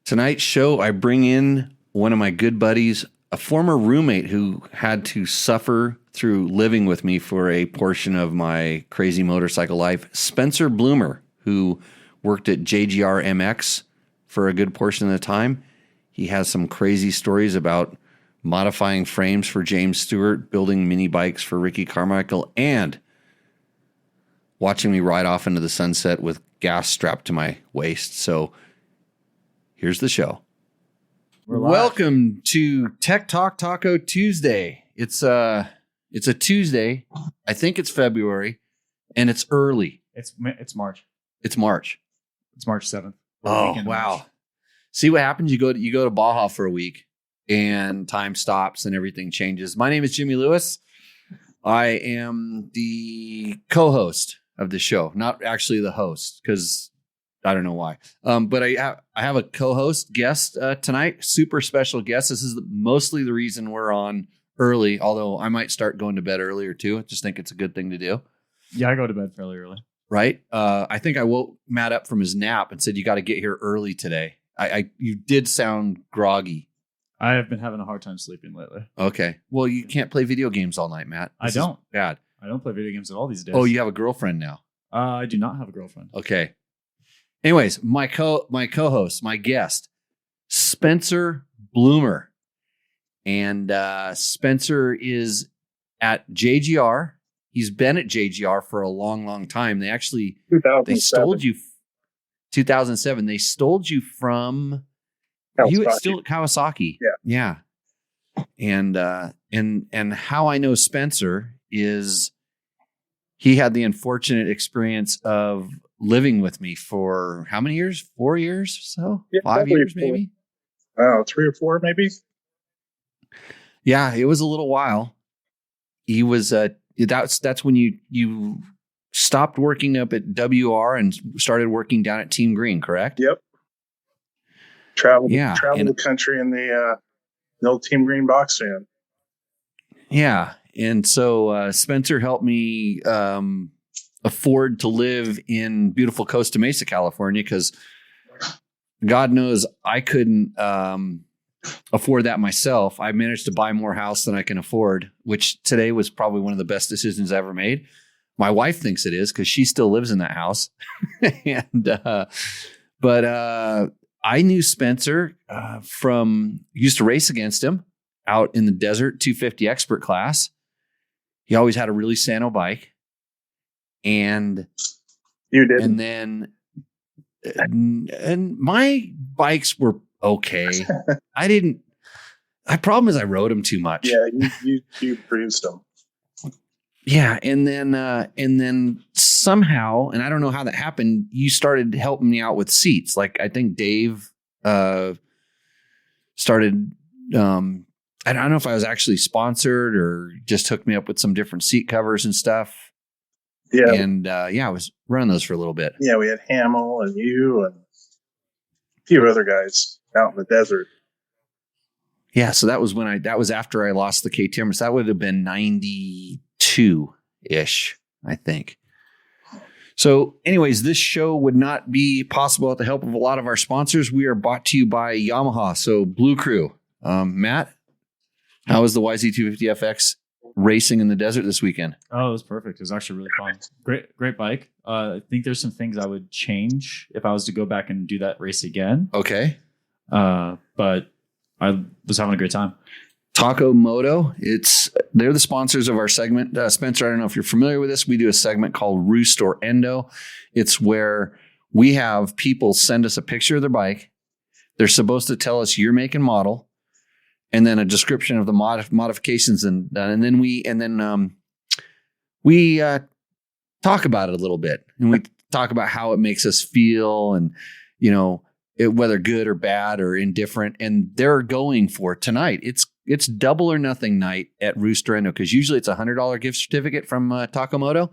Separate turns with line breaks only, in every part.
Tonight's show, I bring in one of my good buddies, a former roommate who had to suffer through living with me for a portion of my crazy motorcycle life, Spencer Bloomer, who worked at JGRMX for a good portion of the time. He has some crazy stories about modifying frames for James Stewart, building mini bikes for Ricky Carmichael, and watching me ride off into the sunset with gas strapped to my waist. So here's the show. Welcome to Tech Talk Taco Tuesday. It's a Tuesday. I think it's February, and it's early.
It's March.
It's March.
It's March 7th.
Oh, wow. See what happens? You go to Baja for a week, and time stops and everything changes. My name is Jimmy Lewis. I am the co-host of the show, not actually the host, because I don't know why. But I have a co-host guest tonight, super special guest. This is mostly the reason we're on early, although I might start going to bed earlier too. I just think it's a good thing to do.
Yeah, I go to bed fairly early.
Right? I think I woke Matt up from his nap and said, you got to get here early today. You did sound groggy.
I have been having a hard time sleeping lately.
Okay. Well, you can't play video games all night, Matt.
I don't.
Bad.
I don't play video games at all these days.
Oh, you have a girlfriend now?
I do not have a girlfriend.
Okay. Anyways, my co-host, my guest, Spencer Bloomer. And Spencer is at JGR. He's been at JGR for a long, long time. They stole you 2007. They stole you from you still at Kawasaki.
Yeah.
And how I know Spencer is he had the unfortunate experience of living with me for how many years? 4 years or so?
Yeah,
5 years maybe?
3 or 4 maybe.
Yeah, it was a little while. He was that's when you stopped working up at WR and started working down at Team Green, correct?
Yep. Traveled the country in the old Team Green box van.
Yeah. And so Spencer helped me afford to live in beautiful Costa Mesa, California, because God knows I couldn't afford that myself. I managed to buy more house than I can afford, which today was probably one of the best decisions I ever made. My wife thinks it is because she still lives in that house. But I knew Spencer used to race against him out in the desert 250 expert class. He always had a really Sano bike. And
you did.
And then and my bikes were okay. Problem is I rode them too much.
Yeah, you produced them.
Yeah, and then somehow, and I don't know how that happened, you started helping me out with seats. Like I think Dave started. I don't know if I was actually sponsored or just hooked me up with some different seat covers and stuff.
Yeah,
and I was running those for a little bit.
Yeah, we had Hamill and you and a few other guys out in the desert.
Yeah, so that was after I lost the KTM. So that would have been 92-ish, I think. So anyways, this show would not be possible with the help of a lot of our sponsors. We are brought to you by Yamaha. So Blue Crew. Matt, how was the YZ250FX racing in the desert this weekend?
Oh, it was perfect. It was actually really fun. Great bike. I think there's some things I would change if I was to go back and do that race again.
Okay.
But I was having a great time.
Taco Moto. They're the sponsors of our segment. Spencer, I don't know if you're familiar with this. We do a segment called Roost or Endo. It's where we have people send us a picture of their bike. They're supposed to tell us your make and model, and then a description of the modifications, and then we talk about it a little bit, and we talk about how it makes us feel, and whether good or bad or indifferent. And they're going for tonight. It's double or nothing night at Roost or Endo, because usually it's $100 gift certificate from Taco Moto.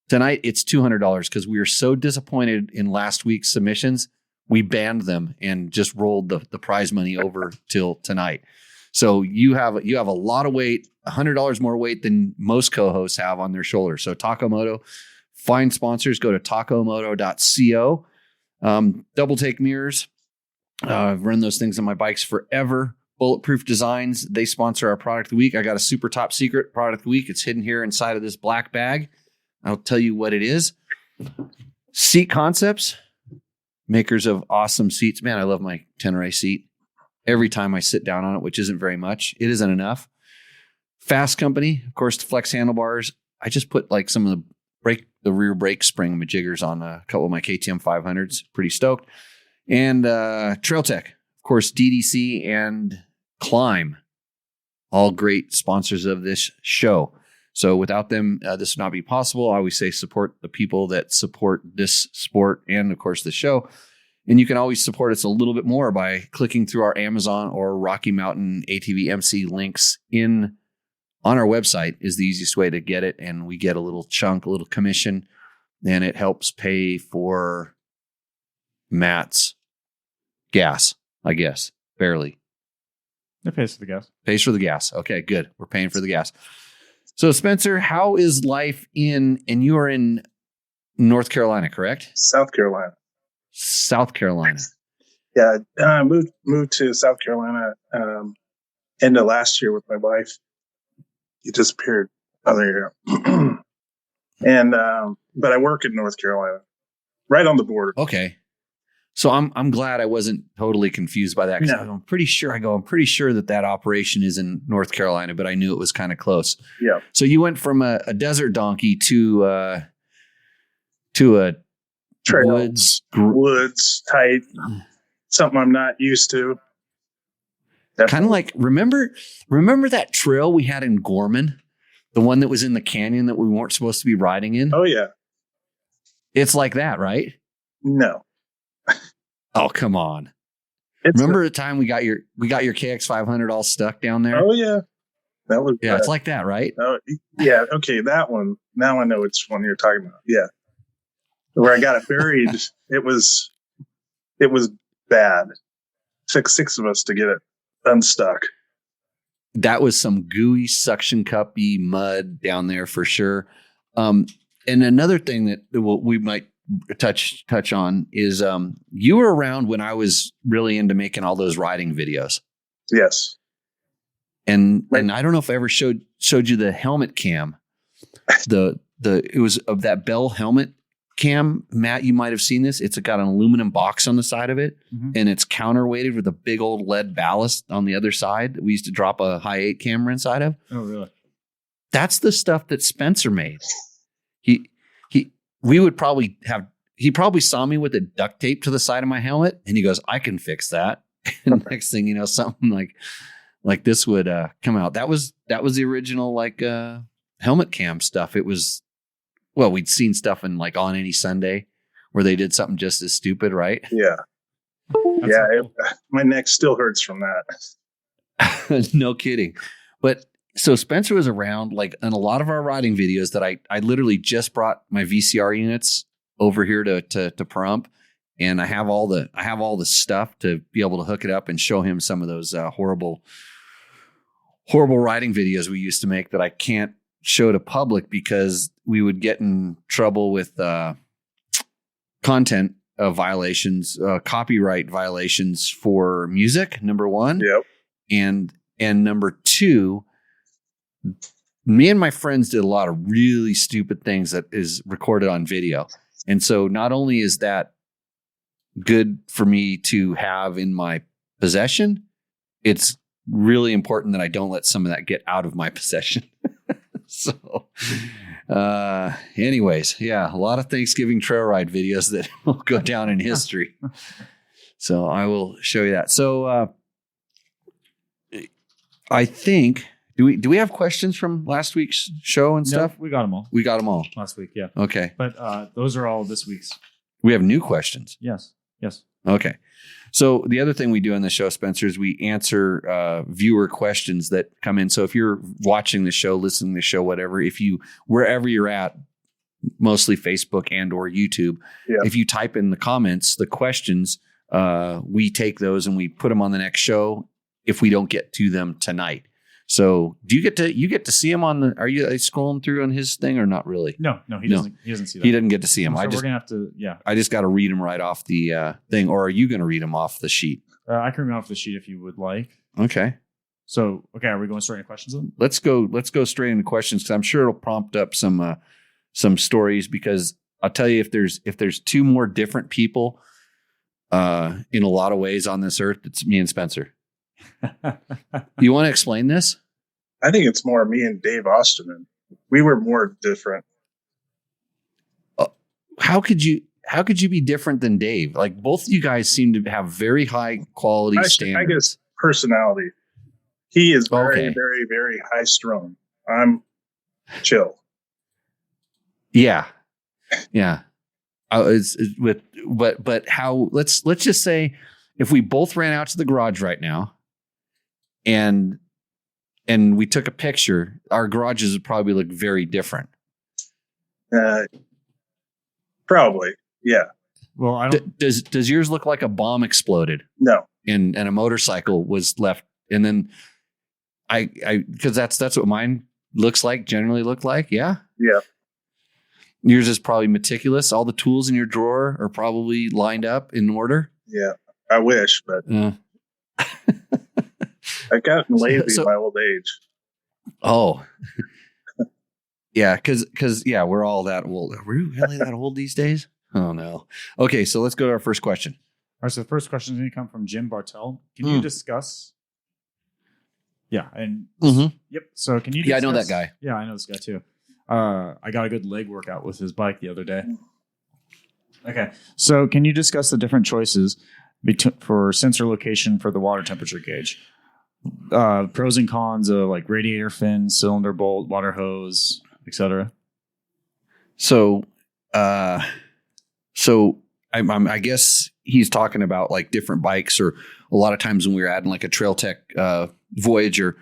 Tonight it's $200 because we were so disappointed in last week's submissions. We banned them and just rolled the prize money over till tonight. So you have a lot of weight, $100 more weight than most co-hosts have on their shoulders. So Taco Moto, find sponsors, go to tacomoto.co. Double take mirrors, I've run those things on my bikes forever. Bulletproof Designs, they sponsor our product of the week. I got a super top secret product of the week. It's hidden here inside of this black bag. I'll tell you what it is. Seat Concepts, makers of awesome seats. Man, I love my Tenere seat. Every time I sit down on it, which isn't very much, it isn't enough. Fasst Company, of course, the flex handlebars. I just put like some of the rear brake spring majiggers on a couple of my KTM 500s. Pretty stoked. And Trail Tech, of course, DDC and Climb, all great sponsors of this show. So without them, this would not be possible. I always say support the people that support this sport and, of course, the show. And you can always support us a little bit more by clicking through our Amazon or Rocky Mountain ATV MC links on our website is the easiest way to get it. And we get a little chunk, a little commission, and it helps pay for Matt's gas, I guess, barely.
It pays for the gas.
Pays for the gas. Okay, good. We're paying for the gas. So, Spencer, how is life and you are in North Carolina, correct?
South Carolina.
South Carolina.
Yeah, I moved to South Carolina end of last year with my wife. He disappeared other year. And but I work in North Carolina, right on the border.
Okay. So I'm glad I wasn't totally confused by that, because I'm pretty sure that operation is in North Carolina, but I knew it was kind of close.
Yeah.
So you went from a desert donkey to a
trails, woods type, something I'm not used to.
Kind of like remember that trail we had in Gorman, the one that was in the canyon that we weren't supposed to be riding in?
Oh yeah.
It's like that, right?
No.
Oh, come on. Remember the time we got your KX 500 all stuck down there?
Oh yeah. That was
it's like that, right?
Oh yeah, okay, that one. Now I know which one you're talking about. Yeah. Where I got it buried, it was bad. Took 6 of us to get it unstuck.
That was some gooey suction cuppy mud down there for sure. And another thing that we might touch on is you were around when I was really into making all those riding videos.
Yes.
And I don't know if I ever showed you the helmet cam. It was of that Bell helmet cam. Matt, you might have seen this. It's got an aluminum box on the side of it, and it's counterweighted with a big old lead ballast on the other side that we used to drop a high 8 camera inside of.
Oh, really?
That's the stuff that Spencer made. He probably saw me with a duct tape to the side of my helmet, and he goes, "I can fix that." And next thing you know, something like this would come out. That was the original helmet cam stuff. It was, well, we'd seen stuff in like On Any Sunday where they did something just as stupid, right?
Yeah. My neck still hurts from that.
No kidding. But so Spencer was around like in a lot of our riding videos that I literally just brought my VCR units over here to Pahrump, and I have all the stuff to be able to hook it up and show him some of those horrible riding videos we used to make that I can't show to public because we would get in trouble with content violations, copyright violations for music, number one.
Yep.
And number two, me and my friends did a lot of really stupid things that is recorded on video. And so not only is that good for me to have in my possession, it's really important that I don't let some of that get out of my possession. So, anyways, yeah, a lot of Thanksgiving trail ride videos that will go down in history. So I will show you that. So, I think, do we have questions from last week's show and stuff?
We got them all.
We got them all
last week. Yeah.
Okay.
But those are all this week's.
We have new questions.
Yes.
Okay. So the other thing we do on the show, Spencer, is we answer viewer questions that come in. So if you're watching the show, listening to the show, whatever, wherever you're at, mostly Facebook and or YouTube, if you type in the comments, the questions, we take those and we put them on the next show if we don't get to them tonight. So do you get to see him are you scrolling through on his thing or not really?
No, he doesn't see that.
He doesn't get to see him.
So we're going to have to,
I just got to read him right off the thing. Or are you going to read him off the sheet?
I can read off the sheet if you would like.
Okay.
So, are we going straight into questions then?
Let's go straight into questions because I'm sure it'll prompt up some stories. Because I'll tell you, if there's two more different people in a lot of ways on this earth, it's me and Spencer. You want to explain this?
I think it's more me and Dave Osterman. We were more different.
How could you be different than Dave? Like, both of you guys seem to have very high quality standards. I guess
personality. He is very, very, very high strung. I'm chill.
Yeah. But how? Let's just say if we both ran out to the garage right now, and we took a picture, our garages would probably look very different.
Probably, yeah.
Well, I don't.
Does yours look like a bomb exploded?
No.
And a motorcycle was left, and then I because that's what mine generally look like. Yeah.
Yeah.
Yours is probably meticulous. All the tools in your drawer are probably lined up in order.
Yeah. I wish, but I've gotten lazy in my old age.
Oh. Yeah, because we're all that old. Are we really that old these days? Oh no. Okay, so let's go to our first question.
All right, so the first question is going to come from Jim Bartel. Can you discuss? Yeah, and yep. So can you?
Yeah, I know that guy.
Yeah, I know this guy too. I got a good leg workout with his bike the other day. Okay, so can you discuss the different choices for sensor location for the water temperature gauge? Pros and cons of like radiator fin, cylinder bolt, water hose, etc.
So I guess he's talking about like different bikes, or a lot of times when we were adding like a Trail Tech Voyager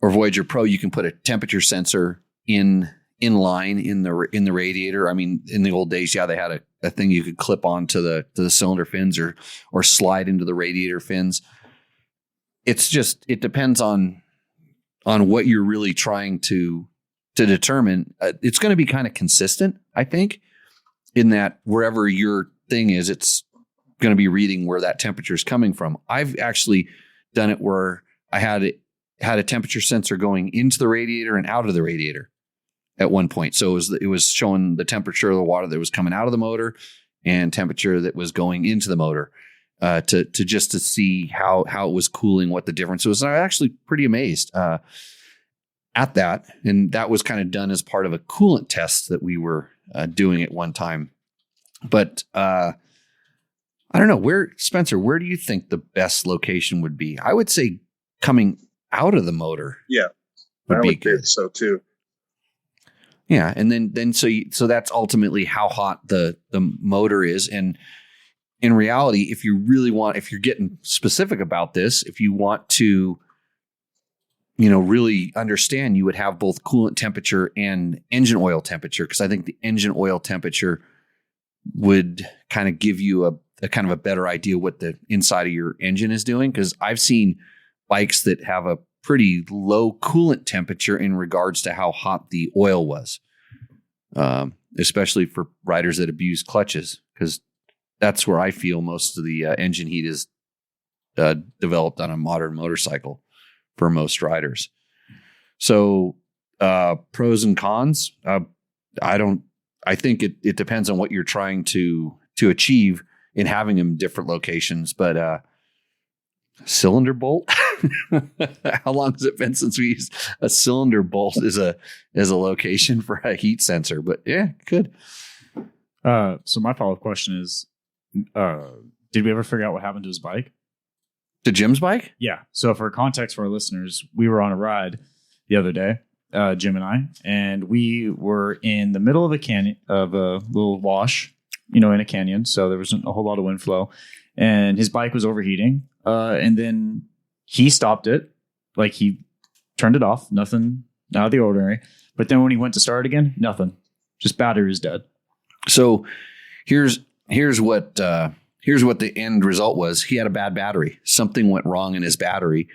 or Voyager Pro, you can put a temperature sensor in line in the radiator. I mean, in the old days, they had a thing you could clip onto the cylinder fins or slide into the radiator fins. It depends on what you're really trying to determine. It's going to be kind of consistent, I think, in that wherever your thing is, it's going to be reading where that temperature is coming from. I've actually done it where I had a temperature sensor going into the radiator and out of the radiator at one point. So it was showing the temperature of the water that was coming out of the motor and temperature that was going into the motor. To see how it was cooling, what the difference was. And I was actually pretty amazed at that. And that was kind of done as part of a coolant test that we were doing at one time. But I don't know, Spencer, where do you think the best location would be? I would say coming out of the motor.
Yeah, I would think so too.
Yeah, and then so that's ultimately how hot the motor is. And in reality, if you're getting specific about this, if you want to, really understand, you would have both coolant temperature and engine oil temperature, because I think the engine oil temperature would kind of give you a kind of a better idea what the inside of your engine is doing. Because I've seen bikes that have a pretty low coolant temperature in regards to how hot the oil was, especially for riders that abuse clutches, because that's where I feel most of the engine heat is developed on a modern motorcycle for most riders. So pros and cons, I think it depends on what you're trying to achieve in having them in different locations. But cylinder bolt, how long has it been since we used a cylinder bolt as a location for a heat sensor? But yeah, good.
So my follow-up question is, did we ever figure out what happened to his bike?
To Jim's bike?
Yeah. So for context for our listeners, we were on a ride the other day, Jim and I, and we were in the middle of a canyon, of a little wash, in a canyon. So there wasn't a whole lot of wind flow, and his bike was overheating. And then he stopped it, like he turned it off, nothing out of the ordinary. But then when he went to start again, nothing, just battery was dead.
So here's what the end result was. He had a bad battery. Something went wrong in his battery,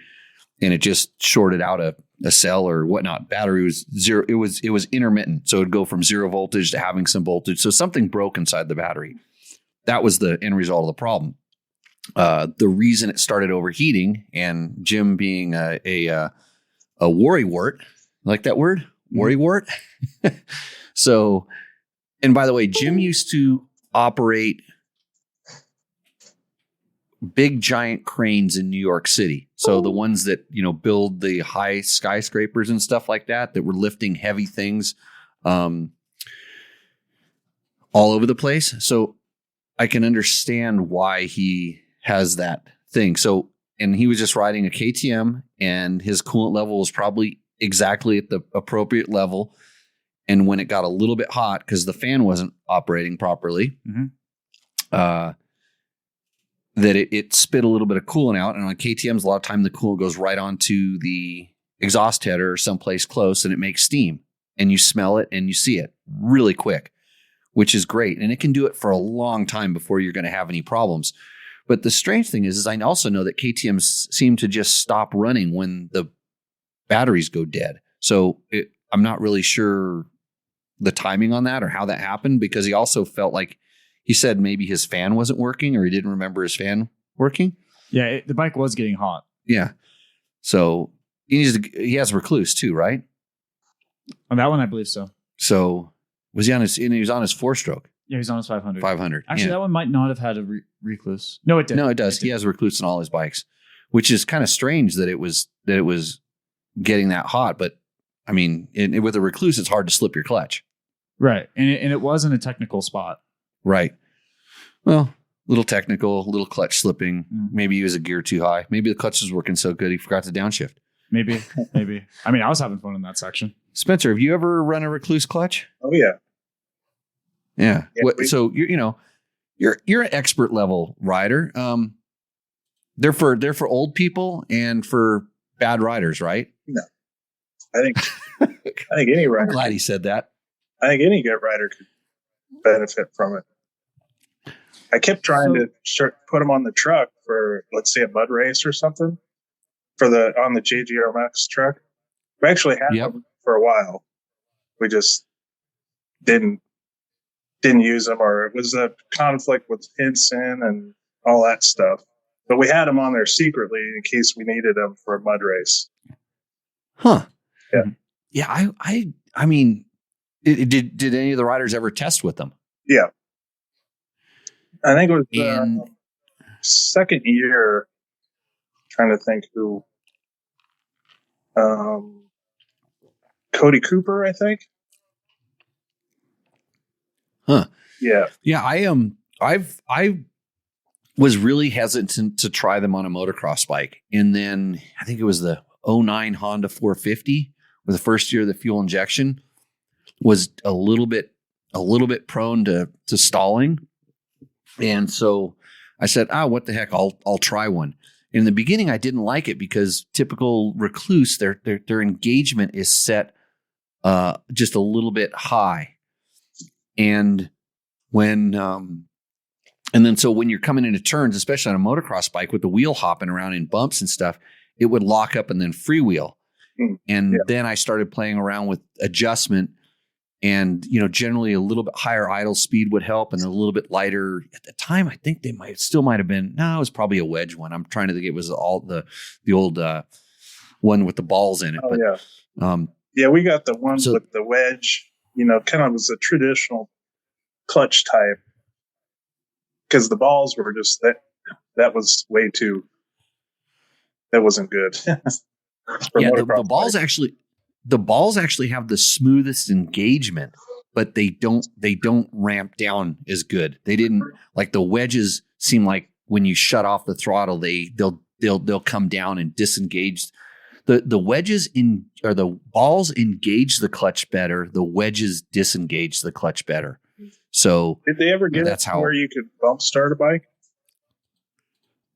and it just shorted out a cell or whatnot. Battery was zero. It was intermittent. So it'd go from 0 voltage to having some voltage. So something broke inside the battery. That was the end result of the problem. the reason it started overheating, and Jim being a worrywart, like that word, worrywart. So, and by the way, Jim used to operate big giant cranes in New York City. So the ones that, build the high skyscrapers and stuff like that were lifting heavy things all over the place. So I can understand why he has that thing. So, and he was just riding a KTM, and his coolant level was probably exactly at the appropriate level. And when it got a little bit hot, because the fan wasn't operating properly, that it spit a little bit of coolant out. And on KTMs, a lot of time the coolant goes right onto the exhaust header or someplace close, and it makes steam. And you smell it and you see it really quick, which is great. And it can do it for a long time before you're going to have any problems. But the strange thing is I also know that KTMs seem to just stop running when the batteries go dead. So I'm not really sure the timing on that or how that happened, because he also felt like he said maybe his fan wasn't working, or he didn't remember his fan working.
Yeah, the bike was getting hot.
Yeah. So he has recluse too, right?
On that one, I believe so.
So was he on his 4-stroke?
Yeah, he's on his 500.
500.
Actually, that one might not have had a recluse. No, it did.
No, it does. He has a recluse on all his bikes, which is kind of strange that it was getting that hot. But I mean, with a recluse, it's hard to slip your clutch.
Right. And it was in a technical spot.
Right. Well, little technical, little clutch slipping. Mm-hmm. Maybe he was a gear too high. Maybe the clutch was working so good he forgot to downshift.
Maybe. I mean, I was having fun in that section.
Spencer, have you ever run a recluse clutch?
Oh yeah.
Yeah. So you're an expert level rider. They're for old people and for bad riders, right?
No. I think any rider.
I'm glad he said that.
I think any good rider could benefit from it. I kept trying to put them on the truck for, let's say, a mud race or something on the JGRMX truck. We actually had them for a while. We just didn't use them, or it was a conflict with Hinson and all that stuff. But we had them on there secretly in case we needed them for a mud race.
Huh.
Yeah.
Yeah. I mean, did any of the riders ever test with them?
Yeah. I think it was the second year. Trying to think who. Cody Cooper, I think.
Huh.
Yeah.
Yeah. I was really hesitant to try them on a motocross bike. And then I think it was the 09 Honda 450 with the first year of the fuel injection was a little bit prone to stalling. And so I said, what the heck? I'll try one. In the beginning, I didn't like it because typical recluse, their engagement is set just a little bit high. And so when you're coming into turns, especially on a motocross bike with the wheel hopping around in bumps and stuff, it would lock up and then freewheel. And then I started playing around with adjustment, and generally a little bit higher idle speed would help, and a little bit lighter. At the time, I think they might have been. No, it was probably a wedge one. I'm trying to think. It was all the old one with the balls in it.
Oh,
but,
yeah, we got the one with the wedge. Kind of was a traditional clutch type, because the balls were just that was way too. That wasn't good.
Yeah, the balls actually have the smoothest engagement, but they don't ramp down as good. They didn't, like the wedges seem like when you shut off the throttle, they'll come down and disengage. The wedges or the balls engage the clutch better. The wedges disengage the clutch better. So
did they ever get where you could bump start a bike?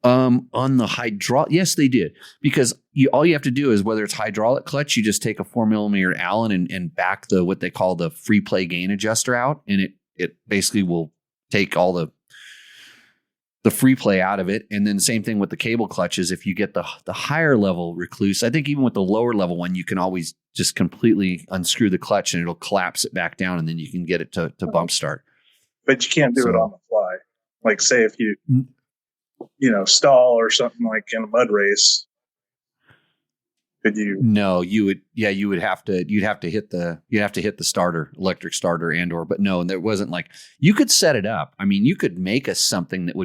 On the hydraulic, yes, they did, because all you have to do is, whether it's hydraulic clutch, you just take a 4mm Allen and back what they call the free play gain adjuster out, and it basically will take all the free play out of it. And then the same thing with the cable clutches. If you get the higher level recluse, I think even with the lower level one, you can always just completely unscrew the clutch and it'll collapse it back down, and then you can get it to bump start.
But you can't do it on the fly. Like, say if you stall or something like in a mud race, could you?
No, you would. Yeah, you'd have to hit the starter, electric starter, but no, there wasn't like you could set it up. I mean, you could make something that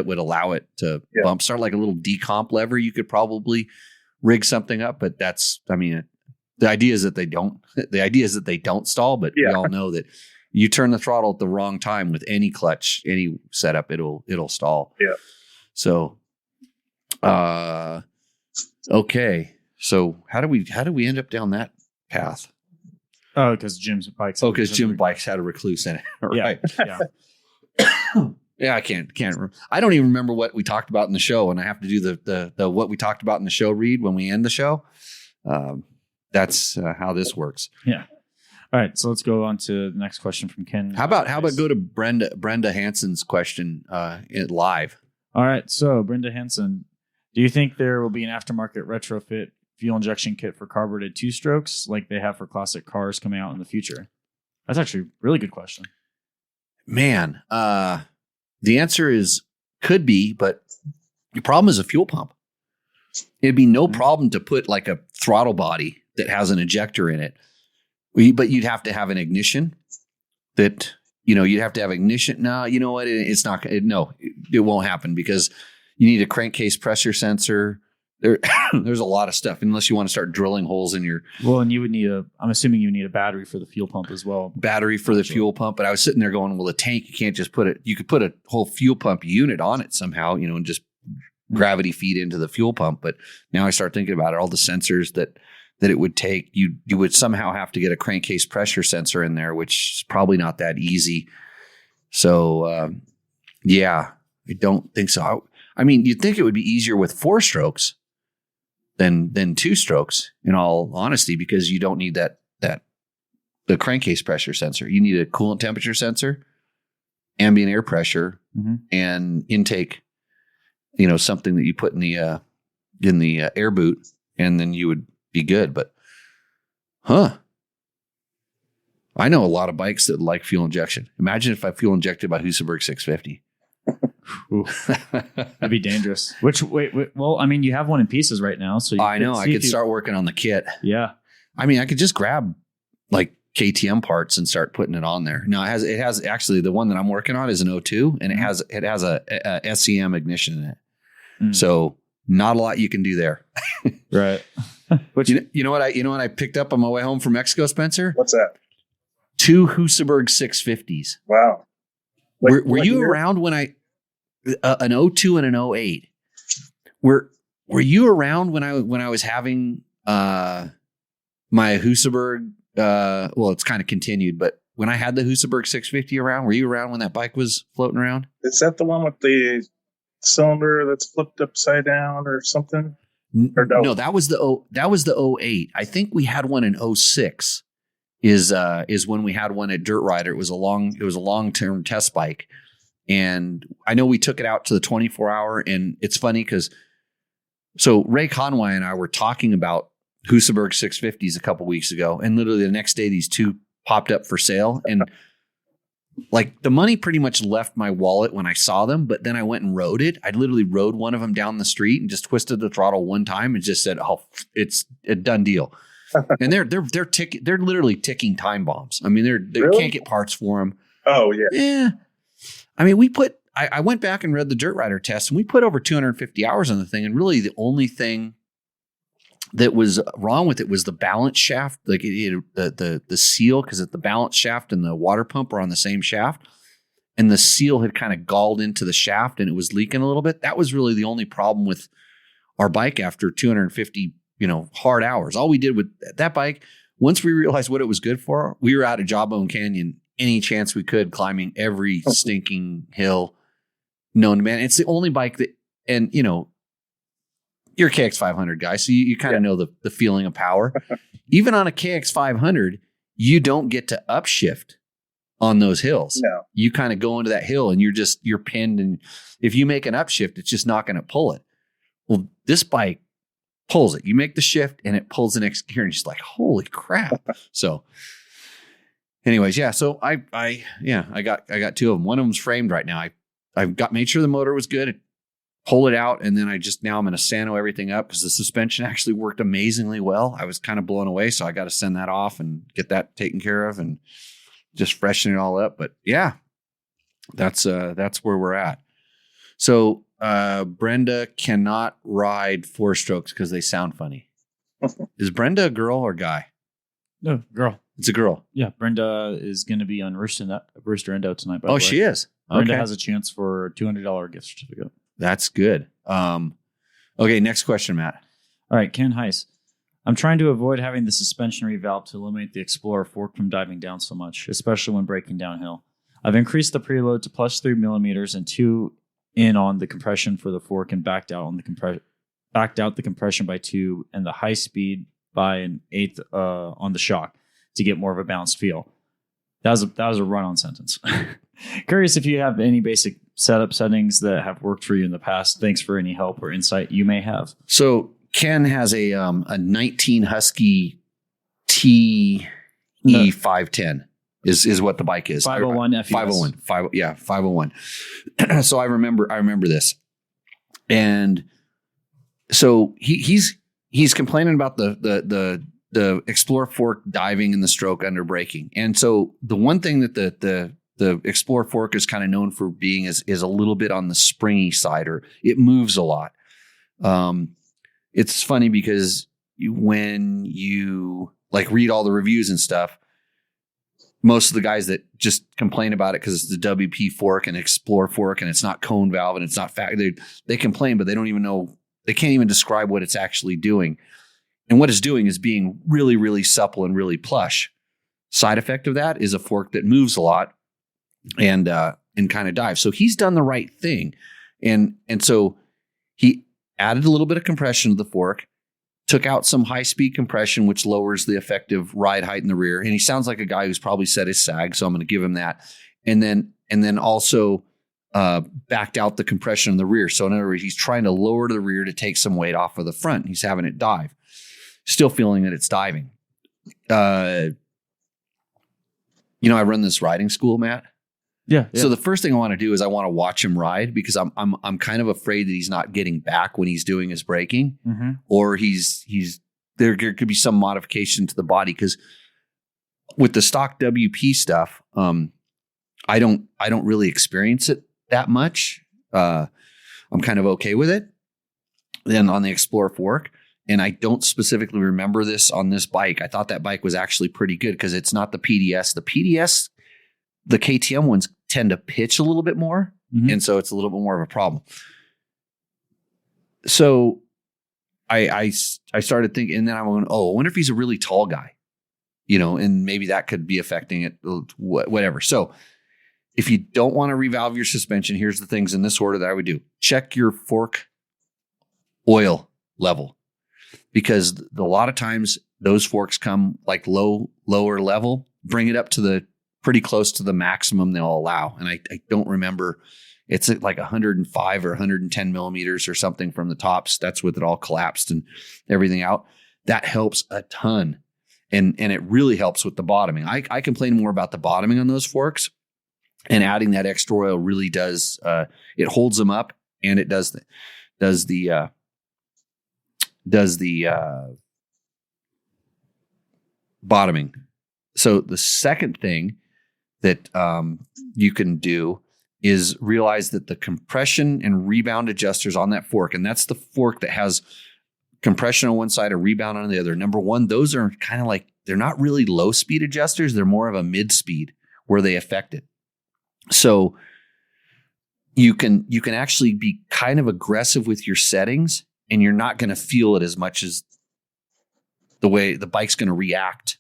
would allow it to bump start, like a little decomp lever. You could probably rig something up, but the idea is that they don't. The idea is that they don't stall, but we all know that you turn the throttle at the wrong time with any clutch, any setup, it'll stall.
Yeah.
So, okay. So how do we end up down that path?
Oh, because Jim's bikes.
Oh, because Jim's bikes had a recluse in it. Right.
Yeah.
Yeah, I can't remember. I don't even remember what we talked about in the show, and I have to do the what we talked about in the show read when we end the show. That's how this works.
Yeah. All right, so let's go on to the next question from Ken.
How about go to Brenda Hansen's question live?
All right, so Brenda Hansen, do you think there will be an aftermarket retrofit fuel injection kit for carbureted two-strokes like they have for classic cars coming out in the future? That's actually a really good question.
Man, the answer is could be, but the problem is a fuel pump. It'd be no problem to put like a throttle body that has an ejector in it, but you'd have to have an ignition that, you'd have to have ignition. No, you know what? It's not. It won't happen because you need a crankcase pressure sensor. There's a lot of stuff unless you want to start drilling holes in your.
Well, and you would need I'm assuming you need a battery for the fuel pump as well.
Battery for the fuel pump. But I was sitting there going, well, a tank, you can't just you could put a whole fuel pump unit on it somehow, and just gravity feed into the fuel pump. But now I start thinking about it, all the sensors that it would take, you would somehow have to get a crankcase pressure sensor in there, which is probably not that easy. So, I don't think so. I mean, you'd think it would be easier with 4 strokes than 2 strokes, in all honesty, because you don't need the crankcase pressure sensor. You need a coolant temperature sensor, ambient air pressure, and intake. Something that you put in the air boot, and then you would be good. But, I know a lot of bikes that like fuel injection. Imagine if I fuel injected by Husaberg 650.
That'd be dangerous. Well, I mean, you have one in pieces right now, so
I know I could start working on the kit.
Yeah,
I mean, I could just grab like KTM parts and start putting it on there. No, it has actually, the one that I'm working on is an O2, and it has a SEM ignition in it. So not a lot you can do there.
Right.
But you know what I picked up on my way home from Mexico, Spencer?
What's that?
2 Husaberg 650s.
Wow.
Were you around when an 02 and an 08? Were you around when I was having my Husaberg? Well, it's kind of continued, but when I had the Husaberg 650 around, were you around when that bike was floating around?
Is that the one with the cylinder that's flipped upside down or something? Or
no, that was the 08. I think we had one in 06. Is when we had one at Dirt Rider. It was a long-term test bike. And I know we took it out to the 24-hour, and it's funny because Ray Conway and I were talking about Husaberg 650s a couple weeks ago, and literally the next day these 2 popped up for sale, and like the money pretty much left my wallet when I saw them, but then I went and rode it. I literally rode one of them down the street and just twisted the throttle one time and just said, "Oh, it's a done deal." And they're literally ticking time bombs. I mean, they
Really?
can't get parts for them.
Oh yeah.
Yeah. I mean, I went back and read the Dirt Rider test, and we put over 250 hours on the thing. And really the only thing that was wrong with it was the balance shaft, like the seal, because the balance shaft and the water pump are on the same shaft. And the seal had kind of galled into the shaft and it was leaking a little bit. That was really the only problem with our bike after 250 hard hours. All we did with that bike, once we realized what it was good for, we were out of Jawbone Canyon any chance we could, climbing every stinking hill known to man. It's the only bike that, and you're a KX500 guy, so you kind of know the feeling of power. Even on a KX500, you don't get to upshift on those hills.
No.
You kind of go into that hill and you're pinned, and if you make an upshift, it's just not going to pull it. Well, this bike pulls it. You make the shift and it pulls the next gear, and you're just like, holy crap. So anyways, yeah. So I got 2 of them. One of them's framed right now. I made sure the motor was good. pull it out, and then now I'm going to sano everything up because the suspension actually worked amazingly well. I was kind of blown away, so I got to send that off and get that taken care of and just freshen it all up. But yeah, that's where we're at. So Brenda cannot ride 4-strokes because they sound funny. Is Brenda a girl or guy?
No, girl.
It's a girl.
Yeah, Brenda is going to be on Rooster Endo tonight. By the way.
She is.
Brenda
Okay.
has a chance for a $200 gift certificate.
That's good. Okay, next question, Matt.
All right, Ken Heiss. I'm trying to avoid having the suspension revalve to eliminate the Explorer fork from diving down so much, especially when braking downhill. I've increased the preload to +3 millimeters and 2 in on the compression for the fork and backed out the compression by 2 and the high speed by an 1/8 on the shock to get more of a balanced feel. That was a run-on sentence. Curious if you have any basic setup settings that have worked for you in the past. Thanks for any help or insight you may have.
So Ken has a 19 Husky TE510 is what the bike is.
501 FES.
501. So I remember this. And so he's complaining about the Explorer fork diving and the stroke under braking. And so the one thing that the Explorer fork is kind of known for being is a little bit on the springy side, or it moves a lot. It's funny because when you like read all the reviews and stuff, most of the guys that just complain about it because it's the WP fork and Explorer fork and it's not cone valve and it's not fat, they complain, but they don't even know, they can't even describe what it's actually doing. And what it's doing is being really, really supple and really plush. Side effect of that is a fork that moves a lot and kind of dives. So he's done the right thing. And so he added a little bit of compression to the fork, took out some high-speed compression, which lowers the effective ride height in the rear. And he sounds like a guy who's probably set his sag, so I'm going to give him that. And then also backed out the compression in the rear. So in other words, he's trying to lower the rear to take some weight off of the front. He's having it dive. Still feeling that it's diving. I run this riding school, Matt.
Yeah.
So the first thing I want to do is I want to watch him ride because I'm kind of afraid that he's not getting back when he's doing his braking, or there could be some modification to the body, because with the stock WP stuff, I don't really experience it that much. I'm kind of okay with it. Then on the Explorer fork, and I don't specifically remember this on this bike. I thought that bike was actually pretty good because it's not the PDS. The KTM ones tend to pitch a little bit more. And so it's a little bit more of a problem. So I started thinking, and then I'm going, I wonder if he's a really tall guy, and maybe that could be affecting it, whatever. So if you don't want to revalve your suspension, here's the things in this order that I would do. Check your fork oil level, because a lot of times those forks come like lower level, bring it up to pretty close to the maximum they'll allow. And I don't remember, it's at like 105 or 110 millimeters or something from the tops. That's with it all collapsed and everything out. That helps a ton. And it really helps with the bottoming. I complain more about the bottoming on those forks, and adding that extra oil really does, it holds them up, and it does the bottoming. So the second thing that you can do is realize that the compression and rebound adjusters on that fork, and that's the fork that has compression on one side, a rebound on the other. Number one, those are kind of like, they're not really low speed adjusters. They're more of a mid speed where they affect it. So you can actually be kind of aggressive with your settings, and you're not going to feel it as much as the way the bike's going to react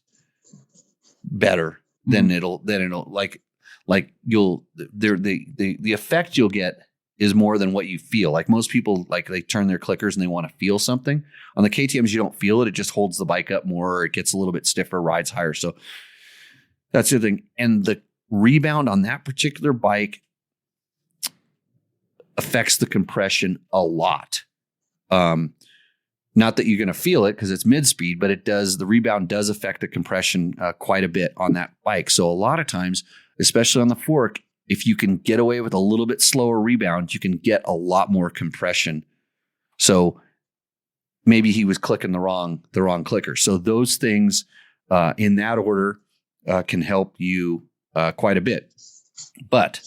better than it'll the effect you'll get is more than what you feel. Like most people, like they turn their clickers and they want to feel something. On the KTMs, you don't feel it. It just holds the bike up more, or it gets a little bit stiffer, rides higher. So that's the thing. And the rebound on that particular bike affects the compression a lot. Not that you're going to feel it because it's mid-speed, but it does. The rebound does affect the compression quite a bit on that bike. So a lot of times, especially on the fork, if you can get away with a little bit slower rebound, you can get a lot more compression. So maybe he was clicking the wrong clicker. So those things in that order can help you quite a bit. But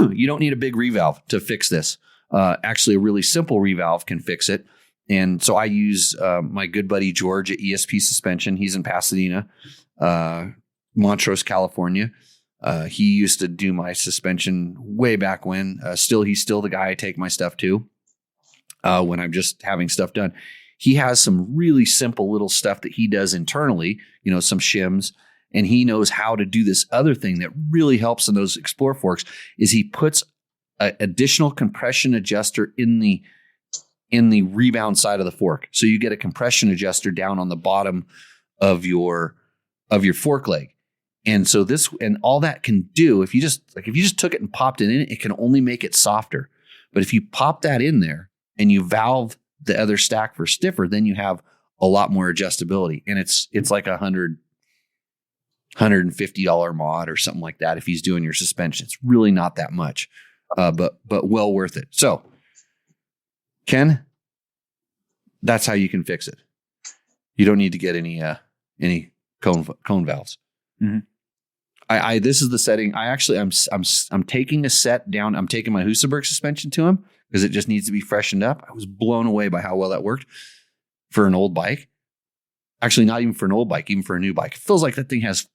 you don't need a big revalve to fix this. Actually, a really simple revalve can fix it. And so I use my good buddy George at ESP Suspension. He's in Pasadena, Montrose, California. He used to do my suspension way back when. He's still the guy I take my stuff to when I'm just having stuff done. He has some really simple little stuff that he does internally, some shims, and he knows how to do this other thing that really helps in those Explore forks is he puts an additional compression adjuster in the rebound side of the fork. So you get a compression adjuster down on the bottom of your fork leg. And so all that can do, if you just took it and popped it in, it can only make it softer. But if you pop that in there and you valve the other stack for stiffer, then you have a lot more adjustability. And it's like $150 mod or something like that if he's doing your suspension. It's really not that much, but well worth it. So, Ken, that's how you can fix it. You don't need to get any cone valves.
Mm-hmm.
This is the setting. I'm taking a set down. I'm taking my Husaberg suspension to him because it just needs to be freshened up. I was blown away by how well that worked for an old bike. Actually, not even for an old bike, even for a new bike. It feels like that thing has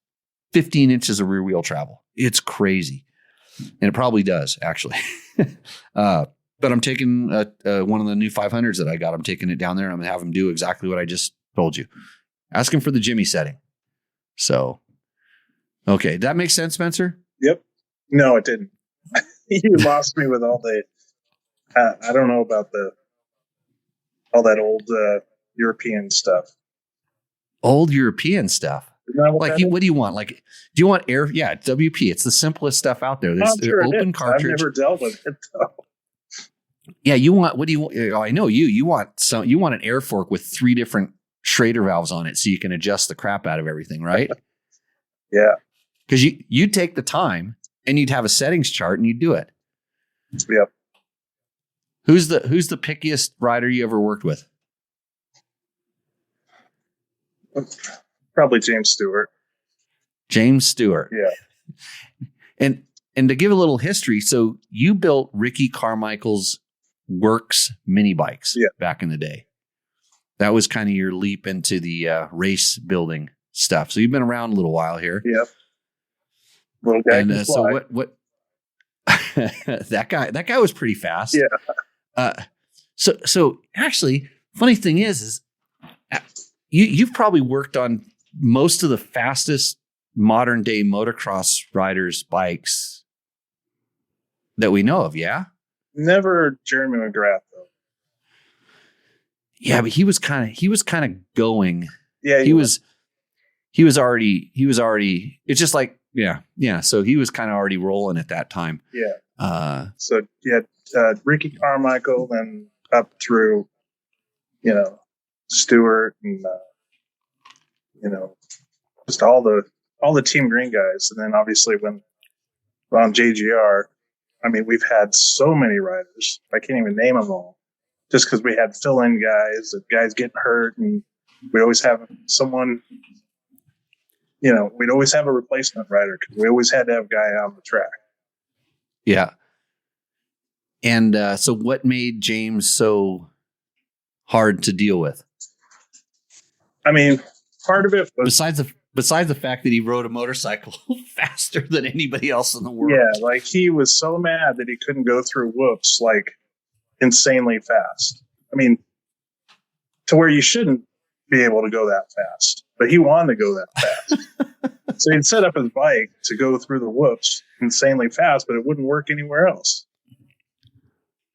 15 inches of rear wheel travel. It's crazy. And it probably does, actually. But I'm taking one of the new 500s that I got. I'm taking it down there and I'm going to have him do exactly what I just told you. Ask him for the Jimmy setting. So, okay. Did that make sense, Spencer?
Yep. No, it didn't. You lost me with all the, I don't know about all that old European stuff.
Old European stuff? What do you want? Like, do you want air? Yeah, WP. It's the simplest stuff out there. There's open cartridge.
I've never dealt with it though.
Yeah, what do you want? Oh, I know you want an air fork with 3 different Schrader valves on it so you can adjust the crap out of everything, right?
Yeah.
Because you'd take the time and you'd have a settings chart and you'd do it.
Yep.
Who's the pickiest rider you ever worked with?
Probably James Stewart.
James Stewart.
Yeah.
And to give a little history, so you built Ricky Carmichael's Works mini bikes back in the day. That was kind of your leap into the race building stuff. So you've been around a little while here.
Yep. Little guy.
And so what that guy was pretty fast.
Yeah.
So actually, funny thing is you've probably worked on most of the fastest modern day motocross riders' bikes that we know of. Yeah.
Never Jeremy McGrath though.
Yeah, but he was kind of going.
Yeah,
he was already. It's just like yeah. So he was kind of already rolling at that time.
Yeah. So you had Ricky Carmichael, then up through, Stewart and just all the Team Green guys, and then obviously when on JGR, I mean, we've had so many riders. I can't even name them all. Just because we had fill-in guys getting hurt, and we always have someone, we'd always have a replacement rider because we always had to have a guy on the track.
Yeah. And so what made James so hard to deal with?
I mean, part of it was...
Besides the fact that he rode a motorcycle faster than anybody else in the world.
Yeah, like he was so mad that he couldn't go through whoops like insanely fast. I mean, to where you shouldn't be able to go that fast, but he wanted to go that fast. So he'd set up his bike to go through the whoops insanely fast, but it wouldn't work anywhere else.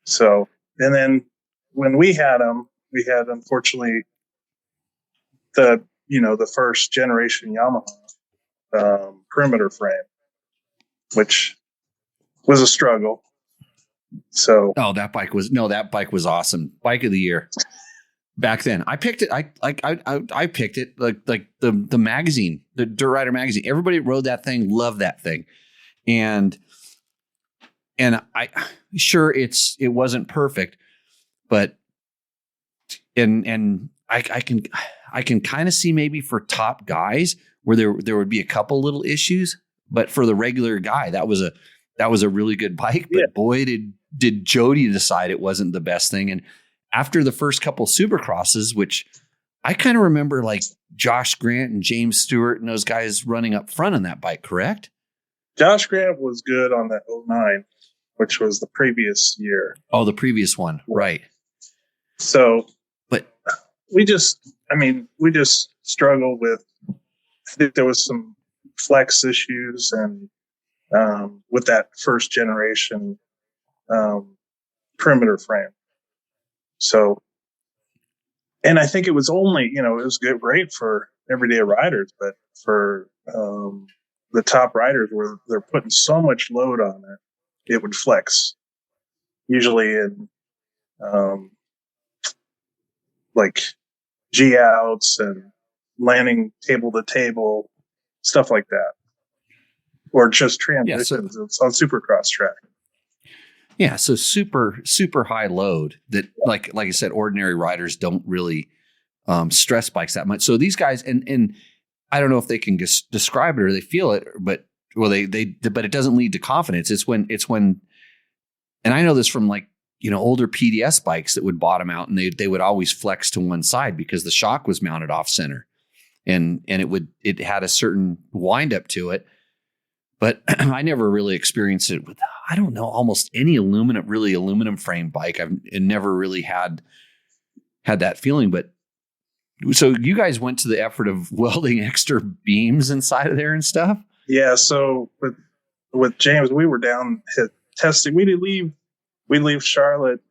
So, and then when we had him, we had unfortunately the first generation Yamaha perimeter frame, which was a struggle. So,
that bike was awesome. Bike of the year back then. I picked it. I picked it like the magazine, the Dirt Rider magazine. Everybody rode that thing, loved that thing. And I sure it wasn't perfect, but and I can kind of see maybe for top guys where there would be a couple little issues, but for the regular guy, that was a really good bike. But boy, did Jody decide it wasn't the best thing. And after the first couple Supercrosses, which I kind of remember like Josh Grant and James Stewart and those guys running up front on that bike, correct?
Josh Grant was good on that 09, which was the previous year.
Oh, the previous one. Right.
So,
but
we just struggled with, I think there was some flex issues and with that first generation perimeter frame. So, and I think it was only, it was great for everyday riders, but for the top riders where they're putting so much load on it, it would flex. Usually in like G outs and landing table to table, stuff like that. Or just transitions. It's on Supercross track.
Yeah, so super, super high load that, like I said, ordinary riders don't really stress bikes that much. So these guys, and I don't know if they can describe it or they feel it, but but it doesn't lead to confidence. It's when, and I know this from like, older PDS bikes that would bottom out and they would always flex to one side because the shock was mounted off center, and it had a certain wind up to it. But I never really experienced it with, I don't know, almost any aluminum frame bike. I've never really had that feeling. But so you guys went to the effort of welding extra beams inside of there and stuff?
Yeah. So with James, we were down testing. We'd leave Charlotte.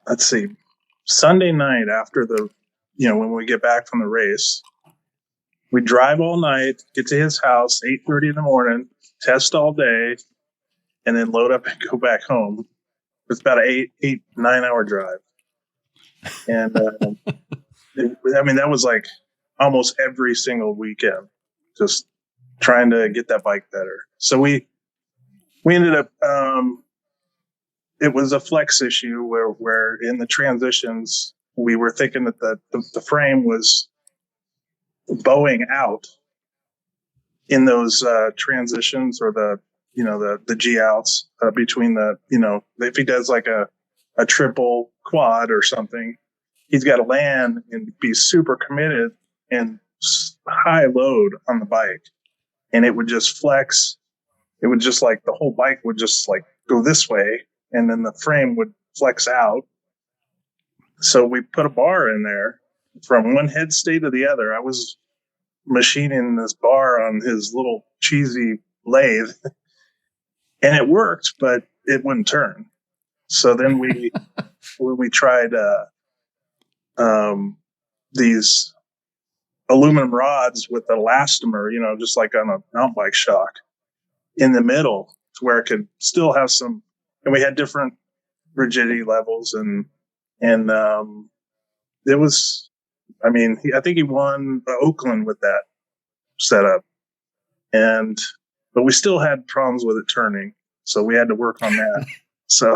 Let's see, Sunday night after when we get back from the race. We drive all night, get to his house, 8:30 in the morning, test all day, and then load up and go back home. It's about an 9-hour drive. And that was like almost every single weekend, just trying to get that bike better. So we ended up, it was a flex issue where in the transitions, we were thinking that the frame was bowing out in those transitions or the G outs between if he does like a triple quad or something, he's got to land and be super committed and high load on the bike, and it would just flex. It would just like the whole bike would just like go this way, and then the frame would flex out. So we put a bar in there from one head state to the other. I was machining this bar on his little cheesy lathe, and it worked, but it wouldn't turn. So then we tried these aluminum rods with elastomer, just like on a mountain bike shock in the middle, to where it could still have some. And we had different rigidity levels, and it was. I mean, I think he won Oakland with that setup, but we still had problems with it turning, so we had to work on that. So,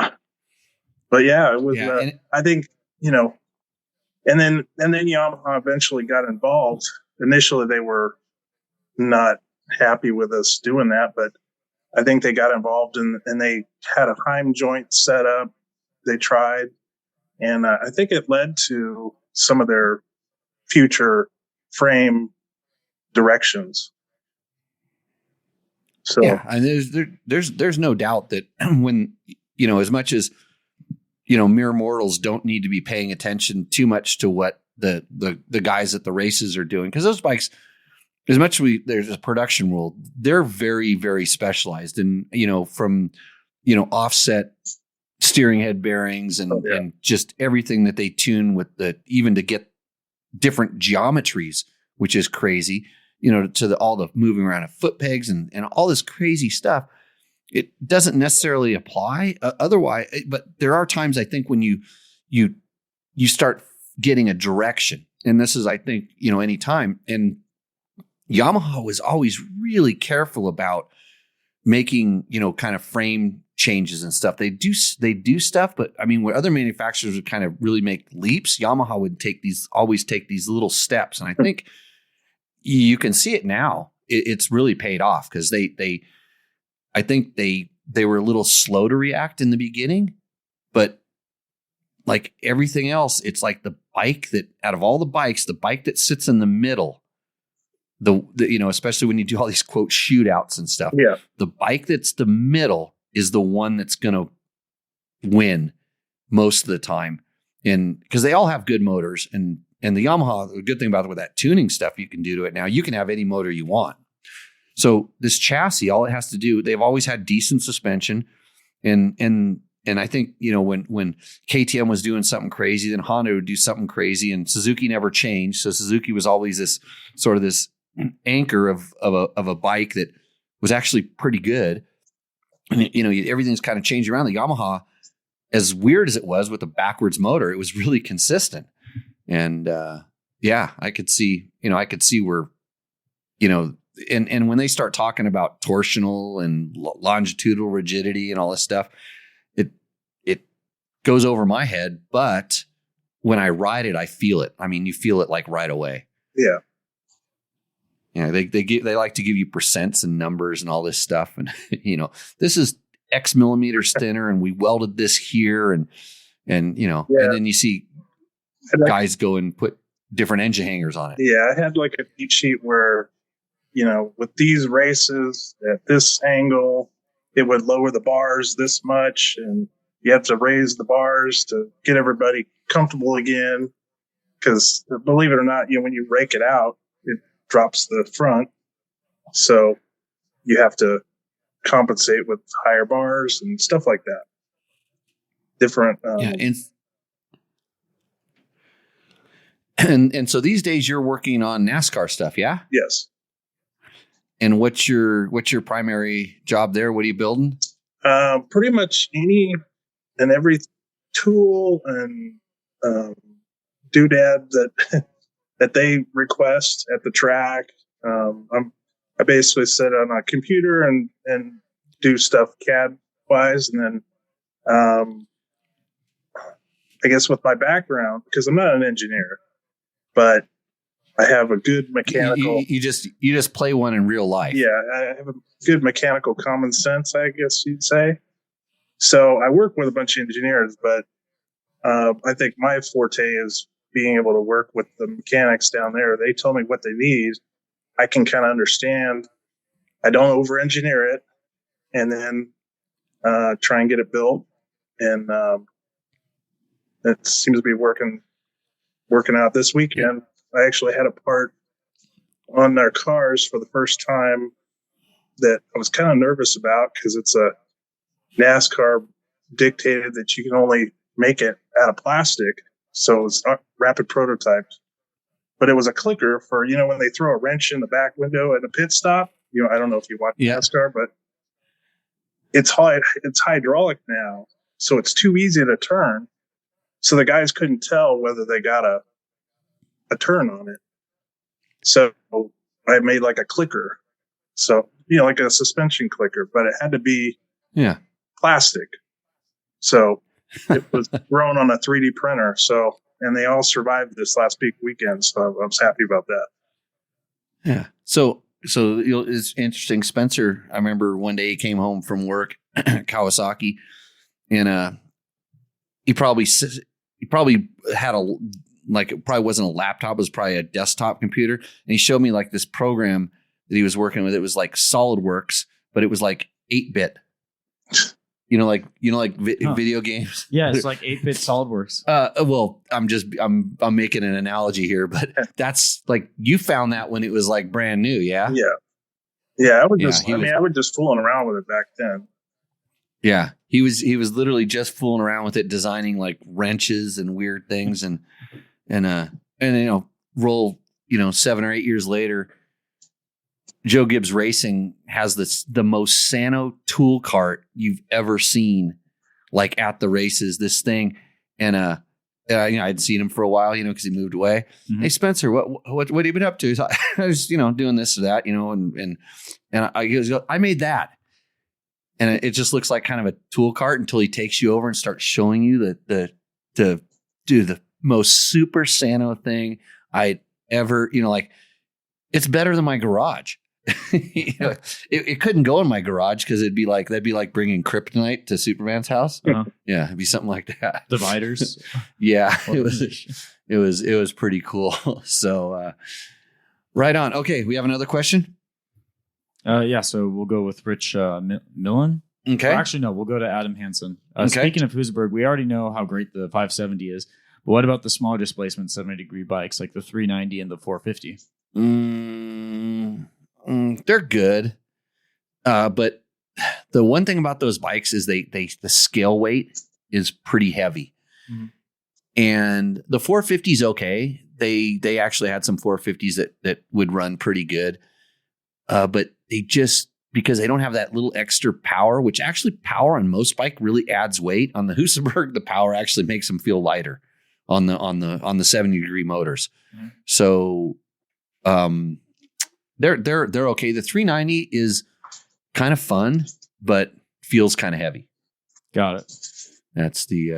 but yeah, it was. I think and then Yamaha eventually got involved. Initially, they were not happy with us doing that, but I think they got involved and they had a Heim joint set up. They tried, and I think it led to some of their future frame directions. So
yeah, and there's no doubt that when as much as mere mortals don't need to be paying attention too much to what the guys at the races are doing, because those bikes, as much as there's a production rule, they're very, very specialized, and from offset steering head bearings and just everything that they tune with even to get different geometries, which is crazy, to all the moving around of foot pegs and all this crazy stuff. It doesn't necessarily apply otherwise, but there are times I think when you start getting a direction, and this is, I think, any time. And Yamaha was always really careful about making, kind of frame changes and stuff. They do stuff, but I mean, where other manufacturers would kind of really make leaps, Yamaha would always take these little steps. And I think you can see it now. It's really paid off because I think they were a little slow to react in the beginning, but like everything else, it's like the bike that out of all the bikes, the bike that sits in the middle, the especially when you do all these quote shootouts and stuff.
Yeah.
The bike that's the middle is the one that's going to win most of the time. And because they all have good motors and the Yamaha, the good thing about it with that tuning stuff you can do to it now, you can have any motor you want. So this chassis, all it has to do, they've always had decent suspension. And I think, when KTM was doing something crazy, then Honda would do something crazy, and Suzuki never changed. So Suzuki was always this sort of this anchor of a bike that was actually pretty good. And, everything's kind of changed around. The Yamaha, as weird as it was with the backwards motor, it was really consistent. And I could see where, and when they start talking about torsional and longitudinal rigidity and all this stuff, it goes over my head. But when I ride it, I feel it. I mean, you feel it like right away.
Yeah.
They like to give you percents and numbers and all this stuff. And, this is X millimeters thinner and we welded this here and then you see guys go and put different engine hangers on it.
Yeah. I had like a cheat sheet where, with these races at this angle, it would lower the bars this much, and you have to raise the bars to get everybody comfortable again. Because believe it or not, when you rake it out, it drops the front. So you have to compensate with higher bars and stuff like that. Different.
And so these days you're working on NASCAR stuff, yeah?
Yes.
And what's your primary job there? What are you building?
Pretty much any and every tool and doodad that they request at the track. I basically sit on a computer and do stuff CAD wise, and then I guess with my background, because I'm not an engineer, but I have a good mechanical.
You just play one in real life.
Yeah, I have a good mechanical common sense, I guess you'd say. So I work with a bunch of engineers, but I think my forte is being able to work with the mechanics down there. They tell me what they need. I can kind of understand. I don't over-engineer it, and then try and get it built. And it seems to be working out this weekend. I actually had a part on their cars for the first time that I was kind of nervous about because it's a NASCAR dictated that you can only make it out of plastic. So it's not rapid prototypes, but it was a clicker for, when they throw a wrench in the back window at a pit stop, I don't know if you watch NASCAR, but it's hydraulic now. So it's too easy to turn. So the guys couldn't tell whether they got a turn on it. So I made like a clicker. So, like a suspension clicker, but it had to be plastic. So it was grown on a 3D printer. So, and they all survived this last weekend. So I was happy about that.
Yeah. So it's interesting. Spencer, I remember one day he came home from work, Kawasaki, and he probably had it probably wasn't a laptop, it was probably a desktop computer. And he showed me like this program that he was working with. It was like SolidWorks, but it was like 8-bit. Video games.
Yeah, it's like 8-bit SolidWorks.
Well, I'm making an analogy here, but that's like you found that when it was like brand new, yeah?
Yeah. I was just fooling around with it back then.
Yeah. He was literally just fooling around with it, designing like wrenches and weird things and roll 7 or 8 years later, Joe Gibbs Racing has the most Sano tool cart you've ever seen, like at the races, this thing. And I'd seen him for a while, because he moved away.
Mhm.
Hey, Spencer, what have you been up to? So I was, doing this or that, and he goes, I made that. And it just looks like kind of a tool cart until he takes you over and starts showing you the most super Sano thing I'd ever, it's better than my garage. It couldn't go in my garage because that'd be like bringing kryptonite to Superman's house.
Uh-huh.
Yeah, it'd be something like that.
Dividers.
Yeah, it was pretty cool. So, right on. Okay, we have another question.
Yeah, so we'll go with Rich Millen.
Okay.
Or actually, no, we'll go to Adam Hansen.
Okay.
Speaking of Husaberg, we already know how great the 570 is. But what about the smaller displacement 70-degree bikes like the 390 and the 450?
They're good. But the one thing about those bikes is the scale weight is pretty heavy.
Mm-hmm.
And the 450 is okay. They actually had some 450s that would run pretty good. But they just, because they don't have that little extra power, which actually power on most bike really adds weight. On the Husaberg, the power actually makes them feel lighter on the 70-degree motors.
Mm-hmm.
So they're okay. The 390 is kind of fun, but feels kind of heavy.
Got it.
That's the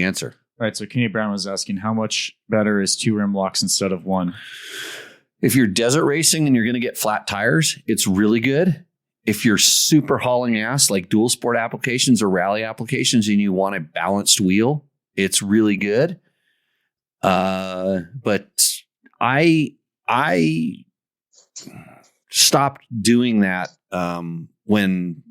answer.
All right, so Kenny Brown was asking, how much better is 2 rim locks instead of 1?
If you're desert racing and you're going to get flat tires, it's really good. If you're super hauling ass, like dual sport applications or rally applications, and you want a balanced wheel, it's really good. But I stopped doing that when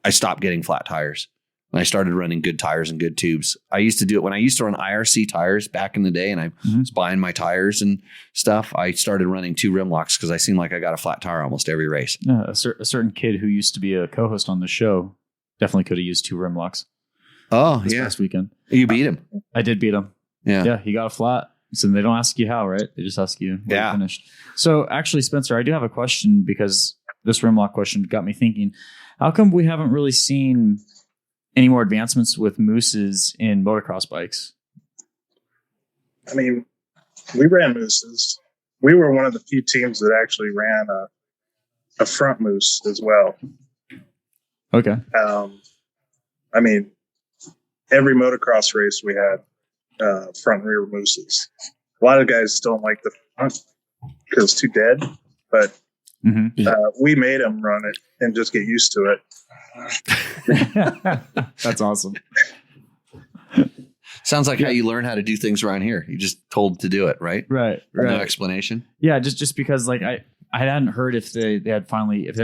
I stopped getting flat tires. When I started running good tires and good tubes. I used to do it when I used to run IRC tires back in the day, and I was buying my tires and stuff. I started running 2 rim locks because I seemed like I got a flat tire almost every race.
Yeah, a certain kid who used to be a co-host on the show definitely could have used 2 rim locks.
Oh,
this past weekend.
You beat him.
I did beat him.
Yeah,
he got a flat. So they don't ask you how, right? They just ask you where you finished. So actually, Spencer, I do have a question because this rim lock question got me thinking. How come we haven't really seen any more advancements with mooses in motocross bikes?
I mean, we ran mooses. We were one of the few teams that actually ran a front moose as well.
Okay.
I mean, every motocross race we had front and rear mooses. A lot of guys don't like the front because it's too dead, but we made them run it and just get used to it.
That's awesome.
Sounds like how you learn how to do things around here. You're just told to do it, right?
Right.
No explanation.
Yeah, just because like I hadn't heard if they had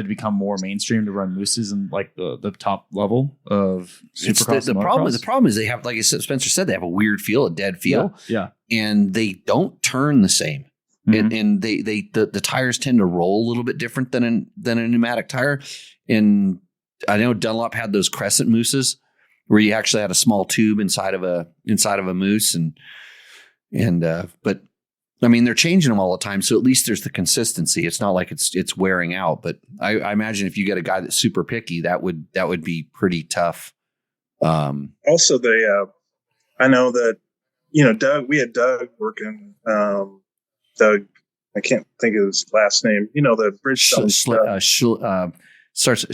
become more mainstream to run mooses in like the top level of supercross.
The problem is they have, like Spencer said, they have a weird feel, a dead feel.
Yeah.
And they don't turn the same.
Mm-hmm.
And the tires tend to roll a little bit different than a pneumatic tire. And I know Dunlop had those crescent mooses where you actually had a small tube inside of a moose, but I mean they're changing them all the time, so at least there's the consistency. It's not like it's wearing out. But I imagine if you get a guy that's super picky, that would be pretty tough.
Also, I know that Doug. We had Doug working. Doug, I can't think of his last name. The Bridgestone.
Starts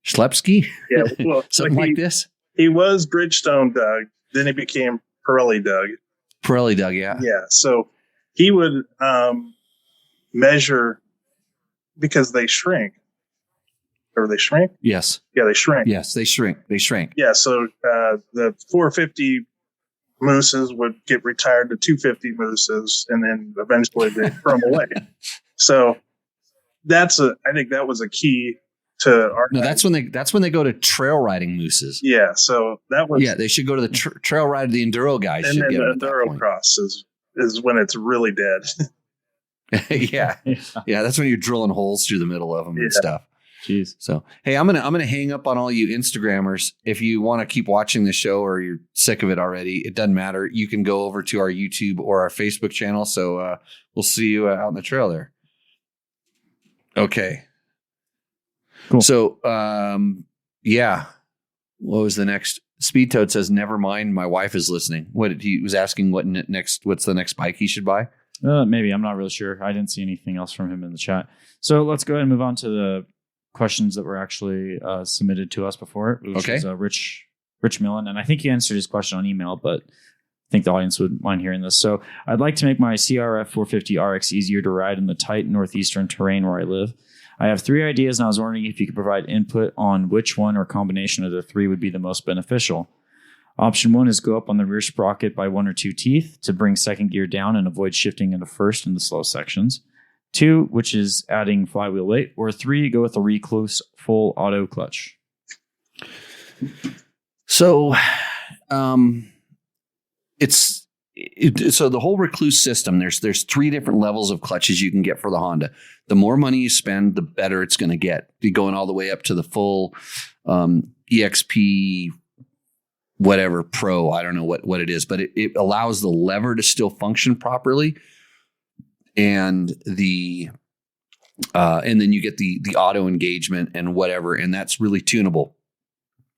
Schlepsky?
Yeah, well,
something like this.
He was Bridgestone Doug, then he became Pirelli Doug.
Pirelli Doug, yeah.
Yeah, so he would measure because they shrink. Or they shrink?
Yes.
Yeah, they shrink.
Yes, they shrink.
Yeah, so the 450 mooses would get retired to 250 mooses, and then eventually they throw them away. So I think that was a key to our.
No, that's when they go to trail riding mooses.
Yeah, so that was.
Yeah, they should go to the trail ride. The enduro guys
and
should
then
get
the enduro cross is when it's really dead.
yeah, that's when you're drilling holes through the middle of them and stuff.
Jeez.
So hey, I'm gonna hang up on all you Instagrammers. If you want to keep watching the show or you're sick of it already, it doesn't matter. You can go over to our YouTube or our Facebook channel. So we'll see you out on the trail there. Okay.
Cool.
So, what was the next? Speed Toad says, never mind, my wife is listening. He was asking what's the next bike he should buy?
Maybe. I'm not really sure. I didn't see anything else from him in the chat. So let's go ahead and move on to the questions that were actually submitted to us before, which is Rich Millen. And I think he answered his question on email, but I think the audience would mind hearing this. So I'd like to make my CRF 450 RX easier to ride in the tight northeastern terrain where I live. I have 3 ideas, and I was wondering if you could provide input on which one or combination of the 3 would be the most beneficial. Option 1 is go up on the rear sprocket by 1 or 2 teeth to bring second gear down and avoid shifting into first in the slow sections. 2, which is adding flywheel weight. Or 3, go with a Recluse full auto clutch.
So, so the whole Recluse system, there's 3 different levels of clutches you can get for the Honda. The more money you spend, the better it's going to get. You're going all the way up to the full EXP whatever Pro. I don't know what it is, but it allows the lever to still function properly, and and then you get the auto engagement and whatever, and that's really tunable.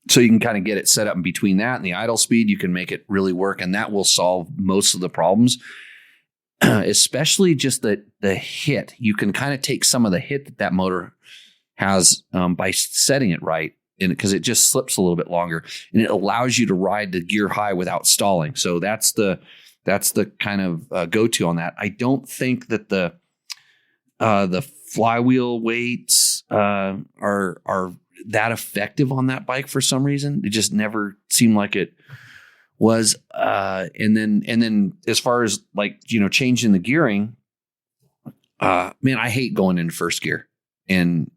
So you can kind of get it set up in between that and the idle speed. You can make it really work, and that will solve most of the problems, especially just the hit. You can kind of take some of the hit that motor has by setting it right, because it just slips a little bit longer, and it allows you to ride the gear high without stalling. So that's the kind of go-to on that. I don't think that the flywheel weights are that effective on that bike for some reason. It just never seemed like it was. And then as far as changing the gearing, man, I hate going into first gear and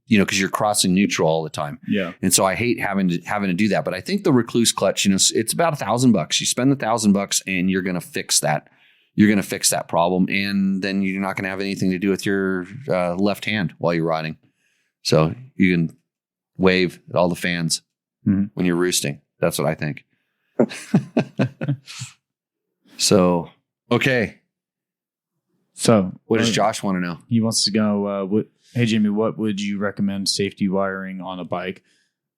because you're crossing neutral all the time.
Yeah.
And so I hate having to do that. But I think the Recluse clutch, it's about $1,000. You spend $1,000 and you're going to fix that. You're going to fix that problem. And then you're not going to have anything to do with your left hand while you're riding. So you can wave at all the fans when you're roosting. That's what I think. So, okay.
So
what does Josh want to know?
He wants to go, hey, Jimmy, what would you recommend safety wiring on a bike?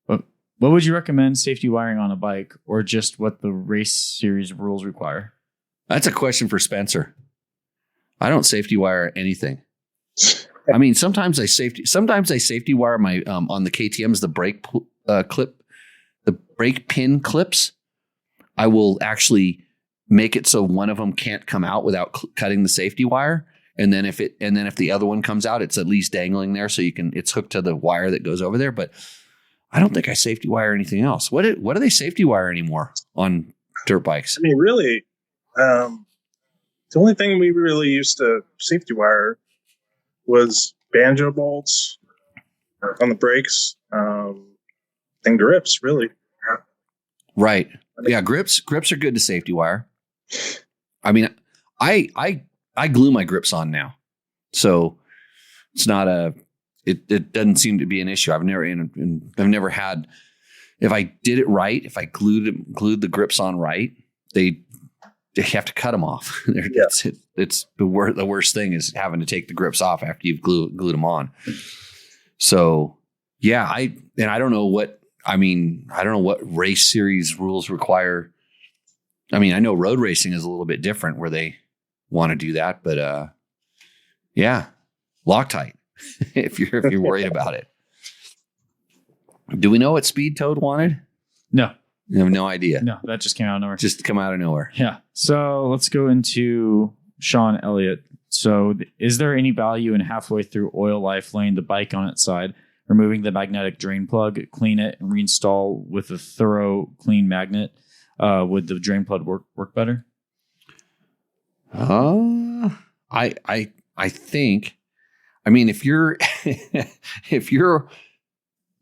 What would you recommend safety wiring on a bike, or just what the race series rules require?
That's a question for Spencer. I don't safety wire anything. I mean, sometimes I safety wire my on the KTMs, the brake the brake pin clips. I will actually make it so one of them can't come out without cutting the safety wire. And then if the other one comes out, it's at least dangling there, so it's hooked to the wire that goes over there. But I don't think I safety wire anything else. What do they safety wire anymore on dirt bikes?
I mean, really, the only thing we really used to safety wire was banjo bolts on the brakes and grips, really.
Right. Yeah, grips are good to safety wire. I mean, I glue my grips on now, so it's not it doesn't seem to be an issue. I've never had, if I did it right, if I glued the grips on right, they have to cut them off. It's the worst thing is having to take the grips off after you've glued them on. So yeah, I don't know what race series rules require. I mean, I know road racing is a little bit different where they want to do that, but yeah, Loctite if you're worried about it. Do we know what Speed Toad wanted?
No.
I have no idea.
No, that just came out of nowhere.
Just come out of nowhere.
Yeah. So let's go into Sean Elliott. So is there any value in halfway through oil life laying the bike on its side, removing the magnetic drain plug, clean it, and reinstall with a thorough clean magnet? Would the drain plug work better? I think, I mean, if your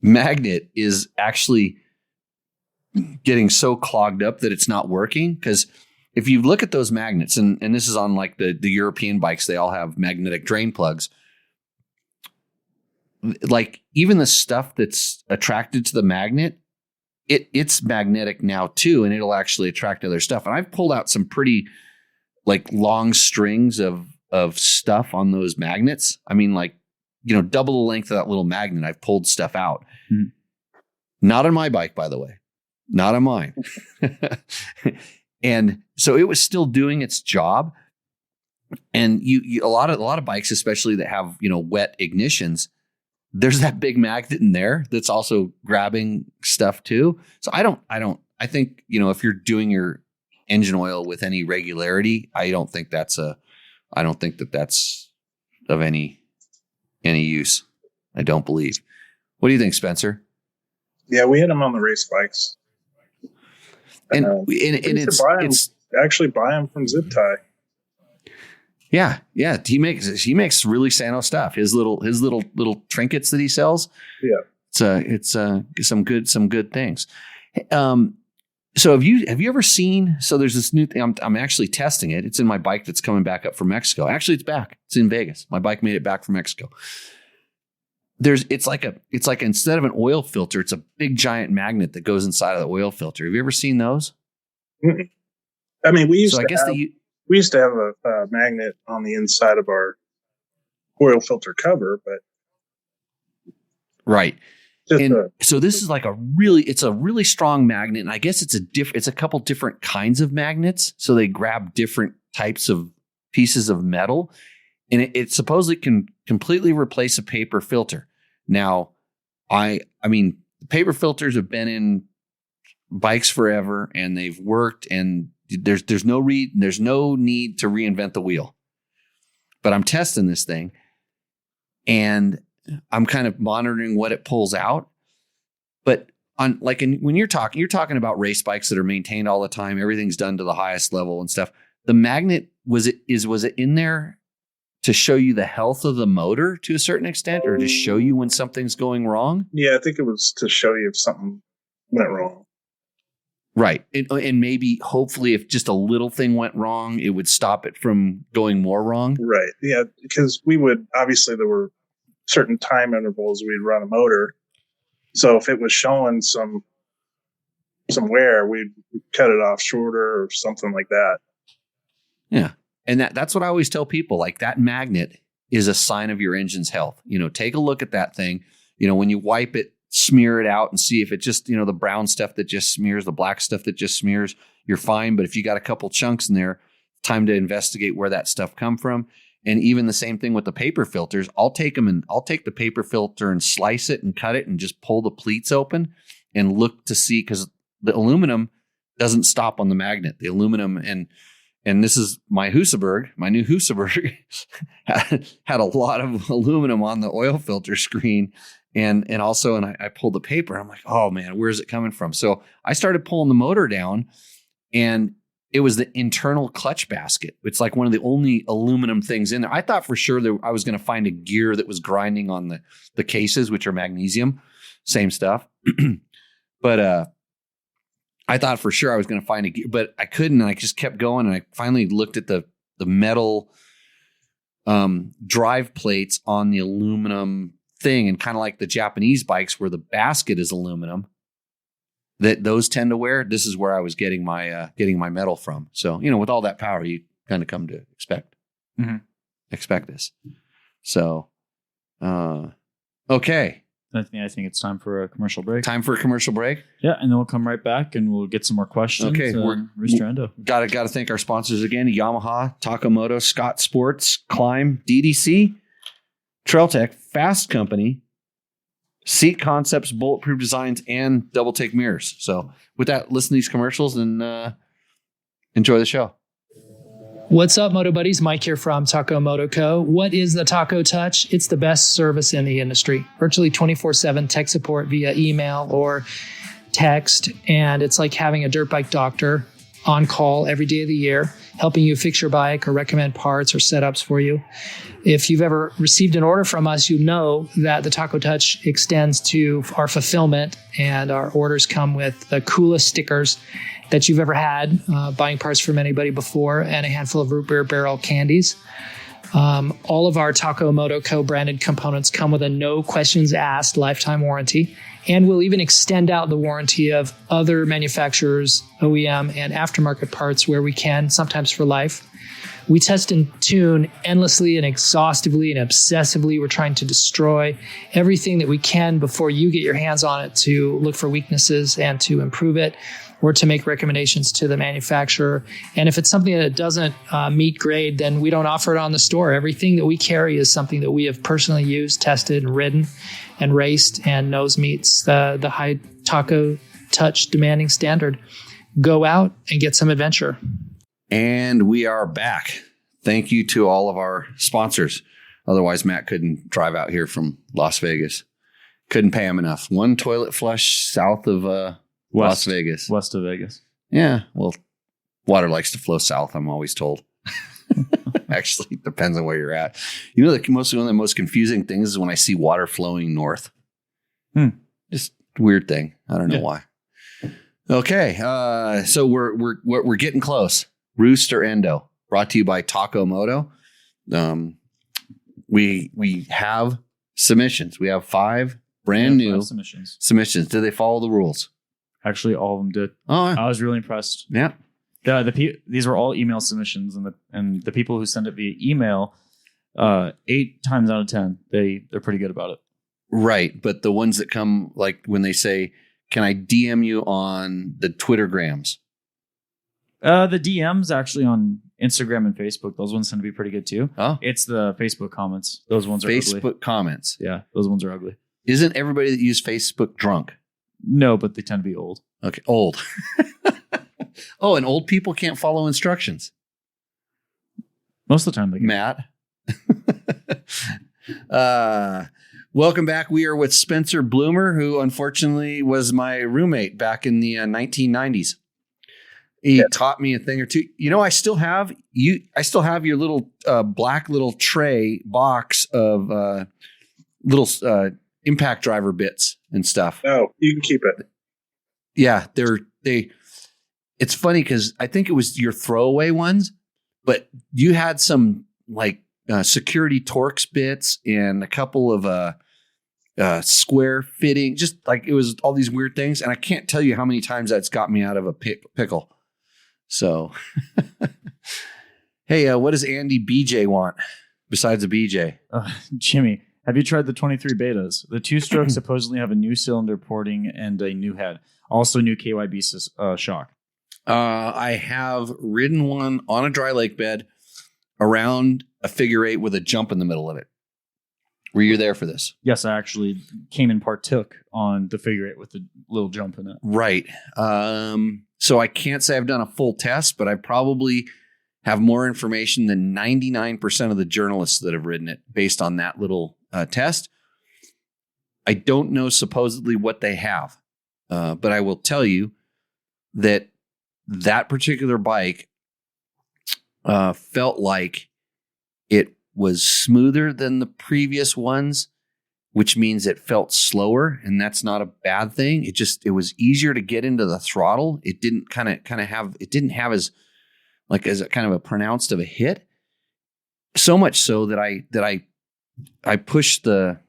magnet is actually getting so clogged up that it's not working, because if you look at those magnets, and this is on like the European bikes, they all have magnetic drain plugs. Like even the stuff that's attracted to the magnet, it's magnetic now too, and it'll actually attract other stuff. And I've pulled out some pretty like long strings of stuff on those magnets. I mean, like, double the length of that little magnet. I've pulled stuff out. Mm-hmm. Not on my bike, by the way.
Not on mine. And so it was still doing its job. And you a lot of bikes, especially that have, wet ignitions, there's that big magnet in there that's also grabbing stuff too. So I think, if you're doing your engine oil with any regularity, I don't think that's of any use. I don't believe. What do you think, Spencer?
Yeah, we had them on the race bikes.
And
it's actually buy them from Zip Tie.
Yeah. He makes really Sano stuff. His little trinkets that he sells.
Yeah,
it's some good things. So have you ever seen? So there's this new thing. I'm actually testing it. It's in my bike that's coming back up from Mexico. Actually, it's back. It's in Vegas. My bike made it back from Mexico. It's like instead of an oil filter, it's a big giant magnet that goes inside of the oil filter. Have you ever seen those?
I mean, we used to have a magnet on the inside of our oil filter cover, but
right. So this is like it's a really strong magnet, and I guess it's a couple different kinds of magnets. So they grab different types of pieces of metal, and it supposedly can completely replace a paper filter. Now, I mean, paper filters have been in bikes forever, and they've worked, and there's no need to reinvent the wheel. But I'm testing this thing, and I'm kind of monitoring what it pulls out. But when you're talking about race bikes that are maintained all the time, everything's done to the highest level and stuff. The magnet was it in there to show you the health of the motor to a certain extent, or to show you when something's going wrong?
Yeah, I think it was to show you if something went wrong.
Right. And maybe, hopefully, if just a little thing went wrong, it would stop it from going more wrong.
Right. Yeah, because obviously there were certain time intervals we'd run a motor. So if it was showing some wear, we'd cut it off shorter or something like that.
Yeah. And that's what I always tell people. Like, that magnet is a sign of your engine's health. Take a look at that thing. When you wipe it, smear it out and see if it just, the brown stuff that just smears, the black stuff that just smears, you're fine. But if you got a couple chunks in there, time to investigate where that stuff come from. And even the same thing with the paper filters. I'll take the paper filter and slice it and cut it and just pull the pleats open and look to see, because the aluminum doesn't stop on the magnet. The aluminum and this is my Husaberg, my new Husaberg had a lot of aluminum on the oil filter screen. And I pulled the paper. I'm like, oh man, where is it coming from? So I started pulling the motor down, and it was the internal clutch basket. It's like one of the only aluminum things in there. I thought for sure that I was going to find a gear that was grinding on the cases, which are magnesium, same stuff. But I thought for sure I was going to find a gear, but I couldn't. And I just kept going. And I finally looked at the metal drive plates on the aluminum thing, and kind of like the Japanese bikes where the basket is aluminum that those tend to wear. This is where I was getting my metal from. So, with all that power, you kind of come to expect this. So, okay.
I think it's time for a commercial break.
Yeah,
and then we'll come right back and we'll get some more questions.
Okay,
Roost or Endo.
Got to thank our sponsors again: Yamaha, Takamoto, Scott Sports, Climb, DDC, Trailtech, Fasst Company, Seat Concepts, Bulletproof Designs, and Double Take Mirrors. So, with that, listen to these commercials and enjoy the show.
What's up, Moto Buddies? Mike here from Taco Moto Co. What is the Taco Touch? It's the best service in the industry. Virtually 24/7 tech support via email or text. And it's like having a dirt bike doctor on call every day of the year, helping you fix your bike or recommend parts or setups for you. If you've ever received an order from us, you know that the Taco Touch extends to our fulfillment, and our orders come with the coolest stickers that you've ever had, buying parts from anybody before, and a handful of root beer barrel candies. All of our Taco Moto Co. branded components come with a no questions asked lifetime warranty, and we'll even extend out the warranty of other manufacturers, OEM, and aftermarket parts where we can, sometimes for life. We test and tune endlessly and exhaustively and obsessively. We're trying to destroy everything that we can before you get your hands on it to look for weaknesses and to improve it, or to make recommendations to the manufacturer. And if it's something that doesn't meet grade, then we don't offer it on the store. Everything that we carry is something that we have personally used, tested, and ridden, and raced, and knows meets the high taco touch demanding standard. Go out and get some adventure.
And we are back. Thank you to all of our sponsors. Otherwise, Matt couldn't drive out here from Las Vegas. Couldn't pay him enough. One toilet flush south of Las Vegas.
West of Vegas.
Yeah. Well, water likes to flow south, I'm always told. Actually, it depends on where you're at. You know, one of the most confusing things is when I see water flowing north. Just weird thing. I don't know why. Okay. So we're getting close. Roost or Endo, brought to you by Taco Moto. We have submissions. We have 5 brand new submissions. Do they follow the rules?
Actually, all of them did.
Oh,
I was really impressed.
Yeah.
These were all email submissions, and the people who send it via email, 8 times out of 10, they're pretty good about it. Right,
but the ones that come, like when they say, "Can I DM you on the Twittergrams?"
The DMs actually on Instagram and Facebook, those ones tend to be pretty good too.
Oh,
it's the Facebook comments. Those ones are ugly.
Facebook comments.
Yeah, those ones are ugly.
Isn't everybody that uses Facebook drunk?
No, but they tend to be old.
Okay, old. Oh, and old people can't follow instructions.
Most of the time they can.
Matt. Welcome back. We are with Spencer Bloomer, who unfortunately was my roommate back in the 1990s. He taught me a thing or two. You know, I still have your little black little tray box of little impact driver bits and stuff.
Oh, you can keep it.
Yeah, it's funny because I think it was your throwaway ones, but you had some like security Torx bits and a couple of square fitting, just like it was all these weird things. And I can't tell you how many times that's got me out of a pickle. So, hey, what does Andy BJ want besides a BJ?
Jimmy, have you tried the 23 betas? The 2-stroke supposedly have a new cylinder porting and a new head. Also, new KYB shock.
I have ridden one on a dry lake bed around a figure 8 with a jump in the middle of it. Were you there for this?
Yes, I actually came and partook on the figure 8 with the little jump in it.
Right. So I can't say I've done a full test, but I probably have more information than 99% of the journalists that have ridden it based on that little test. I don't know supposedly what they have, but I will tell you that particular bike felt like it was smoother than the previous ones, which means it felt slower, and that's not a bad thing. It was easier to get into the throttle. It didn't have as a kind of a pronounced of a hit. So much so that I pushed the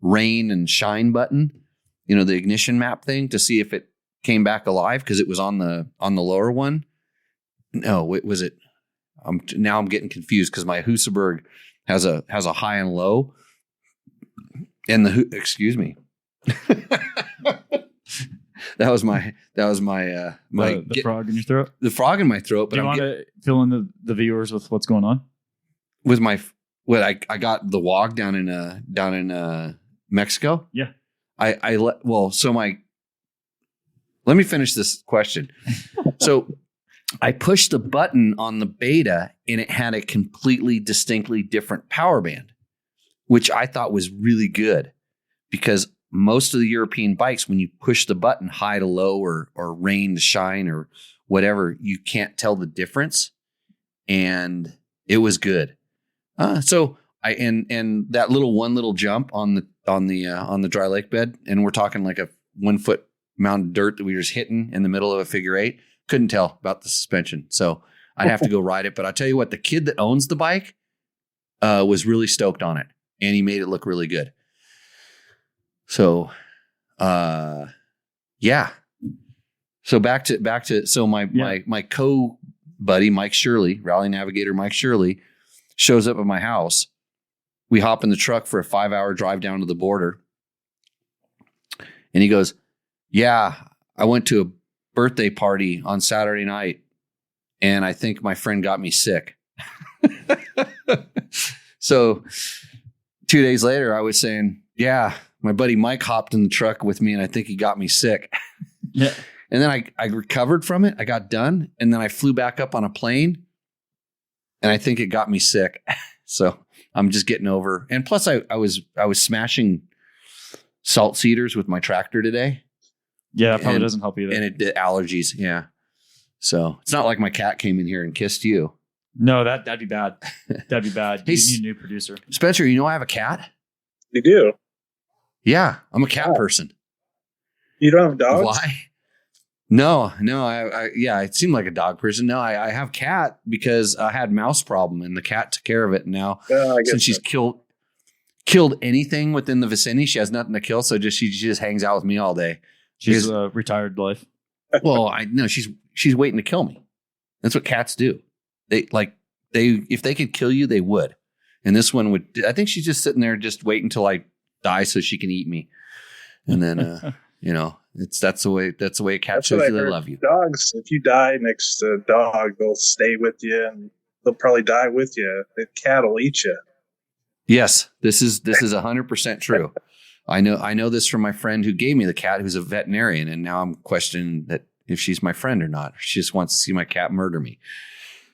rain and shine button, you know, the ignition map thing, to see if it came back alive, because it was on the lower one. No, was it? Now I'm getting confused because my Husaberg has a high and low. And excuse me. that was my
the frog in your throat.
The frog in my throat. But
do you want to fill in the viewers with what's going on?
With I got the WOG down in Mexico.
Yeah.
Let me finish this question. So I pushed the button on the beta and it had a completely distinctly different power band, which I thought was really good, because most of the European bikes, when you push the button high to low or rain to shine or whatever, you can't tell the difference. And it was good. So and that little jump on the dry lake bed, and we're talking like a 1 foot mound of dirt that we were just hitting in the middle of a figure 8. Couldn't tell about the suspension. So I'd have to go ride it. But I'll tell you what, the kid that owns the bike was really stoked on it, and he made it look really good. So, yeah. So back to my buddy, Mike Shirley, rally navigator Mike Shirley, shows up at my house. We hop in the truck for a 5-hour drive down to the border. And he goes, yeah, I went to a birthday party on Saturday night, and I think my friend got me sick. So 2 days later, I was saying, yeah, my buddy Mike hopped in the truck with me, and I think he got me sick.
Yeah.
And then I recovered from it. I got done, and then I flew back up on a plane, and I think it got me sick. So I'm just getting over. And plus, I was smashing salt cedars with my tractor today.
Yeah, it probably doesn't help either.
And it did allergies. Yeah. So it's not like my cat came in here and kissed you.
No, that'd be bad. That'd be bad.
Hey,
You need a new producer.
Spencer, you know I have a cat?
You do?
Yeah, I'm a cat person.
You don't have dogs?
Why? No. Yeah, it seemed like a dog person. No, I have cat because I had mouse problem and the cat took care of it. And now since she's killed anything within the vicinity, she has nothing to kill. So she just hangs out with me all day.
She's a retired life.
Well, I know she's waiting to kill me. That's what cats do. They if they could kill you, they would. And this one would. I think she's just sitting there, just waiting until I die so she can eat me. And then that's the way a cat shows you they love you.
Dogs, if you die next to a dog, they'll stay with you and they'll probably die with you. The cat will eat you.
Yes, this is 100% true. I know this from my friend who gave me the cat, who's a veterinarian, and now I'm questioning that if she's my friend or not. She just wants to see my cat murder me.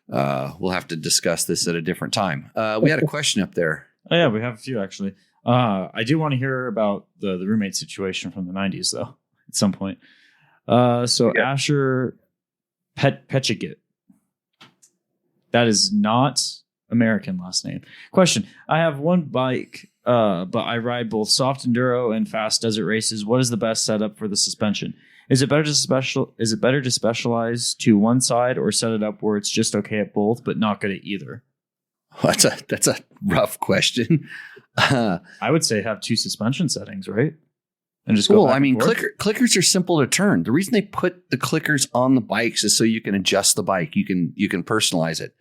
We'll have to discuss this at a different time. We had a question up there.
Oh yeah, we have a few actually. I do want to hear about the roommate situation from the 90s though, at some point. Asher Petchigit. That is not American last name. Question. I have one bike, but I ride both soft enduro and fast desert races. What is the best setup for the suspension? Is it better to specialize to one side or set it up where it's just okay at both, but not good at either?
That's a rough question.
I would say have two suspension settings, right? And just go.
Well,
back
I mean,
and forth.
clickers are simple to turn. The reason they put the clickers on the bikes is so you can adjust the bike. You can personalize it.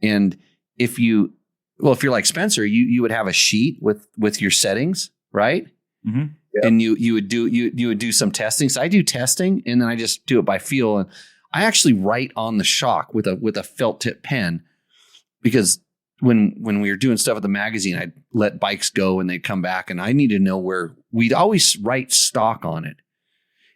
And if you're like Spencer, you would have a sheet with your settings, right?
Mm-hmm.
Yep.
And you would do some testing. So I do testing, and then I just do it by feel. And I actually write on the shock with a felt tip pen, because when we were doing stuff at the magazine, I'd let bikes go and they'd come back, and I need to know where. We'd always write stock on it,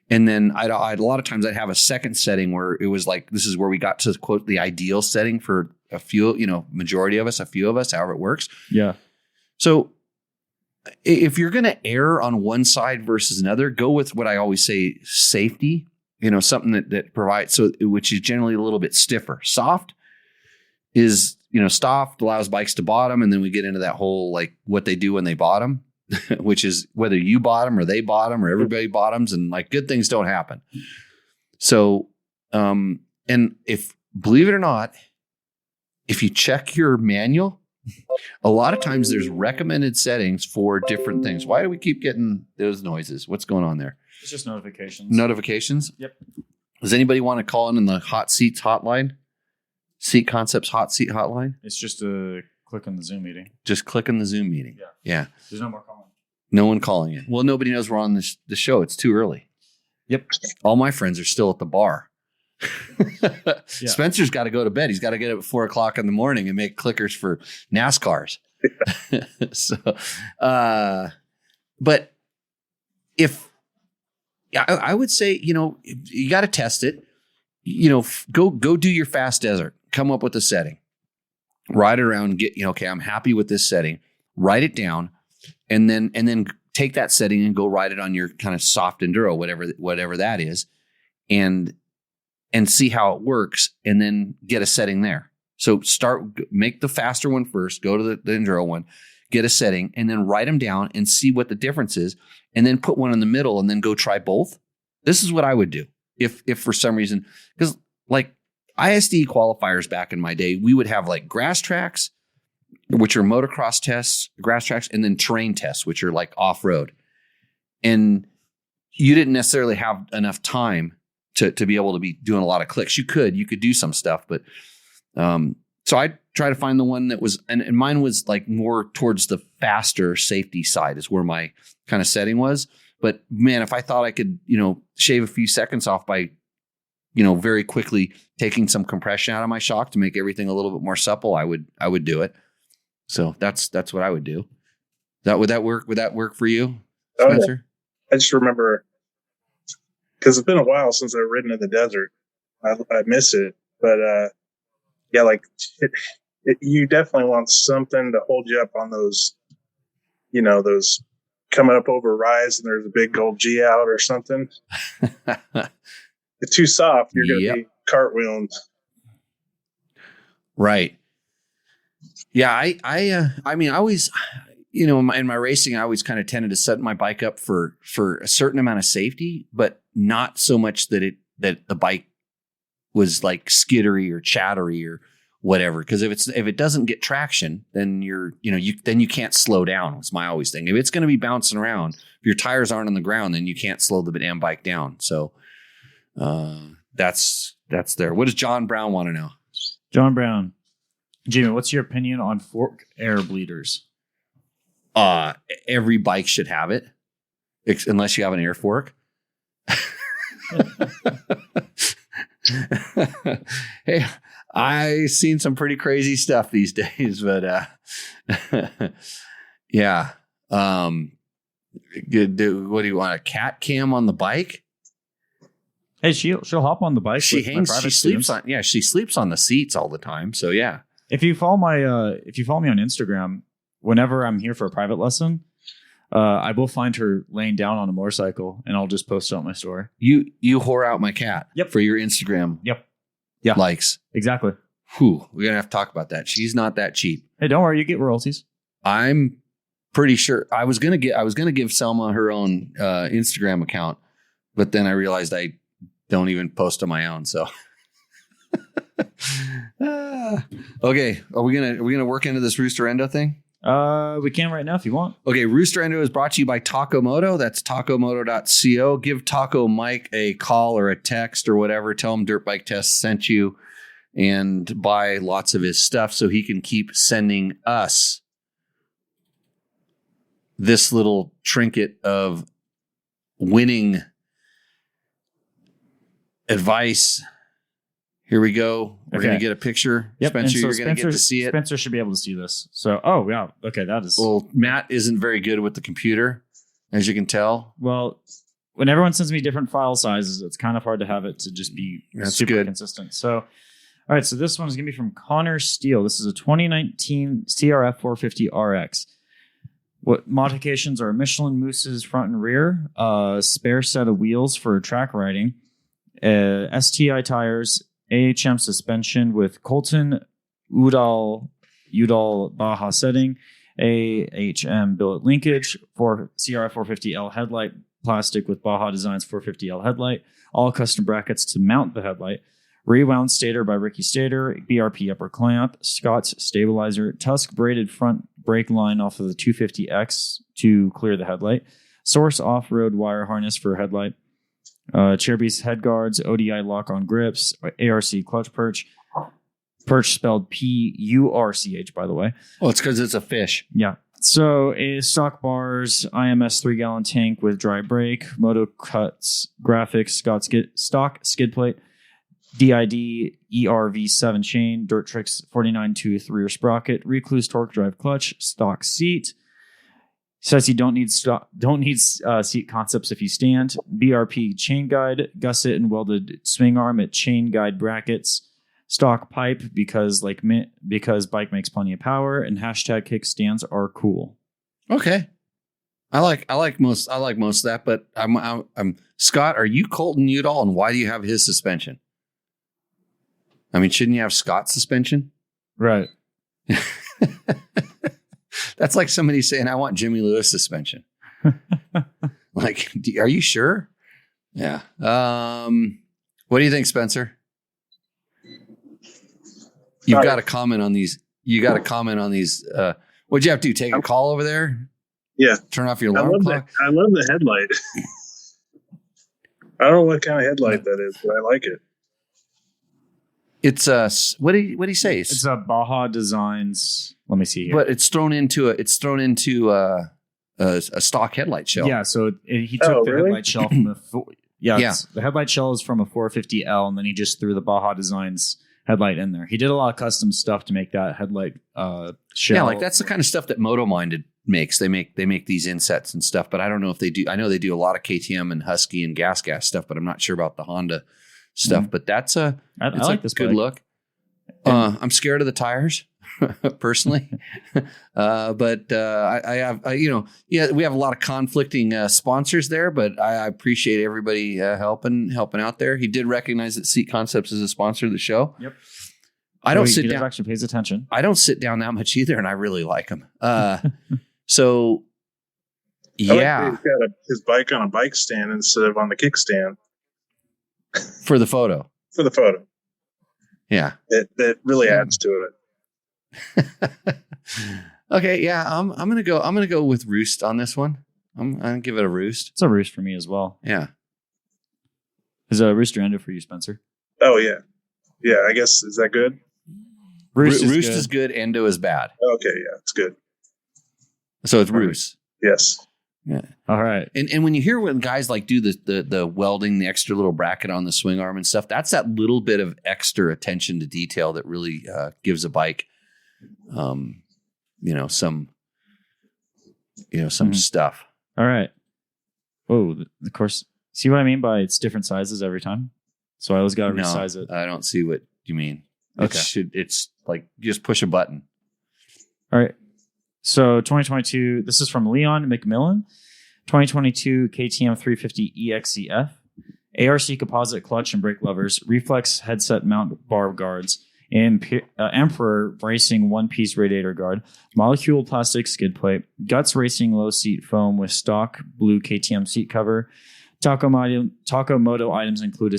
and then I'd a lot of times I'd have a second setting where it was like, this is where we got to quote the ideal setting for a few, majority of us, a few of us, however it works.
Yeah. So
if you're going to err on one side versus another, go with what I always say, safety, something that provides, which is generally a little bit stiffer. Soft is, soft allows bikes to bottom. And then we get into that whole, like what they do when they bottom, which is whether you bottom or they bottom or everybody bottoms, and like good things don't happen. So, and if, believe it or not, if you check your manual, a lot of times there's recommended settings for different things. Why do we keep getting those noises? What's going on there?
it's just notifications.
Notifications?
Yep.
Does anybody want to call in the Hot Seats hotline? Seat Concepts Hot Seat hotline?
It's just a click on the Zoom meeting.
Just click on the Zoom meeting. Yeah.
There's no more calling.
No one calling in. Well, nobody knows we're on the show. It's too early.
Yep.
All my friends are still at the bar.
Yeah.
Spencer's got to go to bed. He's got to get up at 4:00 in the morning and make clickers for NASCARs. So, but I would say, you got to test it. Go do your fast desert. Come up with a setting. Ride it around. Get okay. I'm happy with this setting. Write it down, and then take that setting and go ride it on your kind of soft enduro, whatever that is, and see how it works, and then get a setting there. So make the faster one first, go to the enduro one, get a setting, and then write them down and see what the difference is, and then put one in the middle and then go try both. This is what I would do if for some reason, because like ISD qualifiers back in my day, we would have like grass tracks, which are motocross tests, grass tracks, and then terrain tests, which are like off-road. And you didn't necessarily have enough time to be able to be doing a lot of clicks. You could do some stuff, but So I try to find the one that was, and mine was like more towards the faster safety side is where my kind of setting was. But man, if I thought I could, shave a few seconds off by, very quickly taking some compression out of my shock to make everything a little bit more supple, I would do it. So that's what I would do. Would that work? Would that work for you, Spencer?
I just remember, because it's been a while since I've ridden in the desert. I miss it, but yeah, like you definitely want something to hold you up on those, those coming up over rise and there's a big old G out or something. It's too soft, you're going to be cartwheeling. Right.
Yeah, I mean, I always, in my racing, I always kind of tended to set my bike up for a certain amount of safety, but not so much that the bike was like skittery or chattery or whatever. Because if it doesn't get traction, then you can't slow down. Was my always thing. If it's going to be bouncing around, if your tires aren't on the ground, then you can't slow the damn bike down. So that's there. What does John Brown want to know?
John Brown, Jimmy, what's your opinion on fork air bleeders?
Every bike should have it, unless you have an air fork. Hey, I've seen some pretty crazy stuff these days, but yeah. Good. What do you want? A cat cam on the bike?
Hey, she'll hop on the bike.
She sleeps on. Yeah, she sleeps on the seats all the time. So yeah.
If you follow me on Instagram, whenever I'm here for a private lesson, I will find her laying down on a motorcycle, and I'll just post it on my story.
You whore out my cat.
Yep.
For your Instagram.
Yep. Yeah.
Likes.
Exactly.
Whew. We're gonna have to talk about that. She's not that cheap.
Hey, don't worry, you get royalties.
I'm pretty sure I was gonna give Selma her own Instagram account, but then I realized I don't even post on my own. So okay. Are we gonna work into this Rooster Endo thing?
We can right now if you want.
Okay, Rooster Endo is brought to you by Taco Moto. That's tacomoto.co. Give Taco Mike a call or a text or whatever. Tell him Dirt Bike Test sent you, and buy lots of his stuff so he can keep sending us this little trinket of winning advice. Here we go. We're going to get a picture.
Yep.
Spencer, you're going to get to see it.
Spencer should be able to see this. So, oh, yeah. Okay, that is...
Well, Matt isn't very good with the computer, as you can tell.
Well, when everyone sends me different file sizes, it's kind of hard to have it to just be super consistent. So, all right. So this one is going to be from Connor Steele. This is a 2019 CRF 450 RX. What modifications are Michelin mousses front and rear, spare set of wheels for track riding, STI tires, AHM suspension with Colton Udall Baja setting, AHM billet linkage for CRF 450L headlight, plastic with Baja Designs 450L headlight, all custom brackets to mount the headlight, rewound stator by Ricky Stator, BRP upper clamp, Scott's stabilizer, Tusk braided front brake line off of the 250X to clear the headlight, Source off-road wire harness for headlight, Cherubi's head guards, ODI lock-on grips, ARC clutch perch spelled PURCH, by the way.
Oh, it's because it's a fish.
Yeah. So a stock bars, IMS 3-gallon tank with dry brake, Moto cuts, graphics, stock skid plate, DID ERV7 chain, Dirt Tricks 49 tooth rear sprocket, Recluse torque drive clutch, stock seat. Says you don't need seat concepts if you stand. BRP chain guide, gusset and welded swing arm at chain guide brackets. Stock pipe because bike makes plenty of power, and hashtag kickstands are cool.
Okay, I like most of that, but I'm Scott. Are you Colton Udall, and why do you have his suspension? I mean, shouldn't you have Scott's suspension?
Right.
That's like somebody saying, I want Jimmy Lewis suspension. Like, are you sure? Yeah. What do you think, Spencer? You've got to comment on these. What'd you have to do? Take a call over there?
Yeah.
Turn off your alarm clock?
I love the headlight. I don't know what kind of headlight that is, but I like it.
It's what do you say?
It's a Baja Designs. Let me see here.
But it's thrown into a stock headlight shell.
Yeah, so he took the
really?
headlight shell from the headlight shell is from a 450L, and then he just threw the Baja Designs headlight in there. He did a lot of custom stuff to make that headlight shell.
Yeah, like that's the kind of stuff that Moto Minded makes. They make these insets and stuff, but I don't know if they do. I know they do a lot of KTM and Husky and gas stuff, but I'm not sure about the Honda stuff.
Mm-hmm.
But that's I
like this
good
bike.
look. I'm scared of the tires. Personally, but I have we have a lot of conflicting sponsors there, but I appreciate everybody helping out there. He did recognize that Seat Concepts is a sponsor of the show.
Yep.
I don't sit down.
Actually pays attention.
I don't sit down that much either, and I really like him. So yeah,
he's got his bike on a bike stand instead of on the kickstand
for the photo.
For the photo,
yeah,
that really adds to it.
Okay, yeah, I'm gonna go with Roost on this one. I'm gonna give it a Roost.
It's a Roost for me as well.
Yeah,
is a Roost or Endo for you, Spencer?
Oh yeah. I guess is that good?
Roost is good. Endo is bad.
Okay, yeah, it's good.
So it's Roost.
Yes.
Yeah.
All right.
And when you hear when guys like do the welding, the extra little bracket on the swing arm and stuff, that's that little bit of extra attention to detail that really gives a bike some stuff.
All right. Oh, of course. See what I mean by it's different sizes every time? So I always got to resize it.
I don't see what you mean.
Okay.
It's like you just push a button.
All right. So 2022, this is from Leon McMillan. 2022 KTM 350 EXCF. ARC composite clutch and brake levers. Reflex headset mount bar guards. Emperor Racing one-piece radiator guard, Molecule plastic skid plate, Guts Racing low seat foam with stock blue KTM seat cover. Taco Moto items include a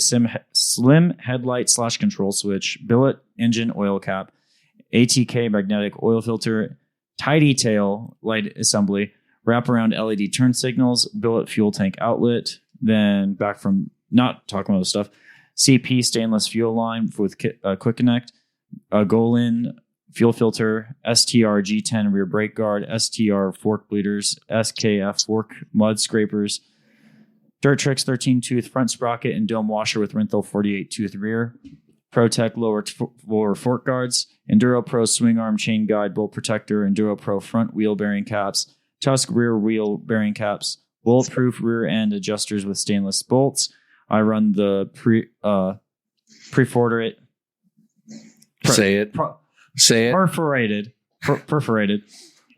slim headlight / control switch, billet engine oil cap, ATK magnetic oil filter, tidy tail light assembly, wraparound LED turn signals, billet fuel tank outlet. Then back from not Taco Moto stuff, CP stainless fuel line with quick connect, a Golin fuel filter, STR G10 rear brake guard, STR fork bleeders, SKF fork mud scrapers, Dirt Tricks 13 tooth front sprocket and dome washer with Rinthel 48 tooth rear, ProTech lower fork guards, Enduro Pro swing arm chain guide bolt protector, Enduro Pro front wheel bearing caps, Tusk rear wheel bearing caps, bulletproof rear end adjusters with stainless bolts. I run the Perforated.
Say it.
Perforated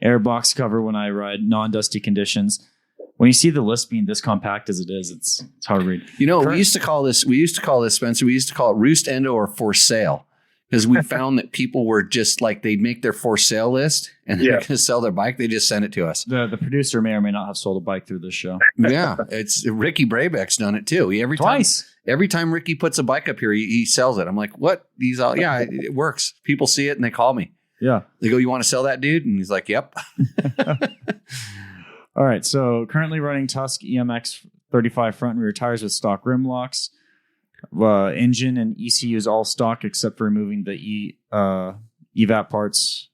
air box cover when I ride non-dusty conditions. When you see the list being this compact as it is, it's hard to read.
We used to call this, Spencer, we used to call it Roost, Endo, or for sale. Because we found that people were just like, they'd make their for sale list and they're going to sell their bike. They just send it to us.
The producer may or may not have sold a bike through this show.
Yeah. It's Ricky Brabeck's done it too. Every time Ricky puts a bike up here, he sells it. I'm like, what? He's all, yeah, it works. People see it and they call me.
Yeah.
They go, you want to sell that, dude? And he's like, yep.
All right. So currently running Tusk EMX 35 front and rear tires with stock rim locks. Engine and ECUs all stock except for removing the evap parts.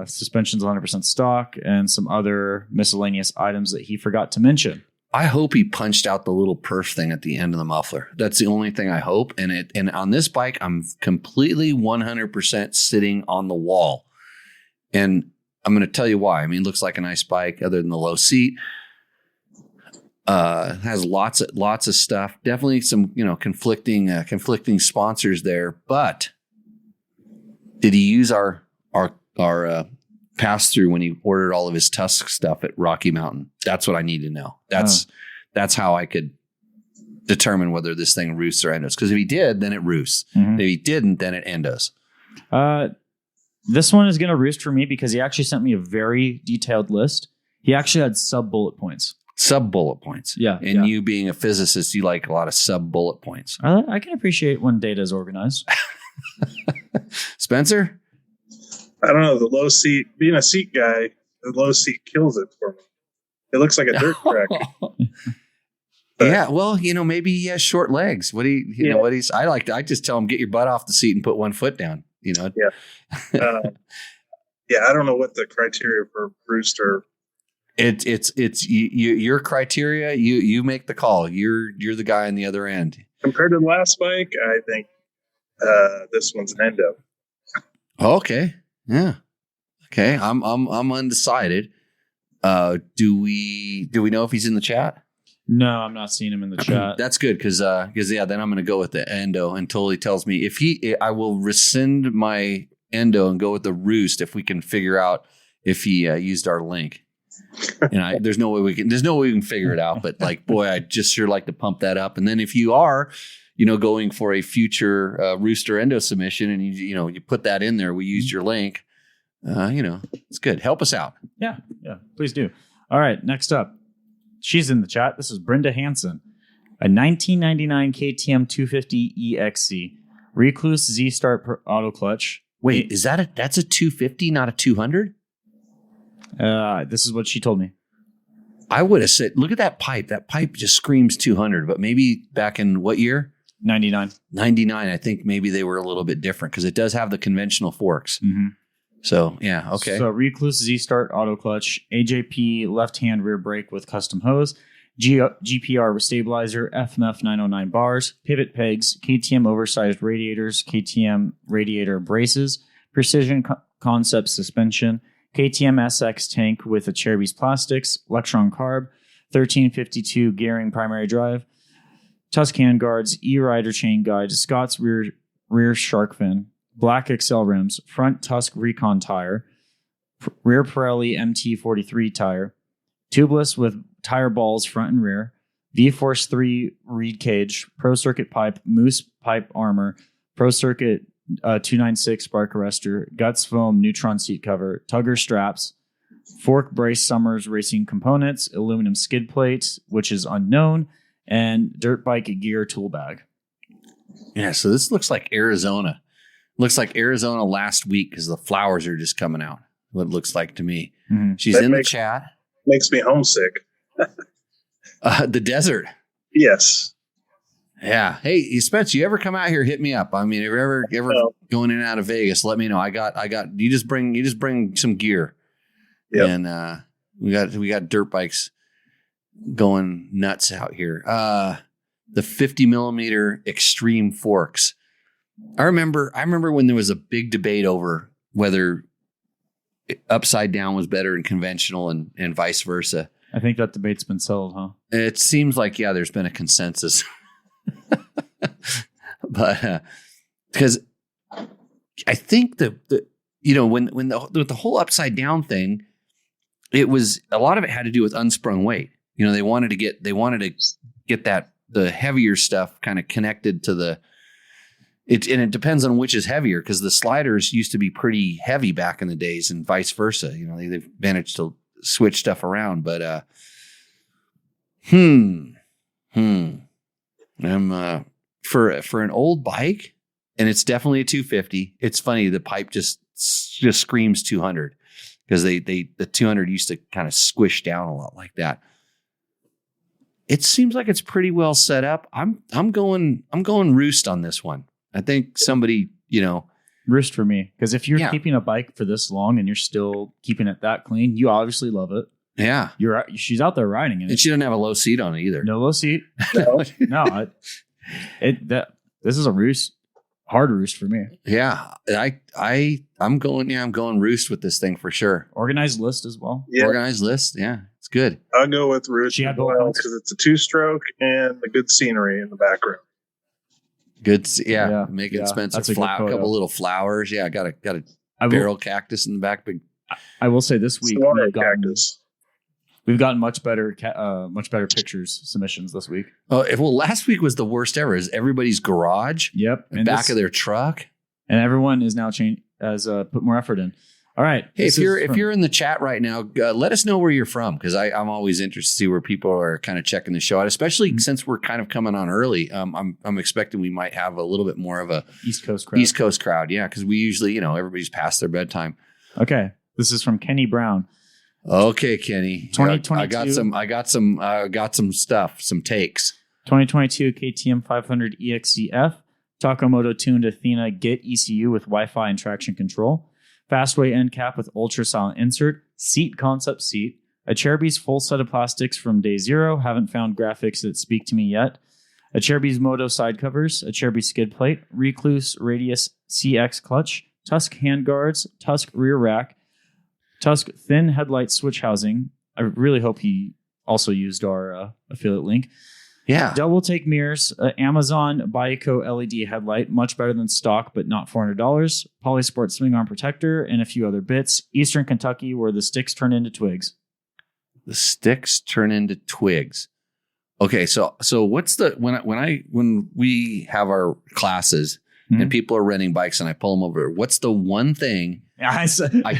Suspension's 100% stock and some other miscellaneous items that he forgot to mention.
I hope he punched out the little perf thing at the end of the muffler. That's the only thing I hope. And on this bike, I'm completely 100% sitting on the wall. And I'm going to tell you why. I mean, it looks like a nice bike other than the low seat. Has lots of stuff. Definitely some, conflicting sponsors there. But did he use our pass through when he ordered all of his Tusk stuff at Rocky Mountain? That's what I need to know. That's how I could determine whether this thing roosts or endos. Because if he did, then it roosts. Mm-hmm. If he didn't, then it endos.
This one is going to roost for me because he actually sent me a very detailed list. He actually had sub bullet points.
Sub bullet points.
Yeah.
And you being a physicist, you like a lot of sub bullet points.
I can appreciate when data is organized.
Spencer?
I don't know. The low seat, being a seat guy, the low seat kills it for me. It looks like a dirt track.
Yeah, well, maybe he has short legs. What do you know? What he's? I just tell him, get your butt off the seat and put one foot down.
Yeah. I don't know what the criteria for Roost are.
It's your criteria. You make the call. You're the guy on the other end.
Compared to the last bike, I think this one's an Endo.
Okay. Yeah. Okay. I'm undecided. Do we know if he's in the chat?
No, I'm not seeing him in the chat.
That's good because then I'm going to go with the Endo until he tells me I will rescind my Endo and go with the Roost if we can figure out if he used our link. And there's no way we can figure it out. But boy, I just sure like to pump that up. And then if you are, going for a future Roost or Endo submission, and you put that in there, we used your link. It's good. Help us out.
Yeah, please do. All right, next up. She's in the chat. This is Brenda Hansen. A 1999 KTM 250 EXC. Recluse Z-Start auto clutch.
Wait, that's a 250, not a 200?
This is what she told me.
I would have said, look at that pipe. That pipe just screams 200, but maybe back in what year?
99.
99. I think maybe they were a little bit different because it does have the conventional forks.
Mm-hmm.
So, yeah, okay.
So, Recluse Z-Start auto clutch, AJP left-hand rear brake with custom hose, GPR stabilizer, FMF 909 bars, pivot pegs, KTM oversized radiators, KTM radiator braces, precision concept suspension, KTM SX tank with a Cherubies plastics, Lectron carb, 1352 gearing primary drive, Tusk handguards, E-Rider chain guide, Scott's rear shark fin, black XL rims, front Tusk Recon tire, rear Pirelli MT43 tire, tubeless with tire balls front and rear, V-Force 3 reed cage, Pro Circuit pipe, Moose pipe armor, Pro Circuit 296 spark arrestor, Guts foam neutron seat cover, Tugger straps, fork brace Summers racing components, aluminum skid plates, which is unknown, and dirt bike gear tool bag.
Yeah, so this looks like Arizona. Looks like Arizona last week because the flowers are just coming out. What it looks like to me. Mm-hmm. She's in the chat.
Makes me homesick.
The desert.
Yes.
Yeah. Hey, Spence, you ever come out here? Hit me up. I mean, if you're ever going in and out of Vegas, let me know. I got. You just bring some gear.
Yeah.
And we got dirt bikes going nuts out here. The 50 millimeter extreme forks. I remember when there was a big debate over whether upside down was better than conventional and vice versa.
I think that debate's been settled, huh?
It seems like, there's been a consensus. But because I think when the whole upside down thing, it was a lot of it had to do with unsprung weight. They wanted to get that the heavier stuff kind of connected to the. And it depends on which is heavier because the sliders used to be pretty heavy back in the days and vice versa. They've managed to switch stuff around, but I'm for an old bike, and it's definitely a 250. It's funny, the pipe just screams 200 because the 200 used to kind of squish down a lot like that. It seems like it's pretty well set up. I'm going Roost on this one. I think somebody,
Roost for me. Because if you're keeping a bike for this long and you're still keeping it that clean, you obviously love it.
Yeah.
She's out there riding it.
And she doesn't have a low seat on it either.
No low seat. No. This is a Roost, hard Roost for me.
Yeah. I'm going Roost with this thing for sure.
Organized list as well.
Yeah.
Organized list. Yeah. It's good.
I'll go with Roost
because
it's a 2-stroke and the good scenery in the background.
Good, making Spencer a couple little flowers. Yeah, got a barrel cactus in the back.
I will say this week we've gotten much better pictures submissions this week.
Oh, well, last week was the worst ever. Is everybody's garage?
Yep,
and back of their truck,
and everyone is now put more effort in. All right.
Hey, if you're in the chat right now, let us know where you're from because I'm always interested to see where people are kind of checking the show out, especially since we're kind of coming on early. I'm expecting we might have a little bit more of a
East Coast crowd.
Yeah, because we usually everybody's past their bedtime.
Okay, this is from Kenny Brown.
Okay, Kenny.
2022.
I got some stuff, some takes.
2022 KTM 500 EXCF. Takamoto tuned Athena Git ECU with Wi-Fi and traction control. Fastway end cap with ultra silent insert. Seat concept seat. A Cherubies full set of plastics from day zero. Haven't found graphics that speak to me yet. A Cherubies Moto side covers. A Cherubies skid plate. Recluse Radius CX clutch. Tusk handguards. Tusk rear rack. Tusk thin headlight switch housing. I really hope he also used our affiliate link.
Yeah.
Double take mirrors, Amazon Bioco LED headlight, much better than stock, but not $400. Polysport swing arm protector, and a few other bits. Eastern Kentucky, where the sticks turn into twigs.
The sticks turn into twigs. Okay, so what's the when we have our classes and people are renting bikes and I pull them over, what's the one thing I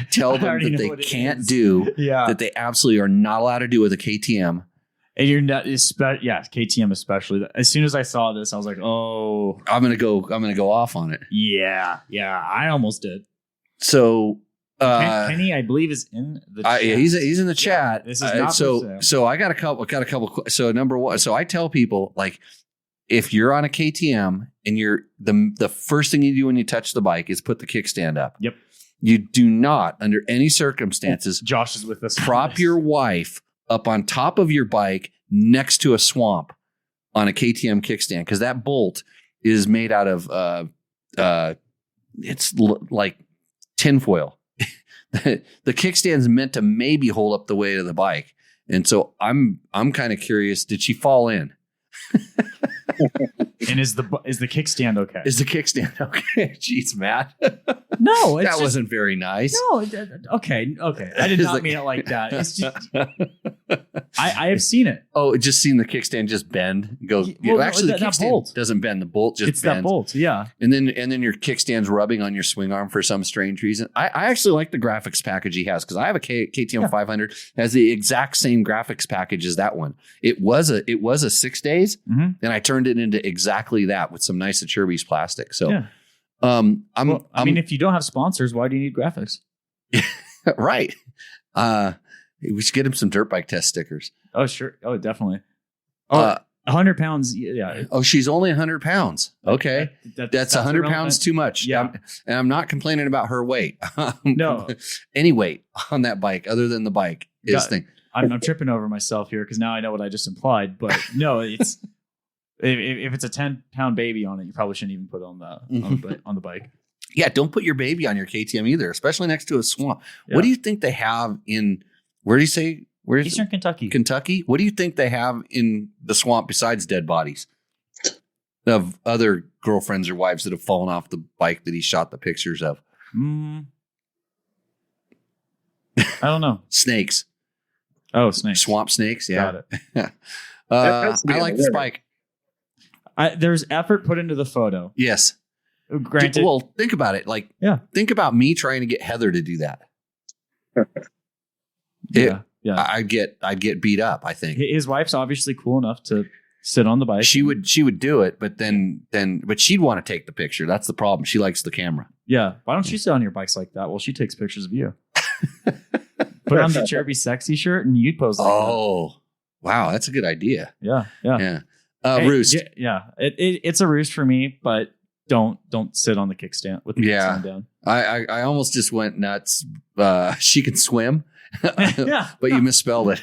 tell them that they can't do that they absolutely are not allowed to do with a KTM?
And you're not, KTM especially. As soon as I saw this, I was like, "Oh,
I'm gonna go off on it."
Yeah, I almost did.
So
Kenny, I believe, is in the chat.
He's in the chat.
This is not
so I got a couple. So number one, so I tell people, like, if you're on a KTM and you're the first thing you do when you touch the bike is put the kickstand up.
Yep.
You do not, under any circumstances,
Josh is with us.
Prop your wife up on top of your bike next to a swamp on a KTM kickstand, because that bolt is made out of like tinfoil. The kickstand's meant to maybe hold up the weight of the bike, and so I'm kind of curious. Did she fall in?
And is the kickstand okay?
Is the kickstand okay? Jeez, Matt.
No,
that wasn't very nice.
No, okay. I did not mean it like that. It's just I have seen it.
Oh, just seen the kickstand just bend. Actually, the kickstand
bolt
doesn't bend. The bolt just
it's
bends.
That bolt, yeah.
And then your kickstand's rubbing on your swing arm for some strange reason. I actually like the graphics package he has, because I have a KTM 500 that has the exact same graphics package as that one. It was a 6 days, and I turned it into exactly that with some nice Cherubies plastic. So,
yeah. I mean, if you don't have sponsors, why do you need graphics?
Right. We should get him some dirt bike test stickers.
Oh, sure. Oh, definitely. 100 pounds. Yeah.
Oh, she's only 100 pounds. Okay. That's 100 pounds too much.
Yeah.
And I'm not complaining about her weight.
No.
Any weight on that bike other than the bike is thing.
I'm tripping over myself here because now I know what I just implied. But no, it's if it's a 10-pound baby on it, you probably shouldn't even put it on the bike.
Yeah, don't put your baby on your KTM either, especially next to a swamp.
Yeah.
What do you think they have in? Where do you say? Where's
Eastern Kentucky?
Kentucky. What do you think they have in the swamp besides dead bodies of other girlfriends or wives that have fallen off the bike that he shot the pictures of?
I don't know.
Snakes.
Oh, snakes.
Swamp snakes. Yeah.
Got
it.
I
like this bike.
There's effort put into the photo.
Yes.
Granted.
Well, think about it. Like, think about me trying to get Heather to do that.
Yeah.
I'd get beat up, I think.
His wife's obviously cool enough to sit on the bike.
She would do it, but but she'd want to take the picture. That's the problem. She likes the camera.
Yeah. Why don't you sit on your bikes like that? Well, she takes pictures of you. Put on the Cherubies sexy shirt and you'd pose like that.
Wow. That's a good idea.
Yeah.
Roost.
Yeah. It's a Roost for me, but don't sit on the kickstand with the kickstand down.
I almost just went nuts. She can swim. But you misspelled it.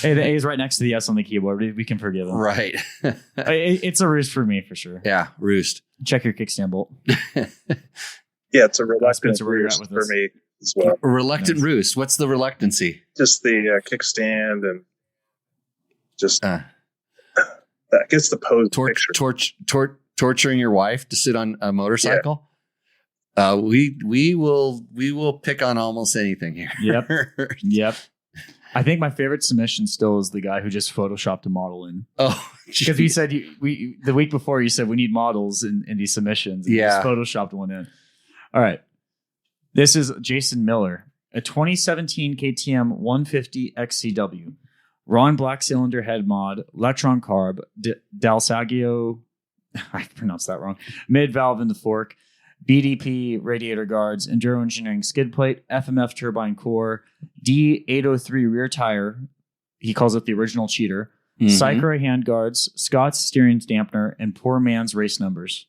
Hey, the A is right next to the S on the keyboard. We can forgive him.
Right.
It's a Roost for me for sure.
Yeah, Roost.
Check your kickstand bolt.
Yeah, it's a reluctant Roost for me as well.
A reluctant Roost. What's the reluctancy?
Just the kickstand and just I guess the pose picture.
Torturing your wife to sit on a motorcycle. Yeah. We will pick on almost anything here.
Yep. I think my favorite submission still is the guy who just photoshopped a model in.
Oh,
because he said the week before you said we need models in these submissions. And he just photoshopped one in. All right, this is Jason Miller, a 2017 KTM 150 XCW, raw and black cylinder head mod, Electron carb, Dalsagio. I pronounced that wrong. Mid valve in the fork. BDP radiator guards, Enduro Engineering skid plate, FMF turbine core, D803 rear tire. He calls it the original cheater. Cycra hand guards, Scott's steering dampener, and poor man's race numbers.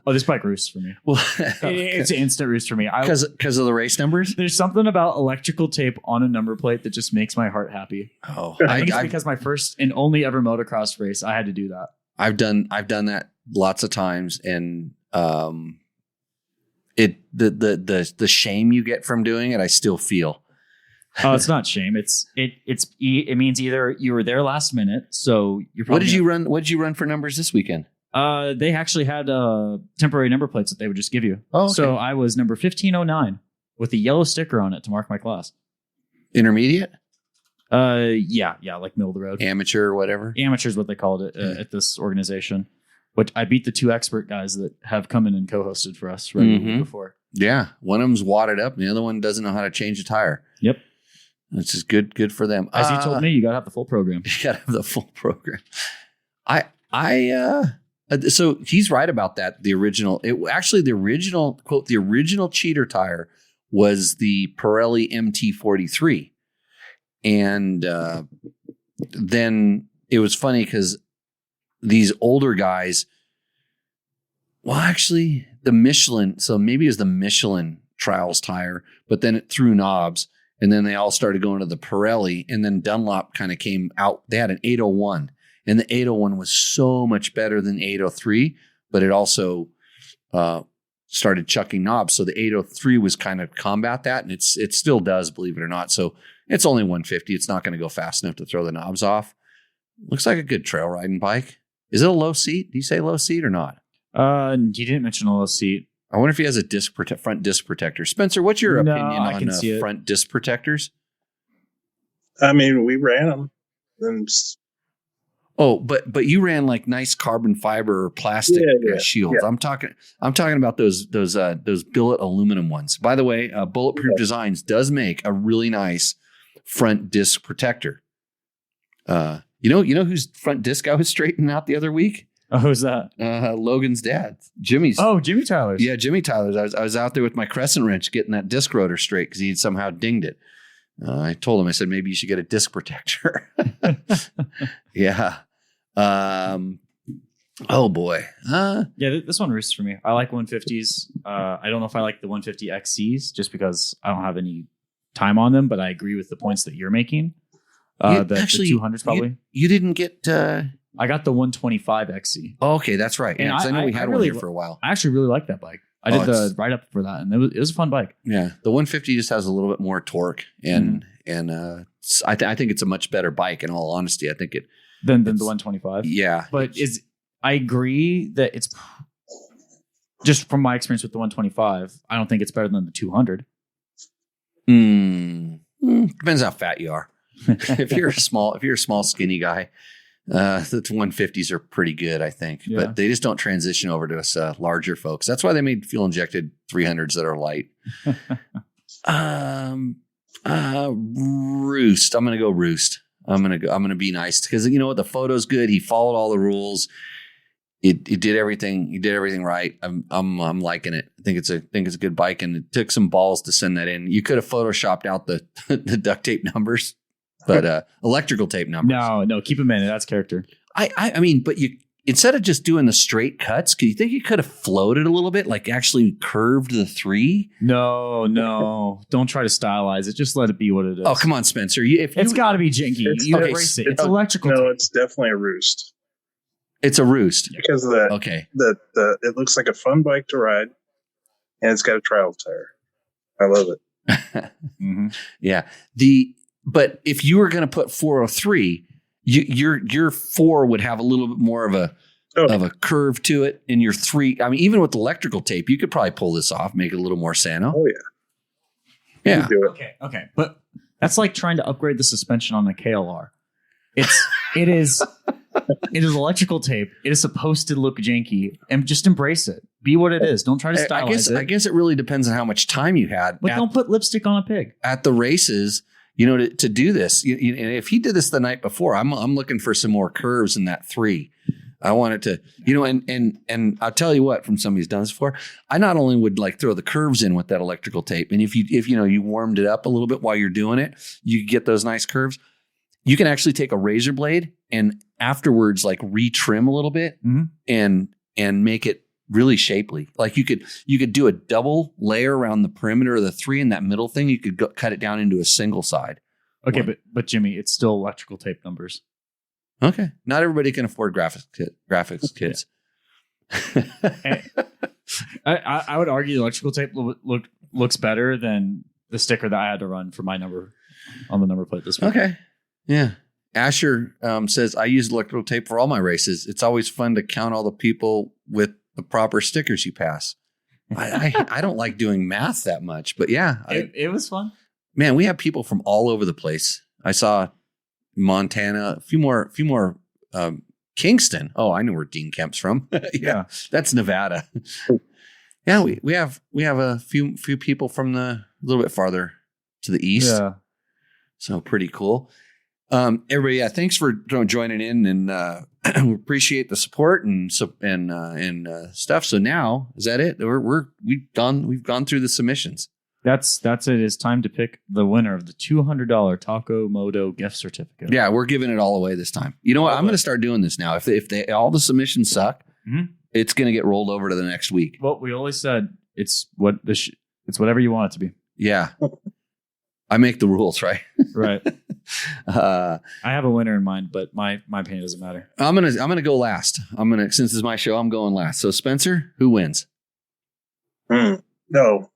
Oh, this bike roosts for me.
Well,
it's an instant roost for me.
Because of the race numbers?
There's something about electrical tape on a number plate that just makes my heart happy.
Oh,
I think it's because my first and only ever motocross race, I had to do that.
I've done that lots of times, and the shame you get from doing it, I still feel.
Oh, it's not shame. It means either you were there last minute, so you're probably.
What did you run for numbers this weekend?
They actually had temporary number plates that they would just give you.
Oh, okay.
So I was number 1509 with a yellow sticker on it to mark my class.
Intermediate?
Yeah, like middle of the road.
Amateur or whatever?
Amateur is what they called it at this organization, which I beat the two expert guys that have come in and co-hosted for us before.
Yeah, one of them's wadded up and the other one doesn't know how to change a tire.
Yep.
That's just good for them.
As you told me, you got to have the full program.
You got to have the full program. So he's right about that. The original quote, the original cheater tire was the Pirelli MT43. And then it was funny because these older guys, well, actually the Michelin, so maybe it was the Michelin Trials tire, but then it threw knobs. And then they all started going to the Pirelli, and then Dunlop kind of came out. They had an 801, and the 801 was so much better than the 803, but it also started chucking knobs. So the 803 was kind of combat that, and it still does, believe it or not. So it's only 150. It's not going to go fast enough to throw the knobs off. Looks like a good trail riding bike. Is it a low seat? Do you say low seat or not?
You didn't mention a low seat.
I wonder if he has a front disc protector. Spencer, what's your opinion on front disc protectors?
I mean, we ran them. And
oh, but you ran like nice carbon fiber or plastic shields. Yeah. I'm talking about those billet aluminum ones. By the way, Bulletproof Designs does make a really nice front disc protector. You know whose front disc I was straightening out the other week?
Oh, who's that?
Logan's dad, Jimmy's.
Oh, Jimmy Tyler's.
Yeah, Jimmy Tyler's. I was out there with my crescent wrench getting that disc rotor straight because he had somehow dinged it. I told him, I said, maybe you should get a disc protector. Yeah. Oh boy.
Yeah, this one roosts for me. I like 150s. I don't know if I like the 150 XCs just because I don't have any time on them, but I agree with the points that you're making. The 200s probably.
You didn't get.
I got the 125 XC.
Oh, okay, that's right. Yeah, I know we had one here for a while.
I actually really like that bike. I did the write up for that, and it was a fun bike.
Yeah, the 150 just has a little bit more torque, and I think it's a much better bike. In all honesty, I think
than the 125.
Yeah,
but I agree that it's just from my experience with the 125. I don't think it's better than the 200.
Depends how fat you are. If you're a small skinny guy. The 150s are pretty good, I think, but they just don't transition over to us larger folks. That's why they made fuel injected 300s that are light. Roost. I'm going to go Roost. I'm going to be nice because you know what? The photo's good. He followed all the rules. It did everything. He did everything right. I'm liking it. I think it's a good bike, and it took some balls to send that in. You could have photoshopped out the duct tape numbers. But electrical tape numbers.
No, keep them in. That's character.
I mean, but you instead of just doing the straight cuts, do you think you could have floated a little bit, like actually curved the 3?
No, don't try to stylize it. Just let it be what it is.
Oh, come on, Spencer.
It's got to be janky. You embrace it. It's electrical.
No,
tape.
it's definitely a Roost.
It's a Roost
because of it looks like a fun bike to ride, and it's got a trial tire. I love it.
Mm-hmm.
Yeah. But if you were going to put 403, your 4 would have a little bit more of a curve to it. And your 3, I mean, even with electrical tape, you could probably pull this off, make it a little more Sano.
Oh yeah.
Okay. But that's like trying to upgrade the suspension on a KLR. It is electrical tape. It is supposed to look janky, and just embrace it. Be what it is. Don't try to stylize it.
I guess it really depends on how much time you had.
But don't put lipstick on a pig
at the races. You know, to do this, and if he did this the night before, I'm looking for some more curves in that 3. I wanted to, and I'll tell you what, from somebody who's done this before, I not only would like throw the curves in with that electrical tape, and if you warmed it up a little bit while you're doing it, you get those nice curves. You can actually take a razor blade and afterwards like retrim a little bit and make it really shapely. Like you could do a double layer around the perimeter of the 3, and that middle thing, you could cut it down into a single side.
Okay, but Jimmy, it's still electrical tape numbers.
Okay. Not everybody can afford graphics kits.
I would argue the electrical tape looks better than the sticker that I had to run for my number on the number plate this week.
Okay. Yeah. Asher says, I use electrical tape for all my races. It's always fun to count all the people with the proper stickers you pass. I don't like doing math that much, but yeah.
It was fun.
Man, we have people from all over the place. I saw Montana, a few more Kingston. Oh, I know where Dean Kemp's from. Yeah, that's Nevada. Yeah, we have a few people from a little bit farther to the east.
Yeah.
So pretty cool. Everybody, yeah, thanks for joining in, and we appreciate the support and stuff. So now, is that it? We've gone through the submissions.
That's it. It's time to pick the winner of the $200 Taco Moto gift certificate.
Yeah, we're giving it all away this time. You know what? I'm going to start doing this now. If they all the submissions suck, it's going to get rolled over to the next week.
Well, we always said it's whatever you want it to be.
Yeah, I make the rules, right?
Right. I have a winner in mind, but my opinion doesn't matter.
I'm gonna go last. Since it's my show, I'm going last. So Spencer, who wins?
No.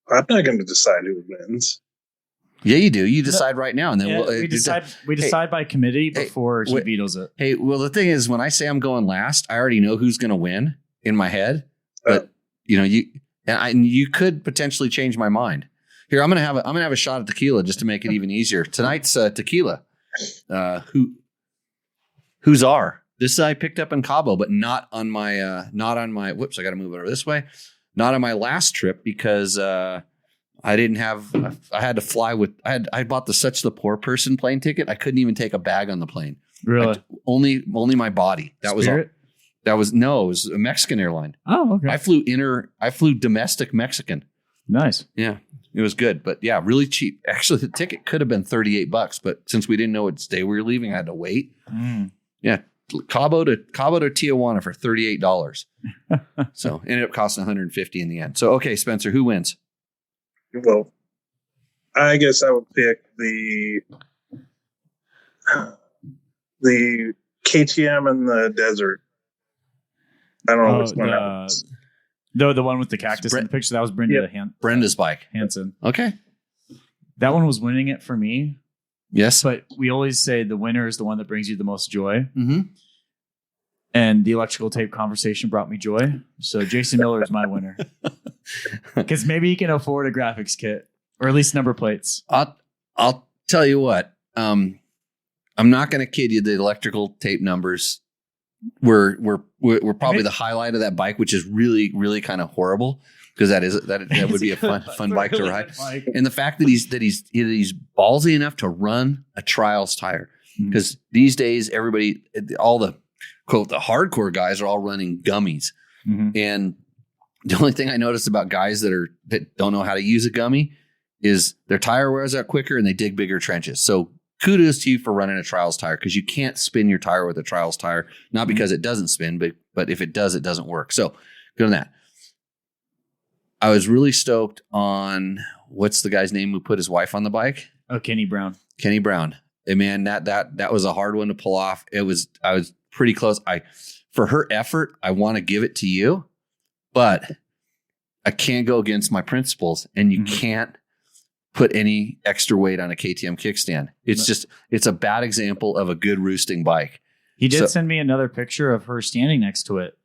I'm not going to decide who wins.
Yeah, you do. You decide right now, and then
we decide by committee before he vetoes it.
Hey, well, the thing is, when I say I'm going last, I already know who's going to win in my head. But you could potentially change my mind. Here, I'm gonna have a shot at tequila just to make it even easier. Tonight's tequila. Who's our? This I picked up in Cabo, but not on my. Whoops! I got to move it over this way. Not on my last trip because I didn't have. I had to fly with. I bought the Such the Poor Person plane ticket. I couldn't even take a bag on the plane.
Really?
Only my body. That
Spirit?
was all. It was a Mexican airline.
Oh, okay.
I flew domestic Mexican.
Nice.
Yeah, it was good, but yeah, really cheap. Actually, the ticket could have been $38, but since we didn't know what day we were leaving, I had to wait. Yeah. Cabo to Tijuana for $38. So ended up costing $150 in the end. So okay, Spencer, who wins?
Well, I guess I would pick the KTM in the desert. I don't know which one that was.
The one with the cactus in the picture, that was
Brenda's bike.
Hansen.
Okay.
That one was winning it for me.
Yes.
But we always say the winner is the one that brings you the most joy.
Mm-hmm.
And the electrical tape conversation brought me joy. So Jason Miller is my winner. Because maybe he can afford a graphics kit or at least number plates.
I'll tell you what. I'm not going to kid you. The electrical tape numbers were probably the highlight of that bike, which is really, really kind of horrible. Because that would be a fun bike to ride, and the fact that he's ballsy enough to run a trials tire, because these days all the quote the hardcore guys are all running gummies, and the only thing I noticed about guys that don't know how to use a gummy is their tire wears out quicker and they dig bigger trenches. So kudos to you for running a trials tire, because you can't spin your tire with a trials tire, not because it doesn't spin, but if it does, it doesn't work. So good on that. I was really stoked on what's the guy's name who put his wife on the bike?
Oh, Kenny Brown.
Kenny Brown. And man, that was a hard one to pull off. I was pretty close. For her effort, I want to give it to you, but I can't go against my principles, and you can't put any extra weight on a KTM kickstand. It's a bad example of a good roosting bike.
He did send me another picture of her standing next to it.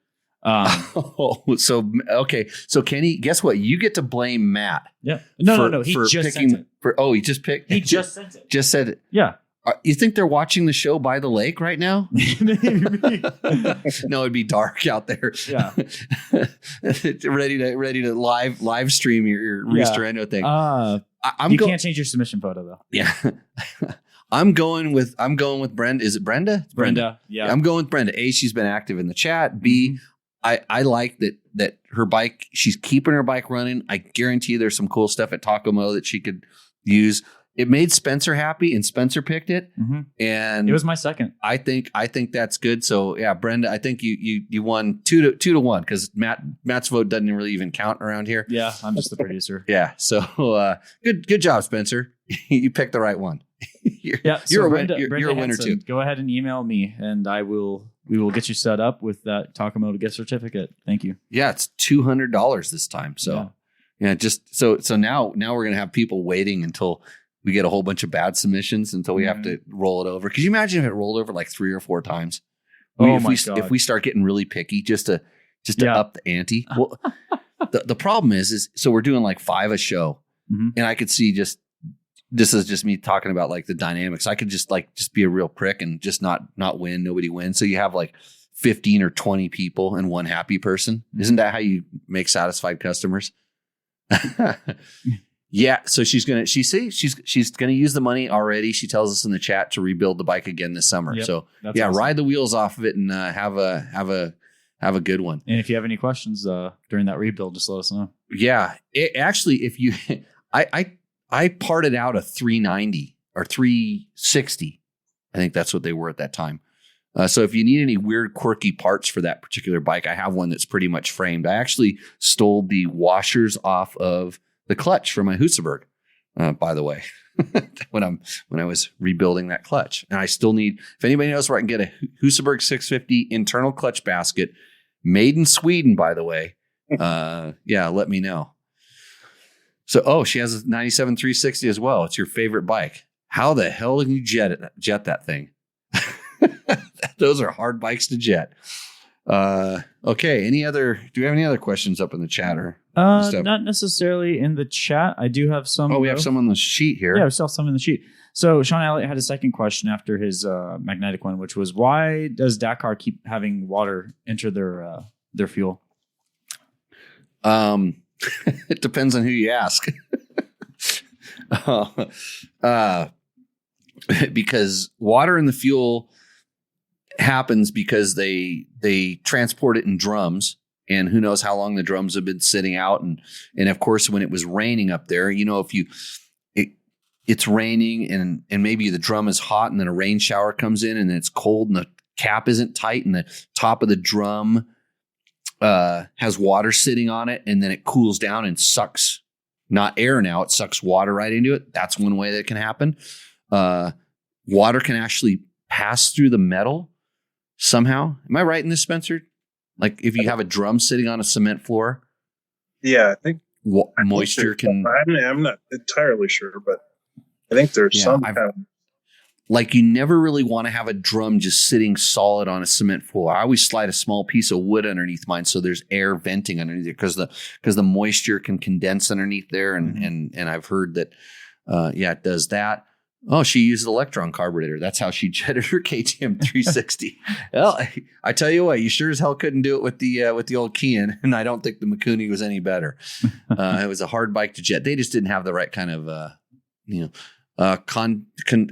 Okay. So Kenny, guess what? You get to blame Matt.
Yeah. No. He just sent it.
He just picked.
He just sent it.
Just said it.
Yeah.
You think they're watching the show by the lake right now? No, it'd be dark out there.
Yeah.
ready to live stream your Rooster Endo thing.
You can't change your submission photo though.
Yeah. I'm going with Brenda. Is it Brenda? It's
Brenda. Yeah.
I'm going with Brenda. A, she's been active in the chat. B, I like that her bike, she's keeping her bike running. I guarantee you there's some cool stuff at Tacomo that she could use. It made Spencer happy, and Spencer picked it.
Mm-hmm.
And
it was my second.
I think that's good. So yeah, Brenda, I think you won 2-1 because Matt's vote doesn't really even count around here.
Yeah, I'm just the producer.
Yeah. So good job, Spencer. You picked the right one. You're a winner too.
Go ahead and email me, and we will get you set up with that Tacomo gift certificate. Thank you.
Yeah, it's $200 this time. So yeah, just so now we're gonna have people waiting until we get a whole bunch of bad submissions until we have to roll it over. Could you imagine if it rolled over like 3 or 4 times? If we start getting really picky just to up the ante. Well, the problem is so we're doing like 5 a show, and I could see this is just me talking about like the dynamics. I could just be a real prick and just not win. Nobody wins. So you have like 15 or 20 people and one happy person. Isn't that how you make satisfied customers? Yeah. So she's gonna use the money already. She tells us in the chat to rebuild the bike again this summer.
Yep,
so
awesome.
Ride the wheels off of it and have a good one.
And if you have any questions during that rebuild, just let us know.
Yeah. If you, I parted out a 390 or 360. I think that's what they were at that time. So if you need any weird, quirky parts for that particular bike, I have one that's pretty much framed. I actually stole the washers off of the clutch for my Husaberg, by the way, when I was rebuilding that clutch. And I still need, if anybody knows where I can get a Husaberg 650 internal clutch basket, made in Sweden, by the way, let me know. So, she has a 97 360 as well. It's your favorite bike. How the hell can you jet that thing? Those are hard bikes to jet. Okay. Do we have any other questions up in the chat or stuff?
Not necessarily in the chat. I do have some.
Oh, we have some on the sheet here.
Yeah, we still have some in the sheet. So Sean Elliott had a second question after his magnetic one, which was, why does Dakar keep having water enter their fuel?
It depends on who you ask. Because water in the fuel happens because they transport it in drums, and who knows how long the drums have been sitting out. And of course, when it was raining up there, if it's raining and maybe the drum is hot and then a rain shower comes in and it's cold and the cap isn't tight and the top of the drum has water sitting on it, and then it cools down and sucks, not air now, it sucks water right into it. That's one way that can happen. Water can actually pass through the metal somehow. Am I right in this, Spencer? Like if you have a drum sitting on a cement floor?
Yeah, I think
moisture can...
I'm not entirely sure, but I think there's some kind of...
Like you never really want to have a drum just sitting solid on a cement floor. I always slide a small piece of wood underneath mine so there's air venting underneath it because the moisture can condense underneath there. And I've heard that, it does that. Oh, she used an electron carburetor. That's how she jetted her KTM 360. Well, I tell you what, you sure as hell couldn't do it with the old Kian, and I don't think the Mikuni was any better. It was a hard bike to jet. They just didn't have the right kind of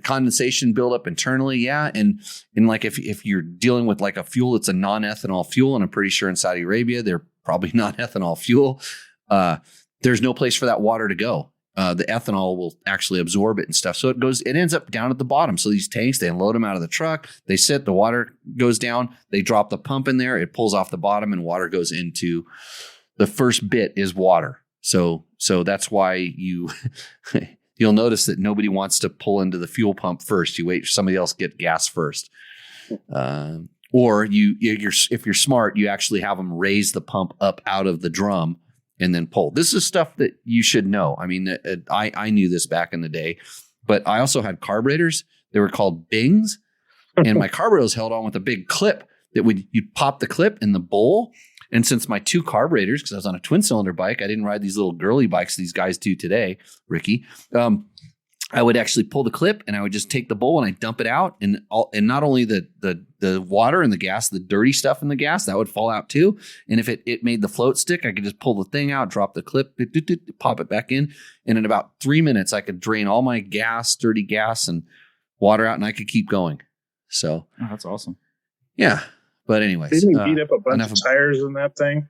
condensation buildup internally. Yeah. And like if you're dealing with like a fuel that's a non-ethanol fuel, and I'm pretty sure in Saudi Arabia, they're probably not ethanol fuel. There's no place for that water to go. The ethanol will actually absorb it and stuff. So it ends up down at the bottom. So these tanks, they unload them out of the truck, they sit, the water goes down, they drop the pump in there, it pulls off the bottom and water goes into the first bit is water. So that's why you'll notice that nobody wants to pull into the fuel pump first. You wait for somebody else to get gas first. Or if you're smart, you actually have them raise the pump up out of the drum and then pull. This is stuff that you should know. I mean, I knew this back in the day, but I also had carburetors. They were called Bings, and my carburetor was held on with a big clip that you'd pop the clip in the bowl. And since my 2 carburetors, because I was on a twin cylinder bike, I didn't ride these little girly bikes these guys do today, Ricky. I would actually pull the clip and I would just take the bowl and I dump it out, and not only the water and the gas, the dirty stuff in the gas, that would fall out too. And if it made the float stick, I could just pull the thing out, drop the clip, pop it back in. And in about 3 minutes, I could drain all my gas, dirty gas, and water out, and I could keep going. So
that's awesome.
Yeah. But anyways.
Didn't he beat up a bunch of tires in that thing?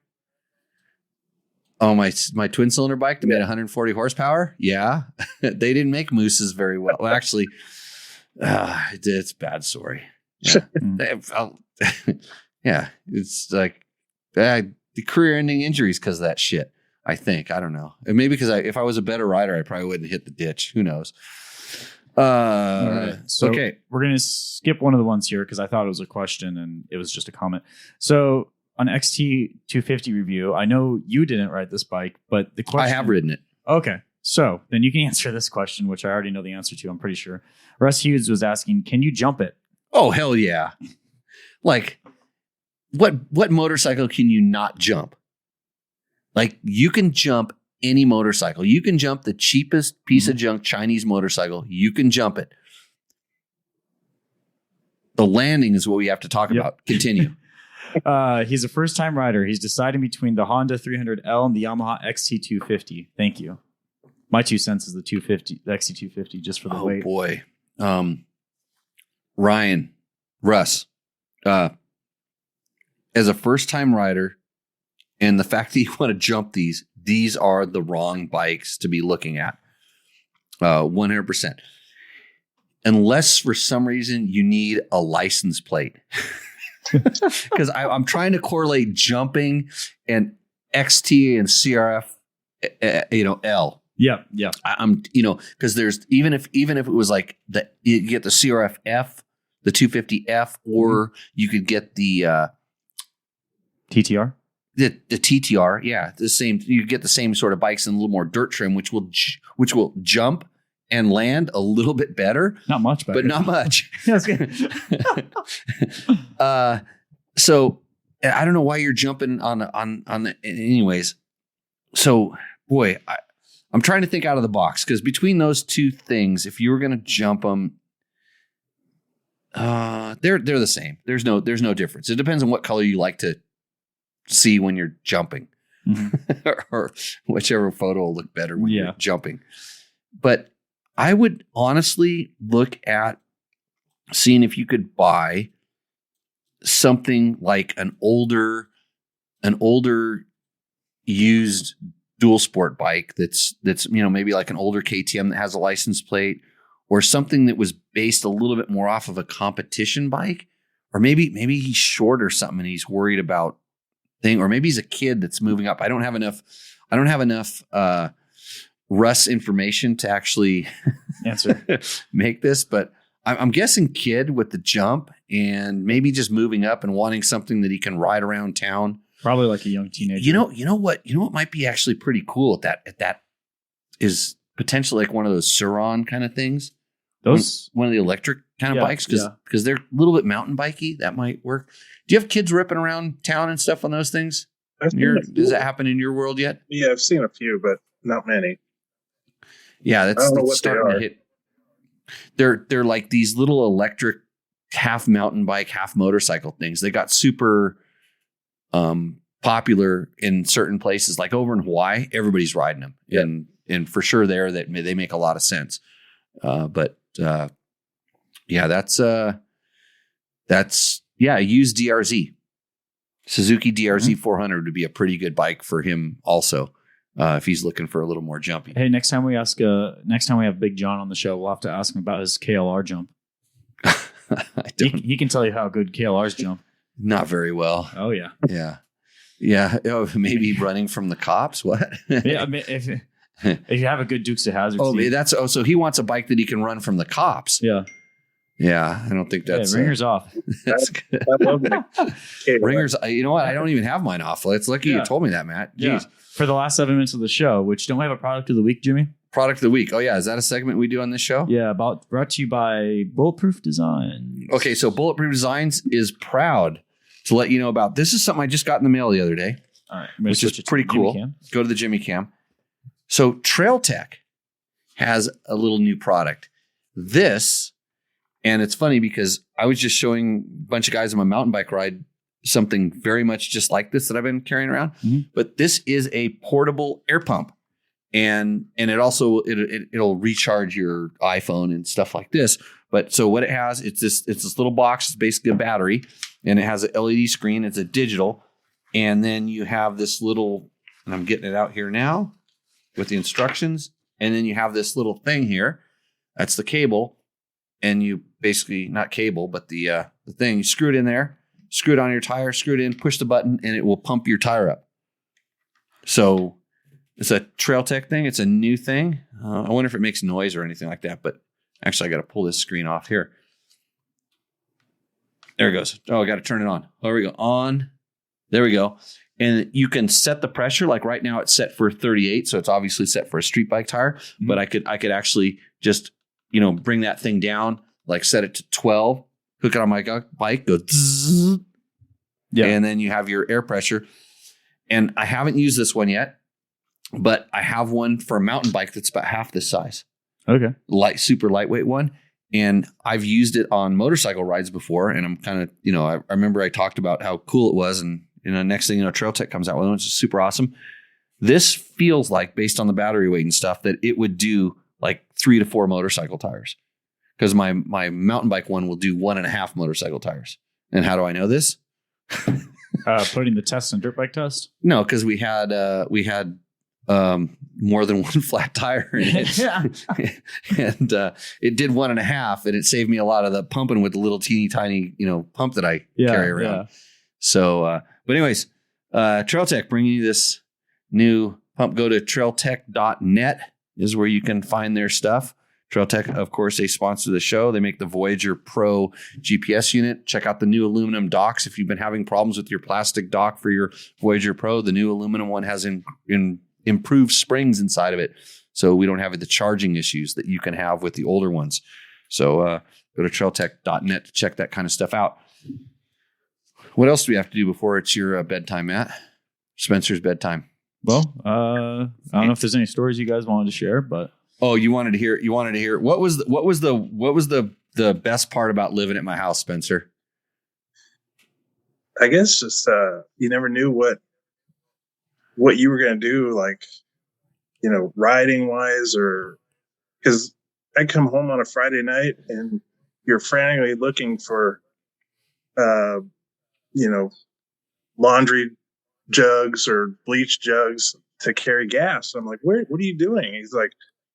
Oh, my twin cylinder bike that made 140 horsepower? Yeah. They didn't make mooses very well. Well, actually, it's a bad story. Yeah. Yeah. It's like the career-ending injuries because of that shit. I think. I don't know. And maybe because if I was a better rider, I probably wouldn't hit the ditch. Who knows?
All right. So
okay.
We're going to skip one of the ones here because I thought it was a question and it was just a comment. So on XT250 review, I know you didn't ride this bike, but the question...
I have ridden it.
Okay. So then you can answer this question, which I already know the answer to, I'm pretty sure. Russ Hughes was asking, can you jump it?
Oh, hell yeah. Like, what motorcycle can you not jump? Like, you can jump any motorcycle. You can jump the cheapest piece of junk Chinese motorcycle. You can jump it. The landing is what we have to talk about. Continue.
He's a first-time rider. He's deciding between the Honda 300L and the Yamaha XT250. Thank you. My 2 cents is the XT250, just for the weight.
Oh, boy. Russ, as a first-time rider, and the fact that you want to jump these are the wrong bikes to be looking at. 100%. Unless for some reason you need a license plate. Because I'm trying to correlate jumping and XT and CRF, L.
Yeah.
I'm, because there's even if it was like you get the CRF F, the 250F, or you could get the
TTR.
The TTR, yeah, the same. You get the same sort of bikes in a little more dirt trim, which will jump and land a little bit better.
Not much better,
but not much.
That's good.
So I don't know why you're jumping on the. Anyways, so boy, I'm trying to think out of the box because between those two things, if you were going to jump them, they're the same. There's no difference. It depends on what color you like to see when you're jumping, or whichever photo will look better when you're jumping. But I would honestly look at seeing if you could buy something like an older used dual sport bike that's maybe like an older KTM that has a license plate, or something that was based a little bit more off of a competition bike, or maybe he's short or something and he's worried about thing, or maybe he's a kid that's moving up. I don't have enough Russ information to actually
answer
make this, but I'm guessing kid with the jump and maybe just moving up and wanting something that he can ride around town.
Probably like a young teenager.
You know what might be actually pretty cool at that is potentially like one of those Suron kind of things.
Those
one of the electric kind of bikes because they're a little bit mountain bikey. That might work. Do you have kids ripping around town and stuff on those things? Does that happen in your world yet?
Yeah, I've seen a few, but not many.
Yeah, that's starting to hit. They're like these little electric half mountain bike, half motorcycle things. They got super popular in certain places, like over in Hawaii. Everybody's riding them, and for sure there that they make a lot of sense. But used DRZ. Suzuki DRZ 400 would be a pretty good bike for him also, if he's looking for a little more jumpy.
Hey, next time we have Big John on the show, we'll have to ask him about his KLR jump. He can tell you how good KLRs jump.
Not very well.
Oh yeah.
Yeah. Oh, maybe running from the cops. What?
Yeah. I mean, if you have a good Dukes of Hazzard.
So he wants a bike that he can run from the cops.
Yeah.
Yeah, I don't think that's
ringers off.
That's good.
I love it.
Ringers. You know what? I don't even have mine off. It's lucky you told me that, Matt. Jeez.
Yeah. For the last 7 minutes of the show, which don't we have a product of the week, Jimmy?
Product of the week. Oh yeah, is that a segment we do on this show?
Yeah, brought to you by Bulletproof Designs.
Okay, so Bulletproof Designs is proud to let you know about. This is something I just got in the mail the other day.
All right,
which is pretty cool. Go to the Jimmy Cam. So Trail Tech has a little new product. This. And it's funny because I was just showing a bunch of guys on my mountain bike ride something very much just like this that I've been carrying around. Mm-hmm. But this is a portable air pump. And it also, it'll recharge your iPhone and stuff like this. But so what it has, it's this little box. It's basically a battery, and it has an LED screen. It's a digital, and then you have this little, and I'm getting it out here now with the instructions, and then you have this little thing here. That's the cable, and you basically, not cable, but the thing, you screw it in there, screw it on your tire, screw it in, push the button, and it will pump your tire up. So it's a Trail Tech thing. It's a new thing. I wonder if it makes noise or anything like that, but actually I got to pull this screen off here. There it goes. Oh, I got to turn it on. There we go. On. There we go. And you can set the pressure. Like right now it's set for 38. So it's obviously set for a street bike tire, but I could actually just, bring that thing down, like set it to 12, hook it on my bike, go zzz, and then you have your air pressure. And I haven't used this one yet, but I have one for a mountain bike that's about half this size.
Okay.
Super lightweight one. And I've used it on motorcycle rides before. And I'm kind of, I remember I talked about how cool it was. And, next thing Trail Tech comes out with one, which is super awesome. This feels like, based on the battery weight and stuff, that it would do like 3 to 4 motorcycle tires. Because my mountain bike one will do 1.5 motorcycle tires. And how do I know this?
Putting the test in dirt bike test?
No, because we had more than one flat tire in it. And it did 1.5, and it saved me a lot of the pumping with the little teeny tiny, pump that I carry around. Yeah. So, but anyways, Trail Tech bringing you this new pump. Go to trailtech.net is where you can find their stuff. Trail Tech, of course, they sponsor the show. They make the Voyager Pro GPS unit. Check out the new aluminum docks. If you've been having problems with your plastic dock for your Voyager Pro, the new aluminum one has improved springs inside of it. So we don't have the charging issues that you can have with the older ones. So go to trailtech.net to check that kind of stuff out. What else do we have to do before it's your bedtime, Matt? Spencer's bedtime.
Well, I don't know if there's any stories you guys wanted to share, but
you wanted to hear what was the best part about living at my house, Spencer?
I guess just you never knew what you were going to do, like, riding wise, or because I come home on a Friday night and you're frantically looking for, laundry jugs or bleach jugs to carry gas. I'm like, what are you doing? He's like,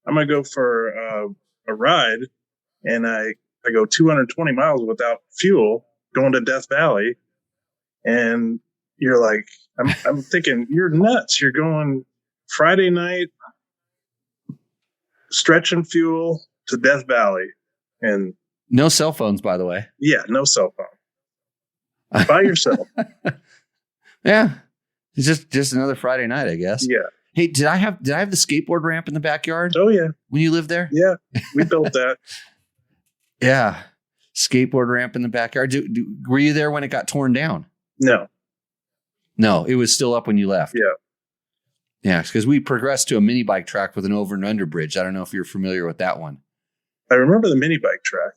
I'm going to go for a ride. And I go 220 miles without fuel going to Death Valley. And you're like, I'm thinking, you're nuts. You're going Friday night, stretching fuel to Death Valley. And
no cell phones, by the way.
Yeah, no cell phone. By yourself.
Yeah. It's just another Friday night, I guess.
Yeah.
Hey, did I have the skateboard ramp in the backyard?
Oh, yeah.
When you lived there?
Yeah. We built that.
Yeah. Skateboard ramp in the backyard. Were you there when it got torn down?
No,
it was still up when you left.
Yeah.
Yeah, because we progressed to a mini bike track with an over and under bridge. I don't know if you're familiar with that one.
I remember the mini bike track.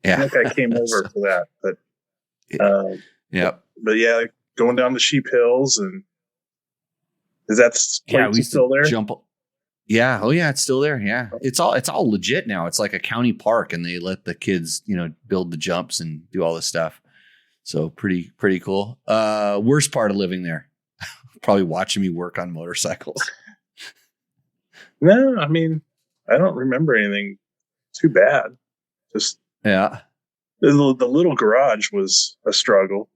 Yeah.
I think I came over for that. But
yeah.
But yeah, going down the Sheep Hills, and is that
we
still there?
Yeah. Oh yeah, it's still there. Yeah. It's all legit now. It's like a county park, and they let the kids, build the jumps and do all this stuff. So pretty cool. Worst part of living there, probably watching me work on motorcycles.
No, I mean, I don't remember anything too bad. Just
the
little garage was a struggle.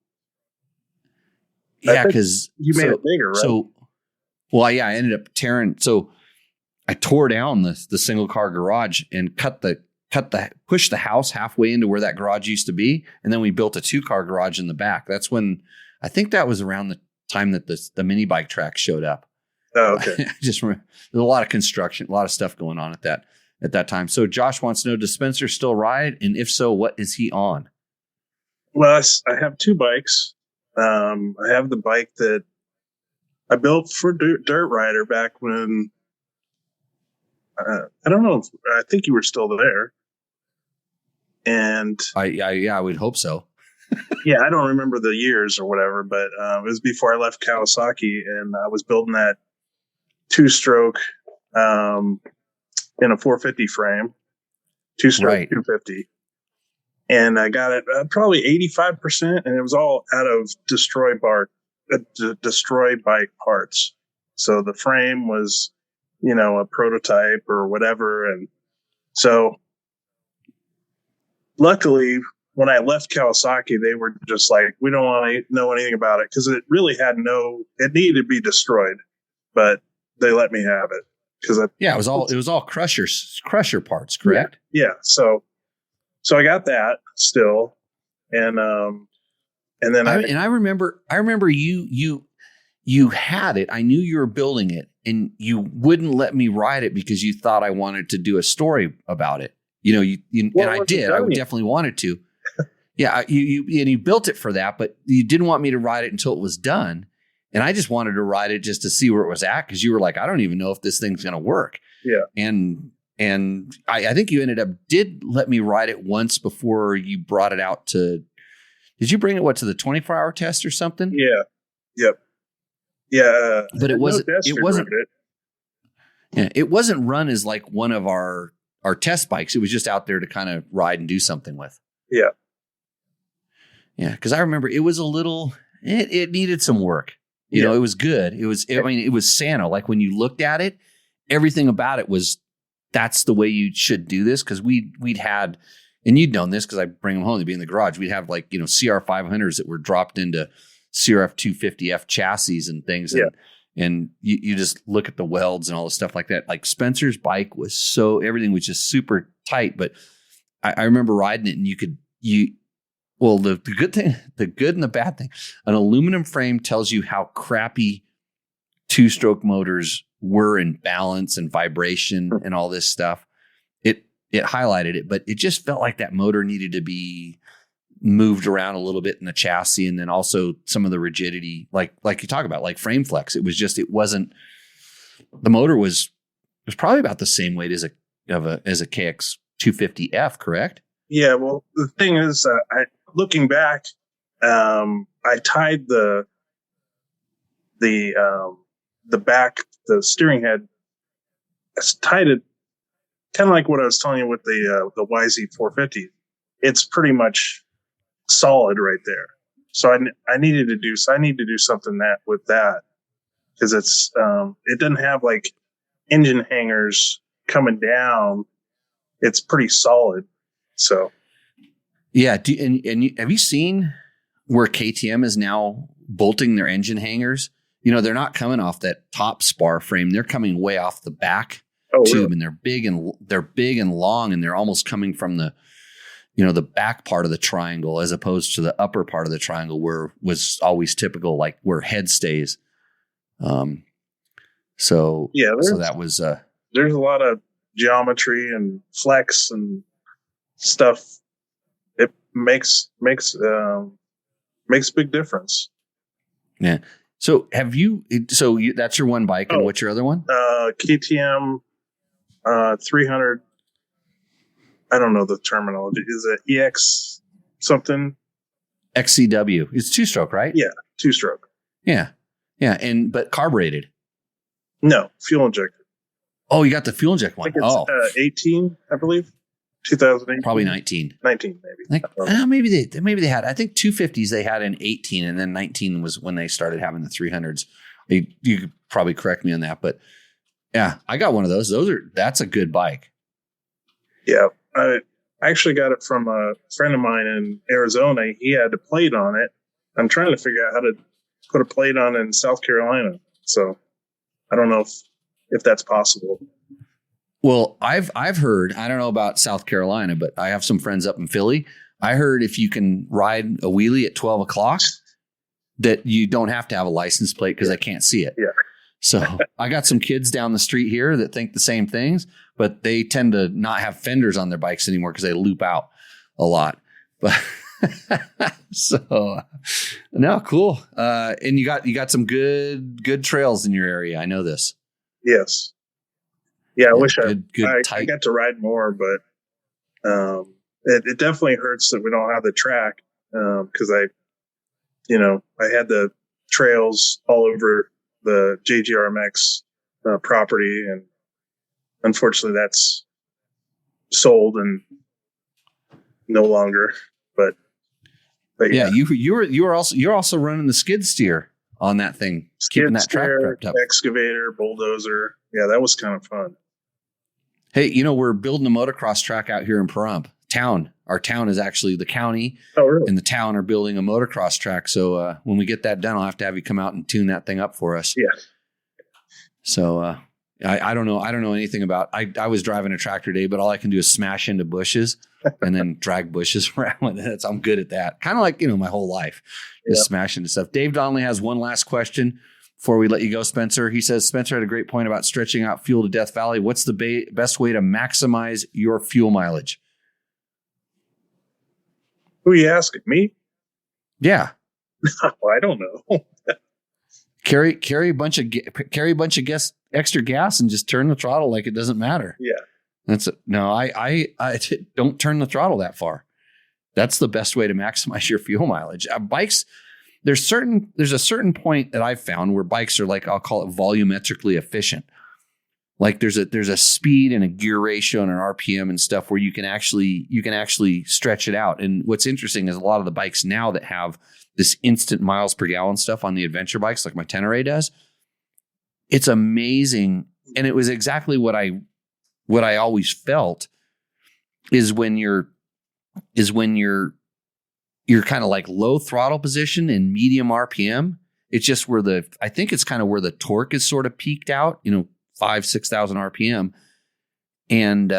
Yeah, because
you made it bigger, right?
I ended up tearing. So I tore down the single car garage and pushed the house halfway into where that garage used to be, and then we built a 2-car garage in the back. That's when I think that was around the time that the mini bike track showed up.
Oh, okay.
I just remember there's a lot of construction, a lot of stuff going on at that time. So Josh wants to know, does Spencer still ride? And if so, what is he on?
Well, I have 2 bikes. I have the bike that I built for Dirt Rider back when, I don't know, I think you were still there. And
I would hope so.
Yeah, I don't remember the years or whatever, but it was before I left Kawasaki, and I was building that 2-stroke in a 450 frame. two-stroke
Right.
250. And I got it probably 85%, and it was all out of destroy bike parts. So the frame was, a prototype or whatever. And so luckily, when I left Kawasaki, they were just like, we don't want to know anything about it, because it really had it needed to be destroyed, but they let me have it.
It was all crusher parts, correct?
Yeah. So I got that still. And then
I remember you had it. I knew you were building it, and you wouldn't let me ride it because you thought I wanted to do a story about it. And I did. I definitely wanted to. Yeah, you built it for that, but you didn't want me to ride it until it was done. And I just wanted to ride it just to see where it was at, because you were like, I don't even know if this thing's going to work.
Yeah.
And I think you did let me ride it once before you brought it out to. Did you bring it to the 24-hour test or something?
Yeah. Yep. Yeah.
But it wasn't.
It.
It wasn't run as like one of our test bikes. It was just out there to kind of ride and do something with.
Yeah.
Yeah, because I remember it was a little. It needed some work. It was good. It was Sano. Like when you looked at it, everything about it was. That's the way you should do this, because we'd had, and you'd known this because I bring them home to be in the garage. We'd have like CR 500s that were dropped into CRF 250F chassis and things. And you just look at the welds and all the stuff like that. Like Spencer's bike was everything was just super tight. But I remember riding it, and the good thing, the good and the bad thing, an aluminum frame tells you how crappy 2-stroke motors were in balance and vibration and all this stuff. It highlighted it, but it just felt like that motor needed to be moved around a little bit in the chassis, and then also some of the rigidity, like you talk about, like frame flex. The motor was probably about the same weight as a KX 250F, correct? Yeah.
Well, the thing is, looking back, I tied the back, the steering head, I tied it kind of like what I was telling you with the YZ450. It's pretty much solid right there. So I need to do something with that, because it doesn't have like engine hangers coming down. It's pretty solid. So
yeah. Have you seen where KTM is now bolting their engine hangers? They're not coming off that top spar frame. They're coming way off the back tube, really? And they're big and long, and they're almost coming from the back part of the triangle as opposed to the upper part of the triangle, where was always typical, like where head stays. So that was
there's a lot of geometry and flex and stuff. It makes a big difference.
Yeah. So that's your one bike, and what's your other one?
KTM 300. I don't know the terminology. Is it EX something?
XCW. It's 2-stroke, right?
Yeah, 2-stroke.
Yeah. Yeah. But carbureted.
No, fuel injected.
Oh, you got the fuel inject one.
It's 18, I believe. 2018.
Probably 19.
19, maybe.
Maybe they had. I think 250s they had in 18, and then 19 was when they started having the 300s. You could probably correct me on that, but yeah, I got one of those. That's a good bike.
Yeah, I actually got it from a friend of mine in Arizona. He had a plate on it. I'm trying to figure out how to put a plate on in South Carolina. So I don't know if that's possible.
Well, I've heard, I don't know about South Carolina, but I have some friends up in Philly. I heard if you can ride a wheelie at 12 o'clock, that you don't have to have a license plate because I can't see it.
Yeah.
So I got some kids down the street here that think the same things, but they tend to not have fenders on their bikes anymore because they loop out a lot. But so no, cool. And you got some good trails in your area. I know this.
Yes. Yeah, I wish I
tight.
got to ride more, but it definitely hurts that we don't have the track, because I had the trails all over the JGRMX property, and unfortunately that's sold and no longer. But
yeah, you're also running the skid steer on that thing, keeping that track prepped up.
Excavator, bulldozer. Yeah, that was kind of fun.
Hey, we're building a motocross track out here in Pahrump town. Our town is actually the county.
Oh, really?
And the town are building a motocross track. So when we get that done, I'll have to have you come out and tune that thing up for us.
Yeah.
So I don't know. I don't know anything about. I was driving a tractor today, but all I can do is smash into bushes and then drag bushes around with it. I'm good at that. Kind of like my whole life, just smash into stuff. Dave Donnelly has one last question before we let you go, Spencer. He says Spencer had a great point about stretching out fuel to Death Valley. What's the best way to maximize your fuel mileage?
Who are you asking? Me?
Yeah.
I don't know.
Carry a bunch of extra gas and just turn the throttle like it doesn't matter.
Yeah.
I don't turn the throttle that far. That's the best way to maximize your fuel mileage. Bikes, there's a certain point that I've found where bikes are like, I'll call it volumetrically efficient. Like there's a speed and a gear ratio and an RPM and stuff where you can actually stretch it out. And what's interesting is a lot of the bikes now that have this instant miles per gallon stuff on the adventure bikes, like my Tenere does, it's amazing. And it was exactly what I always felt is when you're kind of like low throttle position and medium RPM. It's just I think it's kind of where the torque is sort of peaked out, 5,000-6,000 RPM. And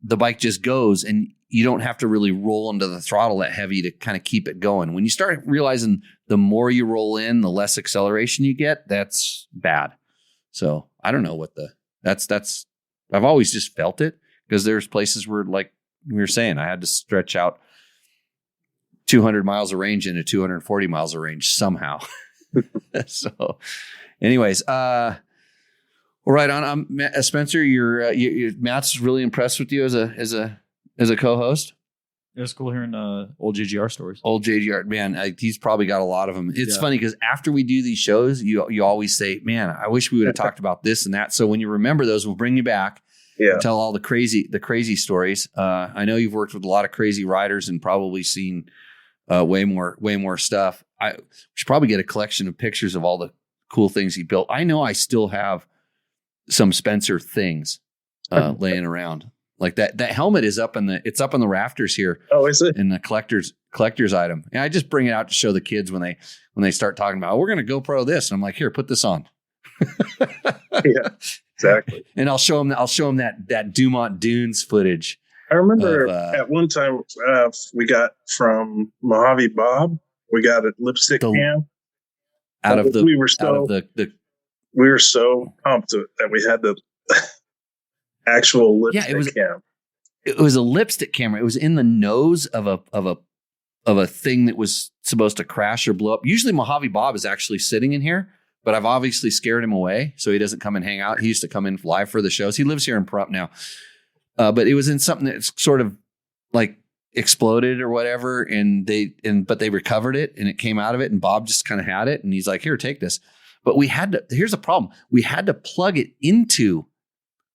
the bike just goes and you don't have to really roll into the throttle that heavy to kind of keep it going. When you start realizing the more you roll in, the less acceleration you get, that's bad. So I don't know I've always just felt it because there's places where, like we were saying, I had to stretch out 200 miles of range into 240 miles of range somehow. So anyways, all right on. Spencer, Matt's really impressed with you as a co-host.
It was cool hearing old JGR stories.
Old JGR, man, he's probably got a lot of them. It's funny because after we do these shows, you always say, man, I wish we would have talked about this and that. So when you remember those, we'll bring you back.
Yeah.
Tell all the crazy stories. I know you've worked with a lot of crazy riders and probably seen way more stuff. We should probably get a collection of pictures of all the cool things he built. I know I still have some Spencer things laying around. Like that helmet is up in the rafters here.
Oh, is it?
In the collector's item. And I just bring it out to show the kids when they start talking about, we're going to GoPro this. And I'm like, here, put this on.
Yeah, exactly.
And I'll show them that Dumont Dunes footage.
I remember at one time we got from Mojave Bob, we got a lipstick cam. We were so pumped that we had the actual lipstick cam.
It was a lipstick camera. It was in the nose of a thing that was supposed to crash or blow up. Usually Mojave Bob is actually sitting in here, but I've obviously scared him away, so he doesn't come and hang out. He used to come in live for the shows. He lives here in Pahrump now. But it was in something that's sort of like exploded or whatever, but they recovered it and it came out of it, and Bob just kind of had it and he's like, here, take this. But here's the problem. We had to plug it into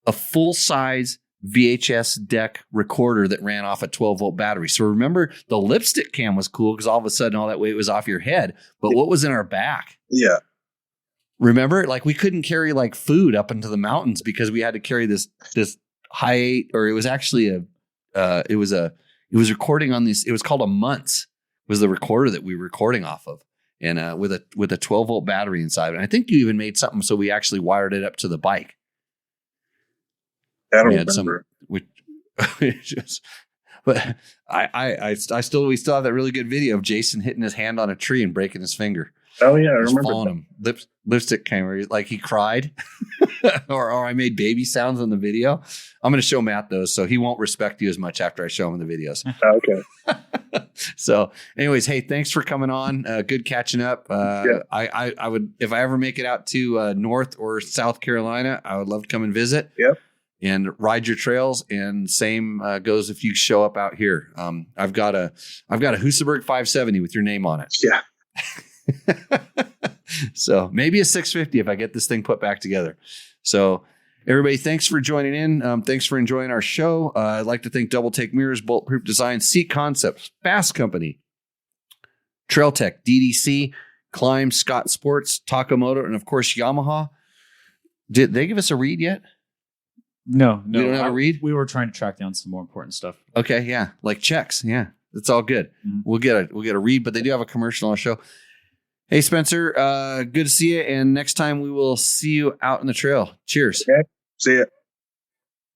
a full-size VHS deck recorder that ran off a 12-volt battery. So remember, the lipstick cam was cool because all of a sudden all that weight was off your head. But what was in our back?
Yeah.
Remember, like we couldn't carry like food up into the mountains because we had to carry this high, or it was actually it was recording on these. It was called a Muntz. Was the recorder that we were recording off of, and with a 12-volt battery inside. And I think you even made something so we actually wired it up to the bike.
I don't remember.
But we still have that really good video of Jason hitting his hand on a tree and breaking his finger.
Oh yeah, I remember.
Falling him. Lipstick camera, like he cried, or I made baby sounds on the video. I'm going to show Matt those, so he won't respect you as much after I show him the videos.
Okay.
So, anyways, hey, thanks for coming on. Good catching up. I would, if I ever make it out to North or South Carolina, I would love to come and visit.
Yep.
And ride your trails. And same goes if you show up out here. I've got a Husaberg 570 with your name on it.
Yeah.
So maybe a 650 if I get this thing put back together. So Everybody, thanks for joining in. Thanks for enjoying our show. I'd like to thank Double Take Mirrors, Bulletproof Design, Seat Concepts, Fasst Company, Trail Tech, DDC, Climb, Scott Sports, Moto, and of course, Yamaha. Did they give us a read yet?
No.
We don't have a read?
We were trying to track down some more important stuff.
Okay, yeah. Like checks. Yeah. It's all good. Mm-hmm. We'll get a read, but they do have a commercial on the show. Hey, Spencer, good to see you. And next time we will see you out in the trail. Cheers.
Okay. See ya.